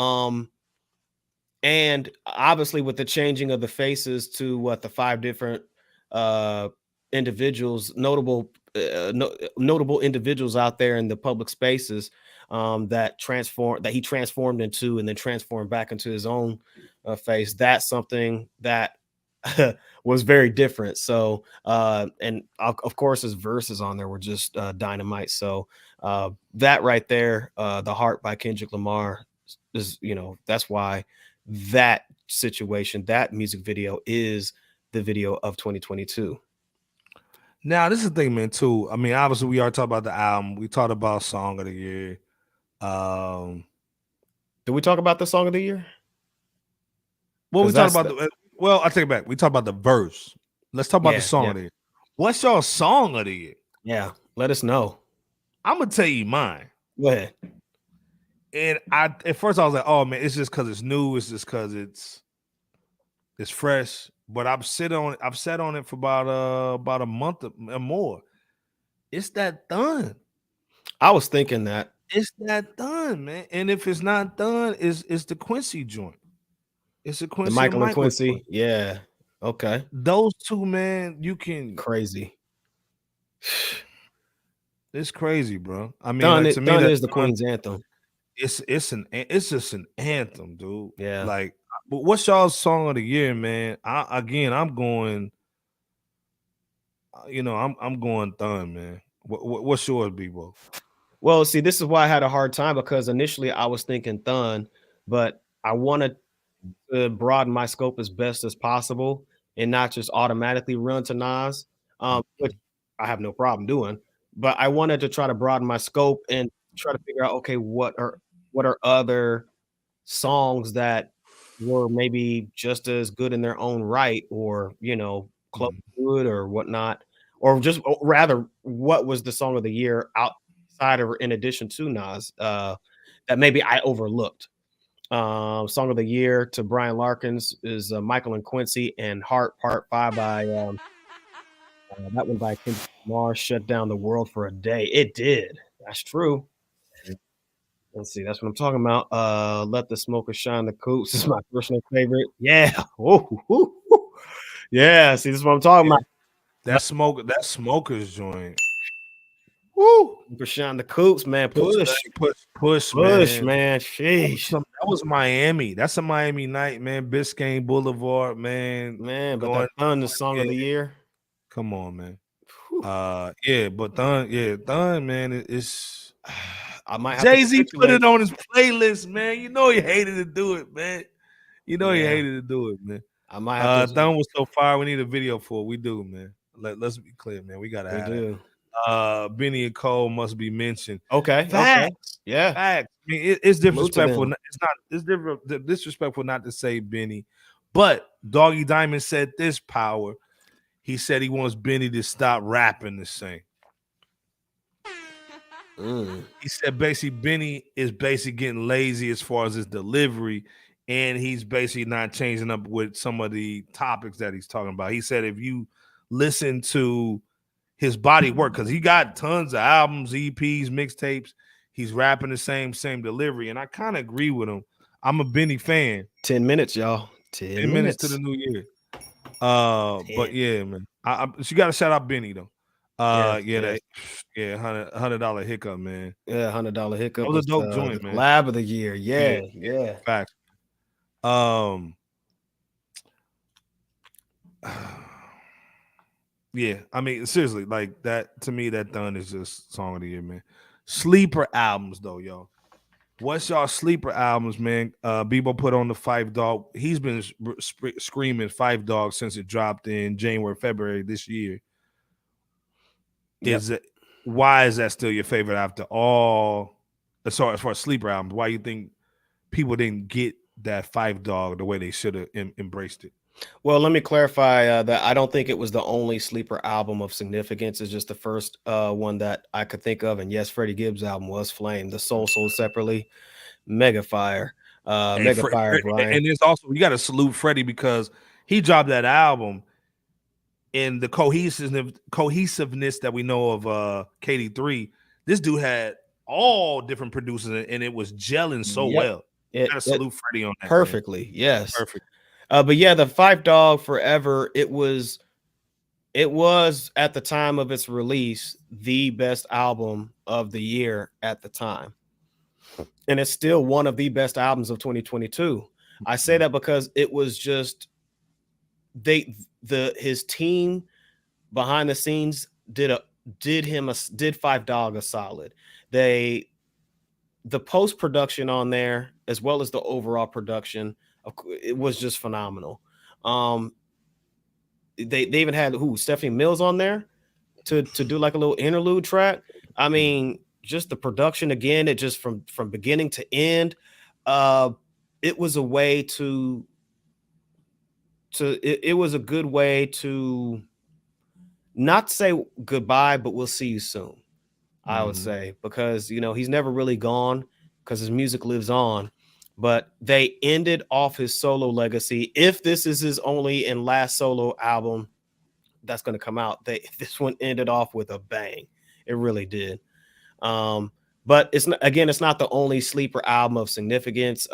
And obviously with the changing of the faces to the 5 different individuals, notable individuals out there in the public spaces that he transformed into and then transformed back into his own face. That's something that was very different. So and of course his verses on there were just dynamite. So that right there, The Heart by Kendrick Lamar is, you know, that's why that situation, that music video is the video of 2022. Now, this is the thing, man, too. I mean, obviously, we are talking about the album. We talked about Song of the Year. Did we talk about the Song of the Year? Well, we talked about well, I take it back. We talked about the verse. Let's talk about the Song of the Year. What's your Song of the Year? Yeah, let us know. I'm gonna tell you mine. Go ahead. And at first I was like, oh man, it's just because it's new, it's just because it's fresh. But I've sat on it for about a month or more. It's that done. I was thinking that. It's that done, man. And if it's not done, it's the Quincy joint. It's a Quincy. The Michael and Quincy. Joint. Yeah. Okay. Those two, man, you can crazy. It's crazy, bro. I mean, Done, like, to me, that is the Queen's anthem. It's just an anthem, dude. Yeah. Like, but what's y'all's Song of the Year, man? I'm going. You know, I'm going Thun, man. What's yours, Bebo? Well, see, this is why I had a hard time, because initially I was thinking Thun, but I wanted to broaden my scope as best as possible and not just automatically run to Nas, which I have no problem doing. But I wanted to try to broaden my scope and try to figure out, okay, what are other songs that were maybe just as good in their own right, or, you know, close to it or whatnot, or rather, what was the Song of the Year outside or in addition to Nas that maybe I overlooked. Song of the Year to Brian Larkins is Michael and Quincy, and Heart Part 5 by that one by Kendrick Lamar, shut down the world for a day. It did. That's true. Let's see. That's what I'm talking about. Let the Smoker Shine the Coops is my personal favorite. Yeah. Woo. Yeah. See, this is what I'm talking about. That Smoker's joint. Woo! Smoker Shine the Coops, man. Push, man. Sheesh. That was Miami. That's a Miami night, man. Biscayne Boulevard, man. Man, but that Gunn, the song of the year. Come on, man. But Gunn, man, it's I might have Jay-Z put it on his playlist, man. You know he hated to do it, man. He hated to do it, man. I might have Gunn was so fire. We need a video for it. We do, man. Let's be clear, man. We gotta have it. Benny and Cole must be mentioned. Okay. Facts. Yeah. Facts. I mean, it's disrespectful. It's disrespectful not to say Benny, but Doggy Diamond said this power. He said he wants Benny to stop rapping the same. He said basically Benny is basically getting lazy as far as his delivery, and he's basically not changing up with some of the topics that he's talking about. He said if you listen to his body work, because he got tons of albums, EPs, mixtapes, he's rapping the same delivery, and I kind of agree with him. I'm a Benny fan. 10 minminutes, y'all. 10 minutes to the new year. But yeah, man. You got to shout out Benny though. $100 hiccup, man. Yeah, $100 hiccup. That was a dope joint, man. Lab of the year. Yeah. Facts. Yeah, I mean, seriously, like that to me, that done is just song of the year, man. Sleeper albums, though, y'all. What's y'all sleeper albums, man? Bebo put on the Five Dog. He's been screaming Five Dog since it dropped in January, February this year. Why is that still your favorite after all? As far as sleeper albums, why you think people didn't get that Five Dog the way they should have embraced it? Well, let me clarify that I don't think it was the only sleeper album of significance. It's just the first one that I could think of. And yes, Freddie Gibbs' album was Flame. The Soul Sold Separately, Mega Fire. Mega Fire, Brian. And there's also, you got to salute Freddie because he dropped that album in the cohesiveness that we know of KD3. This dude had all different producers and it was gelling so well. You got to salute Freddie on that. Perfectly, man. Yes. Perfect. But yeah, the Five Dog Forever, it was at the time of its release the best album of the year at the time, and it's still one of the best albums of 2022. I say that because it was just his team behind the scenes did Five Dog a solid. The post production on there as well as the overall production. It was just phenomenal. They even had Stephanie Mills on there to do like a little interlude track. I mean, just the production again, it just from beginning to end. It was a way it was a good way to not say goodbye, but we'll see you soon. I would say, because he's never really gone because his music lives on. But they ended off his solo legacy. If this is his only and last solo album that's going to come out, this one ended off with a bang. It really did. But it's not the only sleeper album of significance.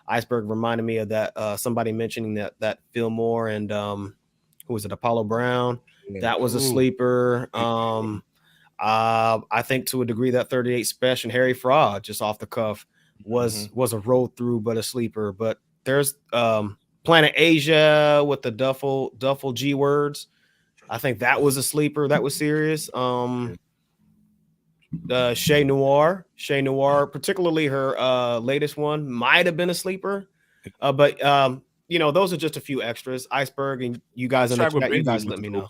Iceberg reminded me of that. Somebody mentioning that Fillmore and who was it? Apollo Brown. That was a sleeper. I think to a degree that 38 Special and Harry Fraud, just off the cuff, was a roll through, but a sleeper. But there's Planet Asia with the Duffel G words. I think that was a sleeper. That was serious. Chez Noir, particularly her latest one, might have been a sleeper. But those are just a few extras. Iceberg and you guys in the chat, you guys let me know.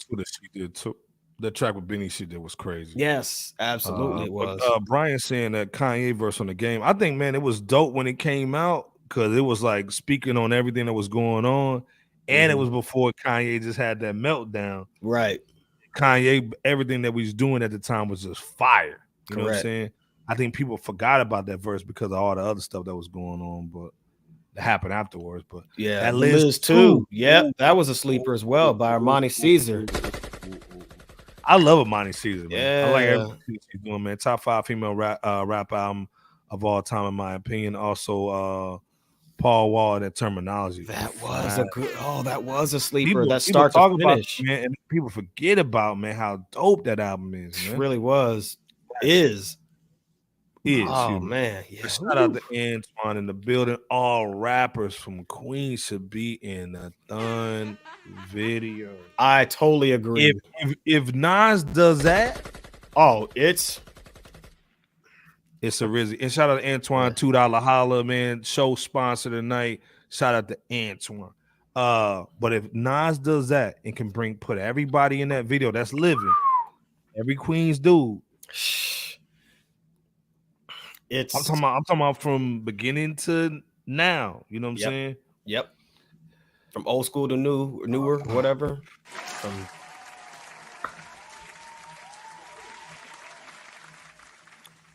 The track with Benny she did was crazy. Yes, absolutely it was. Brian saying that Kanye verse on the Game. I think, man, it was dope when it came out because it was like speaking on everything that was going on, and it was before Kanye just had that meltdown. Right. Kanye, everything that we was doing at the time was just fire. You know what I'm saying? I think people forgot about that verse because of all the other stuff that was going on, but that happened afterwards. But yeah, that Liz too. Yep, that was a sleeper as well by Armani Caesar. I love Armani Caesar, man. Yeah. I like everything she's doing, man. Top 5 female rap album of all time, in my opinion. Also, Paul Wall, that terminology. That was a good. Oh, that was a sleeper. People, That people start talk to about finish. it, man, and people forget about, man, how dope that album is, It man. really was. Is. Oh man, yeah. Shout out to Antoine in the building. All rappers from Queens should be in the Thun video. I totally agree. If Nas does that, it's a Rizzy. And shout out to Antoine, $2 holla, man. Show sponsor tonight. Shout out to Antoine. But if Nas does that and can put everybody in that video that's living, every Queens dude. I'm talking about from beginning to now. You know what I'm saying? Yep. From old school to newer, whatever.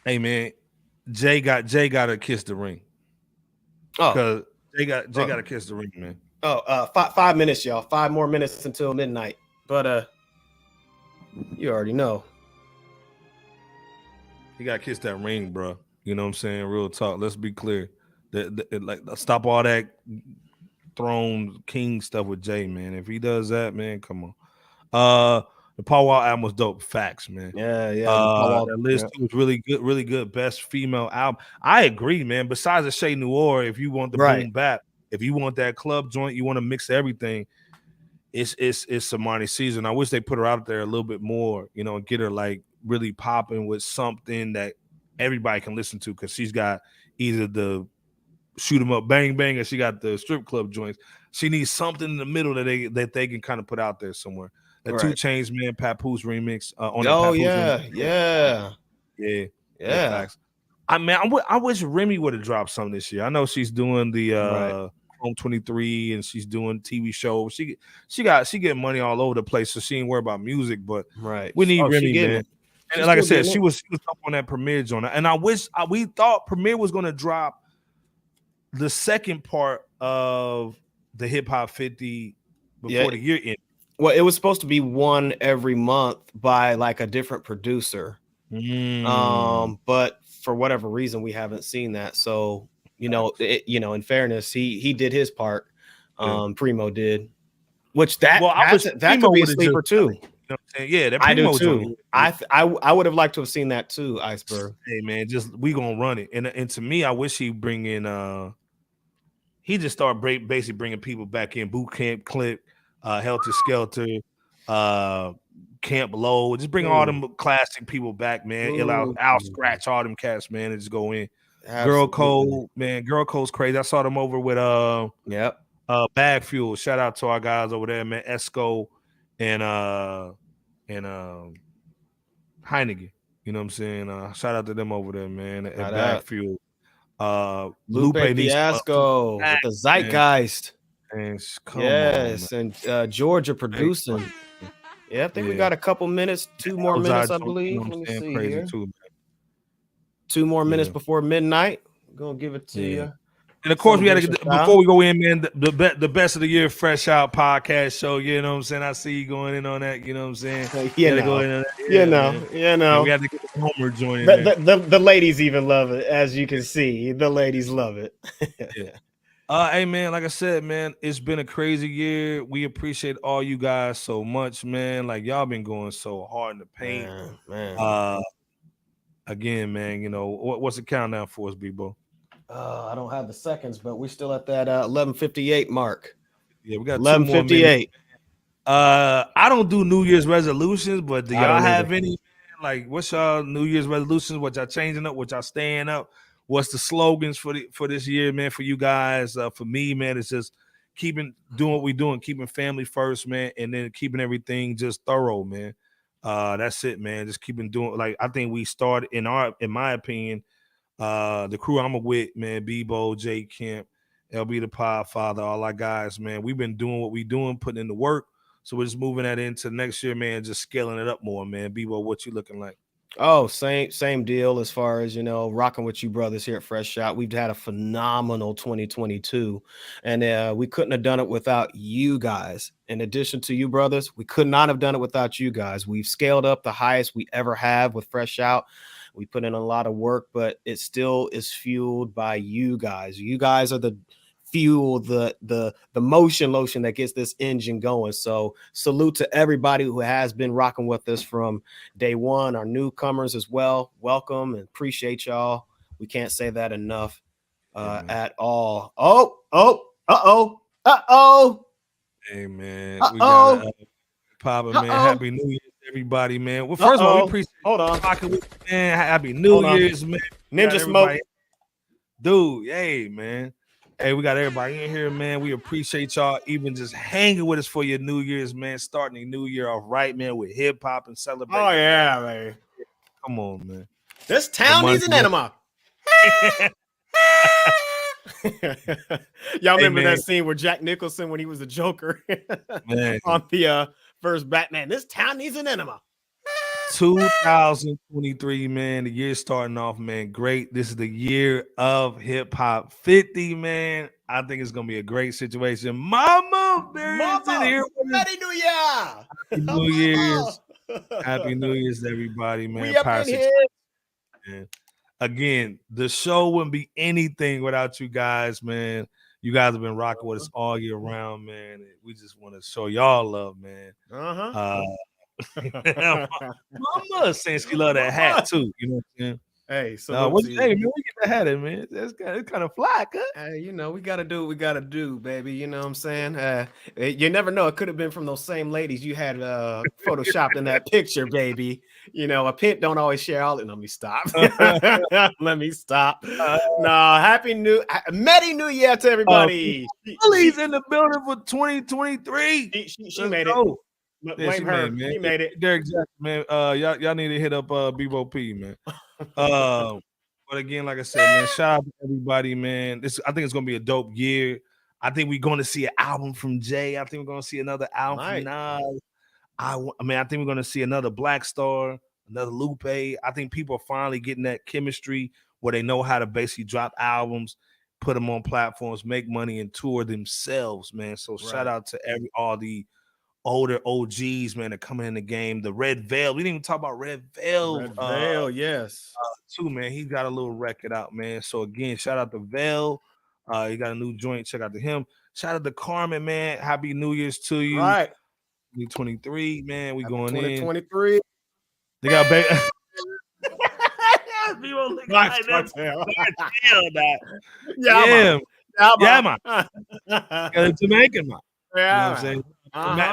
Hey man, Jay got to kiss the ring. Because Jay got to kiss the ring, man. 5 minutes, y'all. 5 more minutes until midnight. But you already know. He got to kiss that ring, bro. You know what I'm saying? Real talk. Let's be clear. Like, stop all that throne king stuff with Jay, man. If he does that, man, come on. The Paul Wall album was dope. Facts, man. Yeah. That list was really good. Best female album. I agree, man. Besides the Shay Noir, if you want the boom bap, if you want that club joint, you want to mix everything. It's Samani season. I wish they put her out there a little bit more, you know, and get her like really popping with something that everybody can listen to, because she's got either the shoot 'em up bang bang or she got the strip club joints. She needs something in the middle that they can kind of put out there somewhere. The 2 Chainz, man, Papoose remix on Facts. I wish Remy would have dropped something this year. I know she's doing the Chrome 23 and she's doing TV shows. She getting money all over the place, so she ain't worried about music. But we need Remy, man. And like I said, she was up on that Premier joint, and we thought Premier was gonna drop the second part of the Hip Hop 50 before the year ended. Well, it was supposed to be one every month by like a different producer. But for whatever reason, we haven't seen that. So, in fairness, he did his part. Primo did, which that could be a sleeper too. You know what I'm saying? Yeah, that Primo, I do too. I would have liked to have seen that too, Iceberg. Hey man, we gonna run it. And to me, I wish he bring in he just started basically bringing people back in. Boot Camp Click, Helter Skelter, Camp Low. Just bring all them classic people back, man. I'll scratch all them cats, man, and just go in. Absolutely. Girl Code, man. Girl Code's crazy. I saw them over with Bag Fuel. Shout out to our guys over there, man. Esco and Heineken. You know what I'm saying? Shout out to them over there, man. At Bag Fuel. Lupe Fiasco with the Zeitgeist. And and Georgia producing. Yeah, I think we got a couple minutes, 2 more minutes, I believe. Let me see here. 2 more minutes before midnight. I'm gonna give it to you. And of course, we got to get before we go in, man. The best of the year, Fresh Out podcast show. You know what I'm saying? I see you going in on that. You know what I'm saying? We got to get the Homer joint. The ladies even love it, as you can see. The ladies love it. Hey man, like I said, man, it's been a crazy year. We appreciate all you guys so much, man. Like y'all been going so hard in the paint, man. Again, man, you know what's the countdown for us, B-Bo? I don't have the seconds, but we're still at that 11:58 mark. Yeah, we got 11:58. I don't do New Year's resolutions, but do y'all have any? Like, what's y'all New Year's resolutions? What y'all changing up? What y'all staying up? What's the slogans for this year, man? For you guys, for me, man, it's just doing what we're doing, keeping family first, man, and then keeping everything just thorough, man. That's it, man. Just keeping doing. Like, I think we started in my opinion. The crew I'm with, man, Bebo, J Kemp, LB the Podfather, all our guys, man. We've been doing what we doing, putting in the work. So we're just moving that into next year, man, just scaling it up more, man. Bebo, what you looking like? Oh, same deal as far as, rocking with you brothers here at Fresh Shot. We've had a phenomenal 2022, and we couldn't have done it without you guys. In addition to you brothers, we could not have done it without you guys. We've scaled up the highest we ever have with Fresh Out. We put in a lot of work, but it still is fueled by you guys. You guys are the fuel, the motion lotion that gets this engine going. So salute to everybody who has been rocking with us from day one, our newcomers as well. Welcome and appreciate y'all. We can't say that enough at all. Hey man, we got Papa man. Happy New Year's, everybody, man. Well, first of all, we appreciate rocking with you, man. Happy New Year's, man. Ninja Smoke, dude. Hey man. Hey, we got everybody in here, man. We appreciate y'all even just hanging with us for your New Year's, man. Starting the new year off right, man, with hip hop and celebrating. Oh yeah, man. Come on, man. This town needs an enema. Y'all remember that scene where Jack Nicholson, when he was the Joker on the first Batman? This town needs an enema. 2023, man. The year starting off, man. Great. This is the year of hip hop 50, man. I think it's gonna be a great situation. Mama, here. Happy New Year! Happy New Year's. Happy New Year's, everybody, man. We up in here. Man. Again, the show wouldn't be anything without you guys, man. You guys have been rocking with us all year round, man. We just want to show y'all love, man. Mama saying she love that hat too. You know what I'm saying? Hey, so man, we get the hat in, man. It's kind of fly, cut. Hey, you know, we gotta do what we gotta do, baby. You know what I'm saying? You never know. It could have been from those same ladies you had photoshopped in that picture, baby. You know, a pimp don't always share all it. Let me stop. Let me stop. No, happy Merry New Year to everybody. He's in the building for 2023. She made it. Blame her. Man. He made it. Derek Jackson, man. Y'all need to hit up Bebo P, man. But again, like I said, man, shout out to everybody, man. I think it's gonna be a dope year. I think we're going to see an album from Jay. I think we're gonna see another album from Nas. I think we're gonna see another Black Star, another Lupe. I think people are finally getting that chemistry where they know how to basically drop albums, put them on platforms, make money, and tour themselves, man. So shout out to all the older OGs, man, that coming in the game. The Red Veil. We didn't even talk about Red Veil. Red Veil, yes. Too, man. He got a little record out, man. So again, shout out to Veil. He got a new joint. Check out to him. Shout out to Carmen, man. Happy New Year's to you. Right. 2023, man. We going 2023. In. They got baby. Yeah, man. Got a Jamaican, man. Yeah, you know what I'm saying?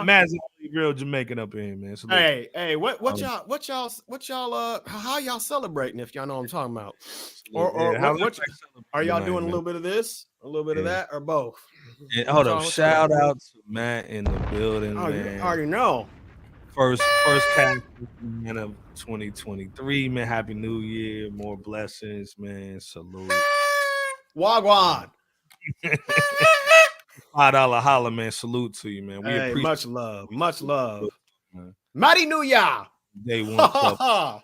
Matt's real Jamaican up in here, man. So hey, what y'all how y'all celebrating, if y'all know what I'm talking about? Are y'all doing a little bit of this, a little bit of that, or both? Yeah, hold up. Shout out to Matt in the building, man. You already know. First cast man of 2023, man. Happy New Year, more blessings, man. Salute. Wagwan. $5 holla, man. Salute to you, man. We appreciate much love. Mighty New Year. Day one.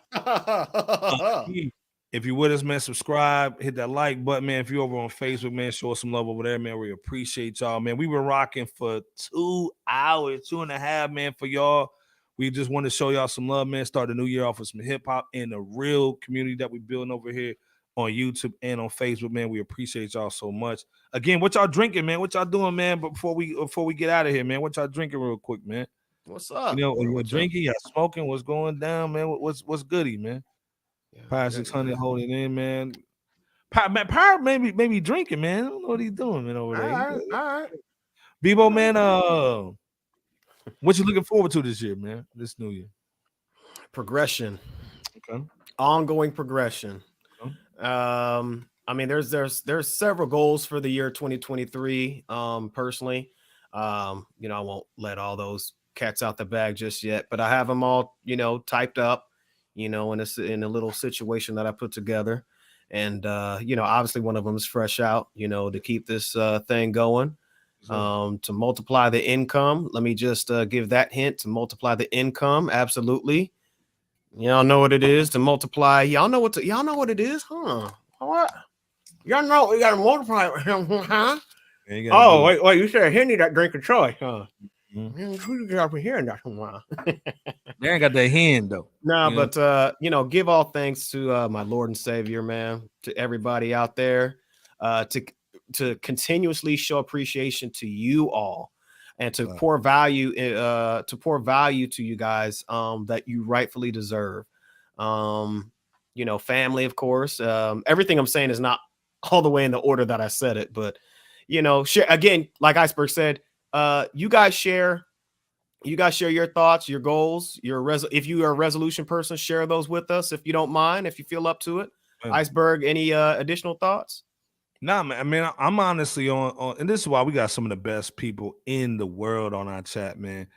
If you're with us, man, subscribe, hit that like button, man. If you're over on Facebook, man, show us some love over there, man. We appreciate y'all, man. We were rocking for 2 hours, 2.5, man, for y'all. We just want to show y'all some love, man. Start the new year off with some hip hop and the real community that we're building over here on YouTube and on Facebook, man. We appreciate y'all so much. Again, what y'all drinking, man? What y'all doing, man? But before we get out of here, man, what y'all drinking real quick, man? What's up? You know, you're drinking, y'all smoking, what's going down, man? What's goody, man? Power 600 holding in, man. Power maybe drinking, man. I don't know what he's doing, man, over there. All right. Bebo, man, what you looking forward to this year, man? This new year? Progression. Okay. Ongoing progression. Okay. I mean, there's several goals for the year 2023. Personally, you know, I won't let all those cats out the bag just yet, but I have them all, you know, typed up, you know, in a little situation that I put together. And, you know, obviously one of them is FRSHOUT, you know, to keep this thing going, to multiply the income. Let me just give that hint: to multiply the income. Absolutely. Y'all know what it is to multiply. Y'all know what it is, huh? What? Y'all know we got to multiply, huh? Oh, wait, you said Henry that drink of choice, huh? Who you got up in here in that while? They ain't got that hand though. No, You know? but give all thanks to my Lord and Savior, man, to everybody out there, to continuously show appreciation to you all, and to pour value to you guys that you rightfully deserve. Family, of course. Everything I'm saying is not all the way in the order that I said it, but share again, like Iceberg said, you guys share your thoughts, your goals, if you are a resolution person, share those with us if you don't mind, if you feel up to it. Iceberg, any additional thoughts? Nah, man. I mean, I'm honestly on, and this is why we got some of the best people in the world on our chat, man.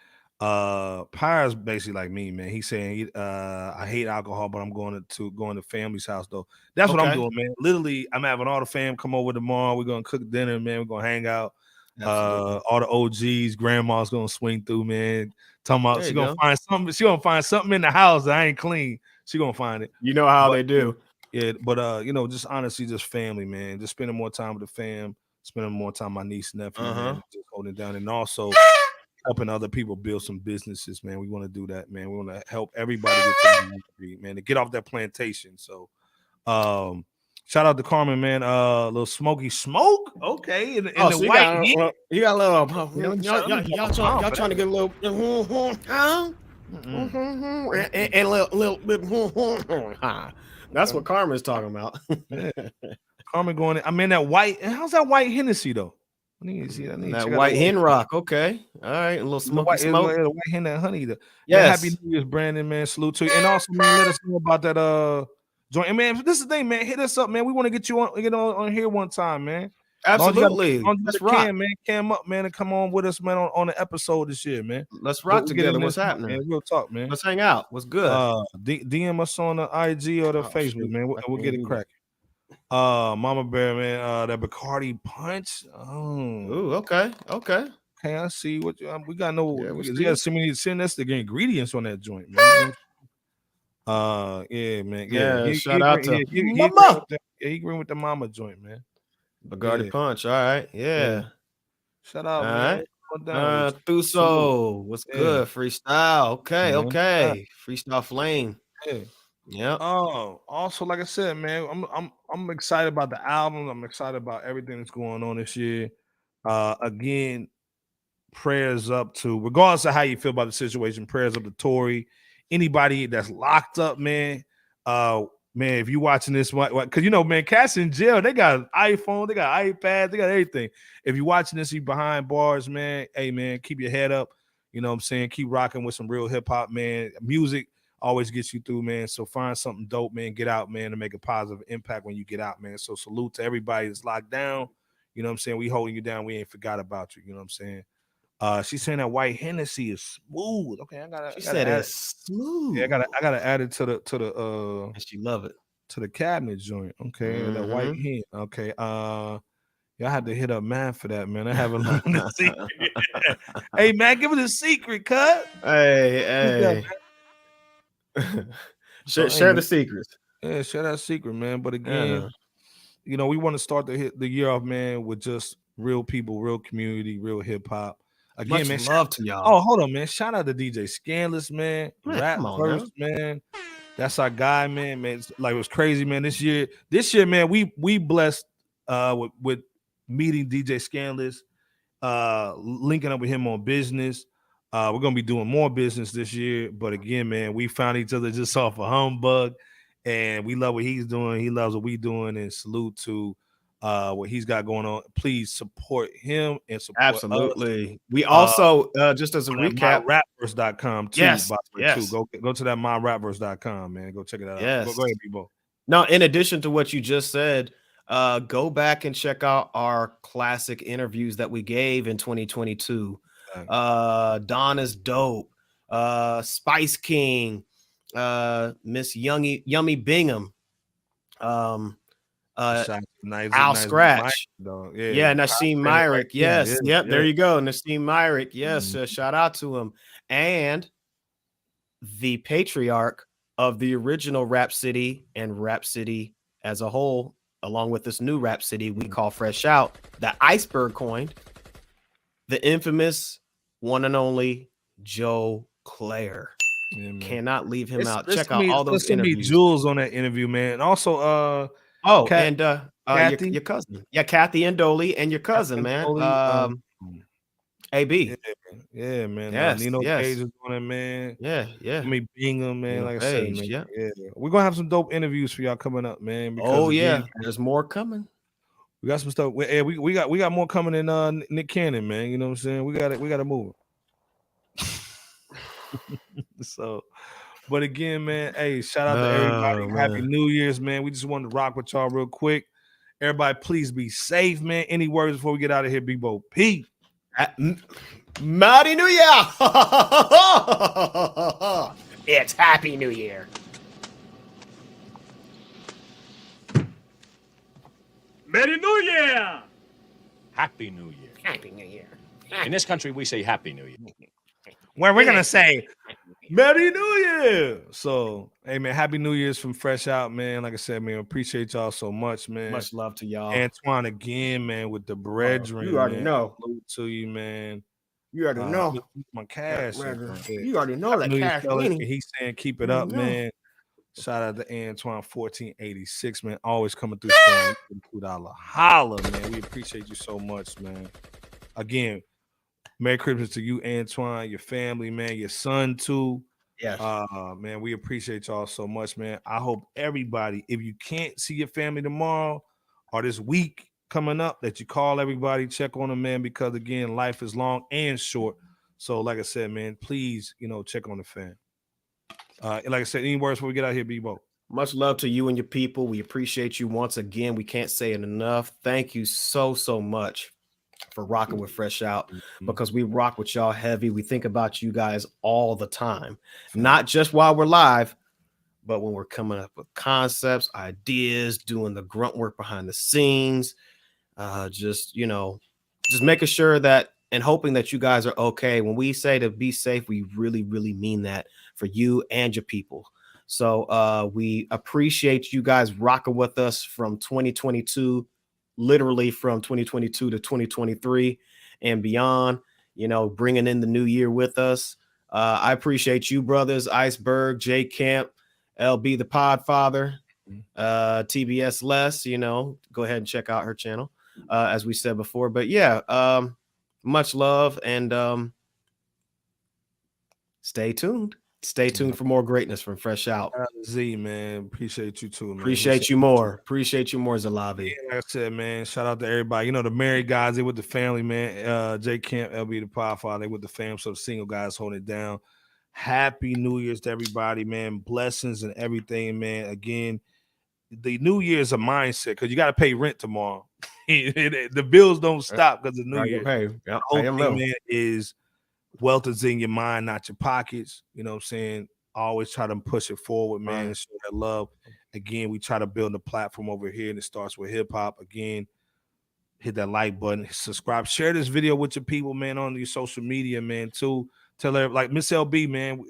Pyre's basically like me, man. He's saying I hate alcohol, but I'm going to family's house though. That's what I'm doing, man. Literally, I'm having all the fam come over tomorrow. We're gonna cook dinner, man. We're gonna hang out. All the OGs, grandma's gonna swing through, man. Talking about she's gonna find something. She gonna find something in the house that ain't clean. She gonna find it. You know how they do. Yeah, but just honestly, just family, man. Just spending more time with the fam, spending more time with my niece and nephew, man. Just holding it down, and also helping other people build some businesses, man. We want to do that, man. We want to help everybody get to the street, man, to get off that plantation. So, shout out to Carmen, man. Little smoky smoke, okay. In the white heat. You got a little. Y'all trying to get a little, and a little bit. That's what Carmen's talking about. Yeah. Carmen going in. I'm in that white. How's that white Hennessy though? I need to see that. That white hen rock. Okay. All right. A little smoky smoke. The white hen and honey. Yes. Man, happy New Year's, Brandon, man. Salute to you. And also, man, let us know about that joint. And man, this is the thing, man. Hit us up, man. We want to get you on here one time, man. Absolutely. Let's rock, man. Cam up, man, and come on with us, man, on the episode this year, man. Let's rock together. What's happening? Man. We'll talk, man. Let's hang out. What's good? DM us on the IG or the Facebook, man. We'll get it cracking. Mama Bear, man. That Bacardi punch. Oh, okay. Okay, I see what we got. Send us the ingredients on that joint, man. Yeah, man. Yeah, shout out to Mama. He agreeing with the Mama joint, man. Bacardi punch. All right. Yeah. Shout out, all man. Thuso. What's good? Freestyle. Okay. Okay. Freestyle flame. Yeah. Yeah. Also, like I said, man, I'm excited about the album. I'm excited about everything that's going on this year. Again, prayers up to, regardless of how you feel about the situation, prayers up to Tory. Anybody that's locked up, man. Man, if you watching this, because man, cats in jail, they got iPhone, they got iPad, they got everything. If you're watching this, you behind bars, man. Hey, man, keep your head up. You know what I'm saying? Keep rocking with some real hip hop, man. Music always gets you through, man. So find something dope, man. Get out, man, to make a positive impact when you get out, man. So salute to everybody that's locked down. You know what I'm saying? We holding you down. We ain't forgot about you. You know what I'm saying? She's saying that white Hennessy is smooth. Okay, She said it's smooth. Yeah, I gotta add it to the and she love it. To the cabinet joint. Okay, that white hen. Okay. Y'all had to hit up man for that, man. I haven't learned the secret. Hey, man, give it a secret, cut. Hey. Share the secrets. Yeah, share that secret, man. But again, we want to start the year off, man, with just real people, real community, real hip hop. Again, much man, love to y'all. Oh, hold on, man. Shout out to DJ Scandalous, man. Rap first, man. That's our guy, man. Man, it was crazy, man. This year, man, we blessed with meeting DJ Scandalous, linking up with him on business. We're gonna be doing more business this year, but again, man, we found each other just off a humbug, and we love what he's doing. He loves what we doing, and salute to what he's got going on. Please support him and support absolutely us. We also just as a recap, myrapverse.com too. Yes. Go to that myrapverse.com, man. Go check it out. Yes. Go ahead, people. Now, in addition to what you just said, go back and check out our classic interviews that we gave in 2022. Don is dope. Spice King, Miss Yummy Bingham. Al Scratch, Nassim Myrick, yes, there you go, Nassim Myrick, yes, shout out to him, and the patriarch of the original Rap City and Rap City as a whole, along with this new Rap City we call FRSHOUT, that Iceberg coined, the infamous one and only Joe Claire. Yeah, man. Cannot leave him out. Let's Check out all those interviews. jewels on that interview, man. And also, and Kathy? your cousin. Yeah, Kathy and Dolly and your cousin, man. AB. Yeah, man. Yes, Nino yes. Page is on it, man. Yeah. Jimmy Bingham, man. Nino Like I said, Page, man. yeah. We're gonna have some dope interviews for y'all coming up, man. Because Again, there's more coming. We got some stuff. We got more coming than Nick Cannon, man. You know what I'm saying? We got to move it. So, but again, man, hey, shout out to everybody. Happy New Year's, man. We just wanted to rock with y'all real quick. Everybody, please be safe, man. Any words before we get out of here, Big Bo? Peace. Mighty New Year. It's Happy New Year. Merry New Year! Happy New Year. Happy New Year. In this country, we say Happy New Year. Where we're gonna say Merry New Year. So, hey, man, Happy New Year's from Fresh Out, man. Like I said, man, appreciate y'all so much, man. Much love to y'all. Antoine again, man, with the brethren. You already know. Salute to you, man. You already know. My cash. You already know that cash. He's saying keep it up, man. Shout out to Antoine 1486, man. Always coming through strong. $2 holla, man. We appreciate you so much, man. Again, Merry Christmas to you, Antoine, your family, man, your son too. Yes. Man, we appreciate y'all so much, man. I hope everybody, if you can't see your family tomorrow or this week coming up, that you call everybody, check on them, man, because again, life is long and short. So, like I said, man, please, check on the fam. And like I said, any words before we get out here, Bebo? Much love to you and your people. We appreciate you once again. We can't say it enough. Thank you so much for rocking with Fresh Out, because we rock with y'all heavy. We think about you guys all the time, not just while we're live, but when we're coming up with concepts, ideas, doing the grunt work behind the scenes, just making sure that and hoping that you guys are okay. When we say to be safe, we really, really mean that for you and your people. So we appreciate you guys rocking with us from 2022, literally from 2022 to 2023 and beyond, bringing in the new year with us. I appreciate you, brothers, Iceberg, J Camp, LB, the Podfather, TBS Les, go ahead and check out her channel, as we said before. But yeah, much love, and stay tuned. Stay tuned for more greatness from Fresh Out. Z, man. Appreciate you too, man. Appreciate you more, Zalavi. Yeah, like I said, man, shout out to everybody. The married guys, they with the family, man. J Camp, LB, the Podfather, they with the fam. So the single guys holding it down. Happy New Year's to everybody, man. Blessings and everything, man. Again, the New Year is a mindset, because you got to pay rent tomorrow. The bills don't stop because of New Year. The whole thing, man, is wealth is in your mind, not your pockets. You know what I'm saying? Always try to push it forward, man, and show that love. Again, we try to build a platform over here, and it starts with hip hop. Again, hit that like button, subscribe, share this video with your people, man, on your social media, man, too. Tell her, like Miss LB, man,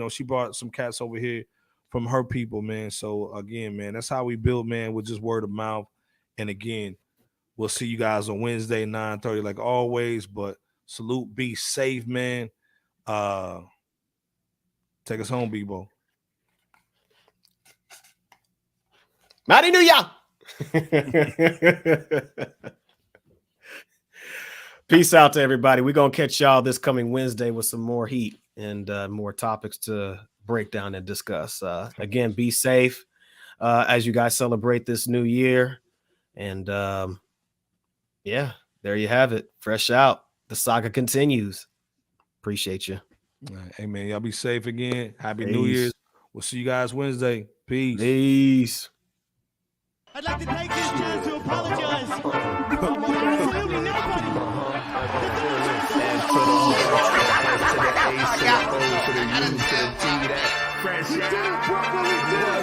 she brought some cats over here from her people, man. So again, man, that's how we build, man, with just word of mouth. And again, we'll see you guys on Wednesday, 9:30, like always. But salute, be safe, man. Take us home, Bebo. Mighty New Year. Peace out to everybody. We're going to catch y'all this coming Wednesday with some more heat and more topics to break down and discuss. Again, be safe as you guys celebrate this new year. And yeah, there you have it. Fresh Out. The saga continues. Appreciate you. All right. Hey, man, y'all be safe again. Happy New Year's. We'll see you guys Wednesday. Peace. Peace. I'd like to take this chance to apologize. Absolutely nobody.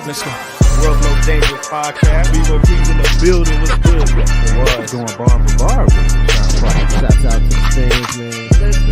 Let's go. World's Most Dangerous Podcast. Bebo P's in the building. What's good? It was going bar for bar. Shouts out to the fans, man.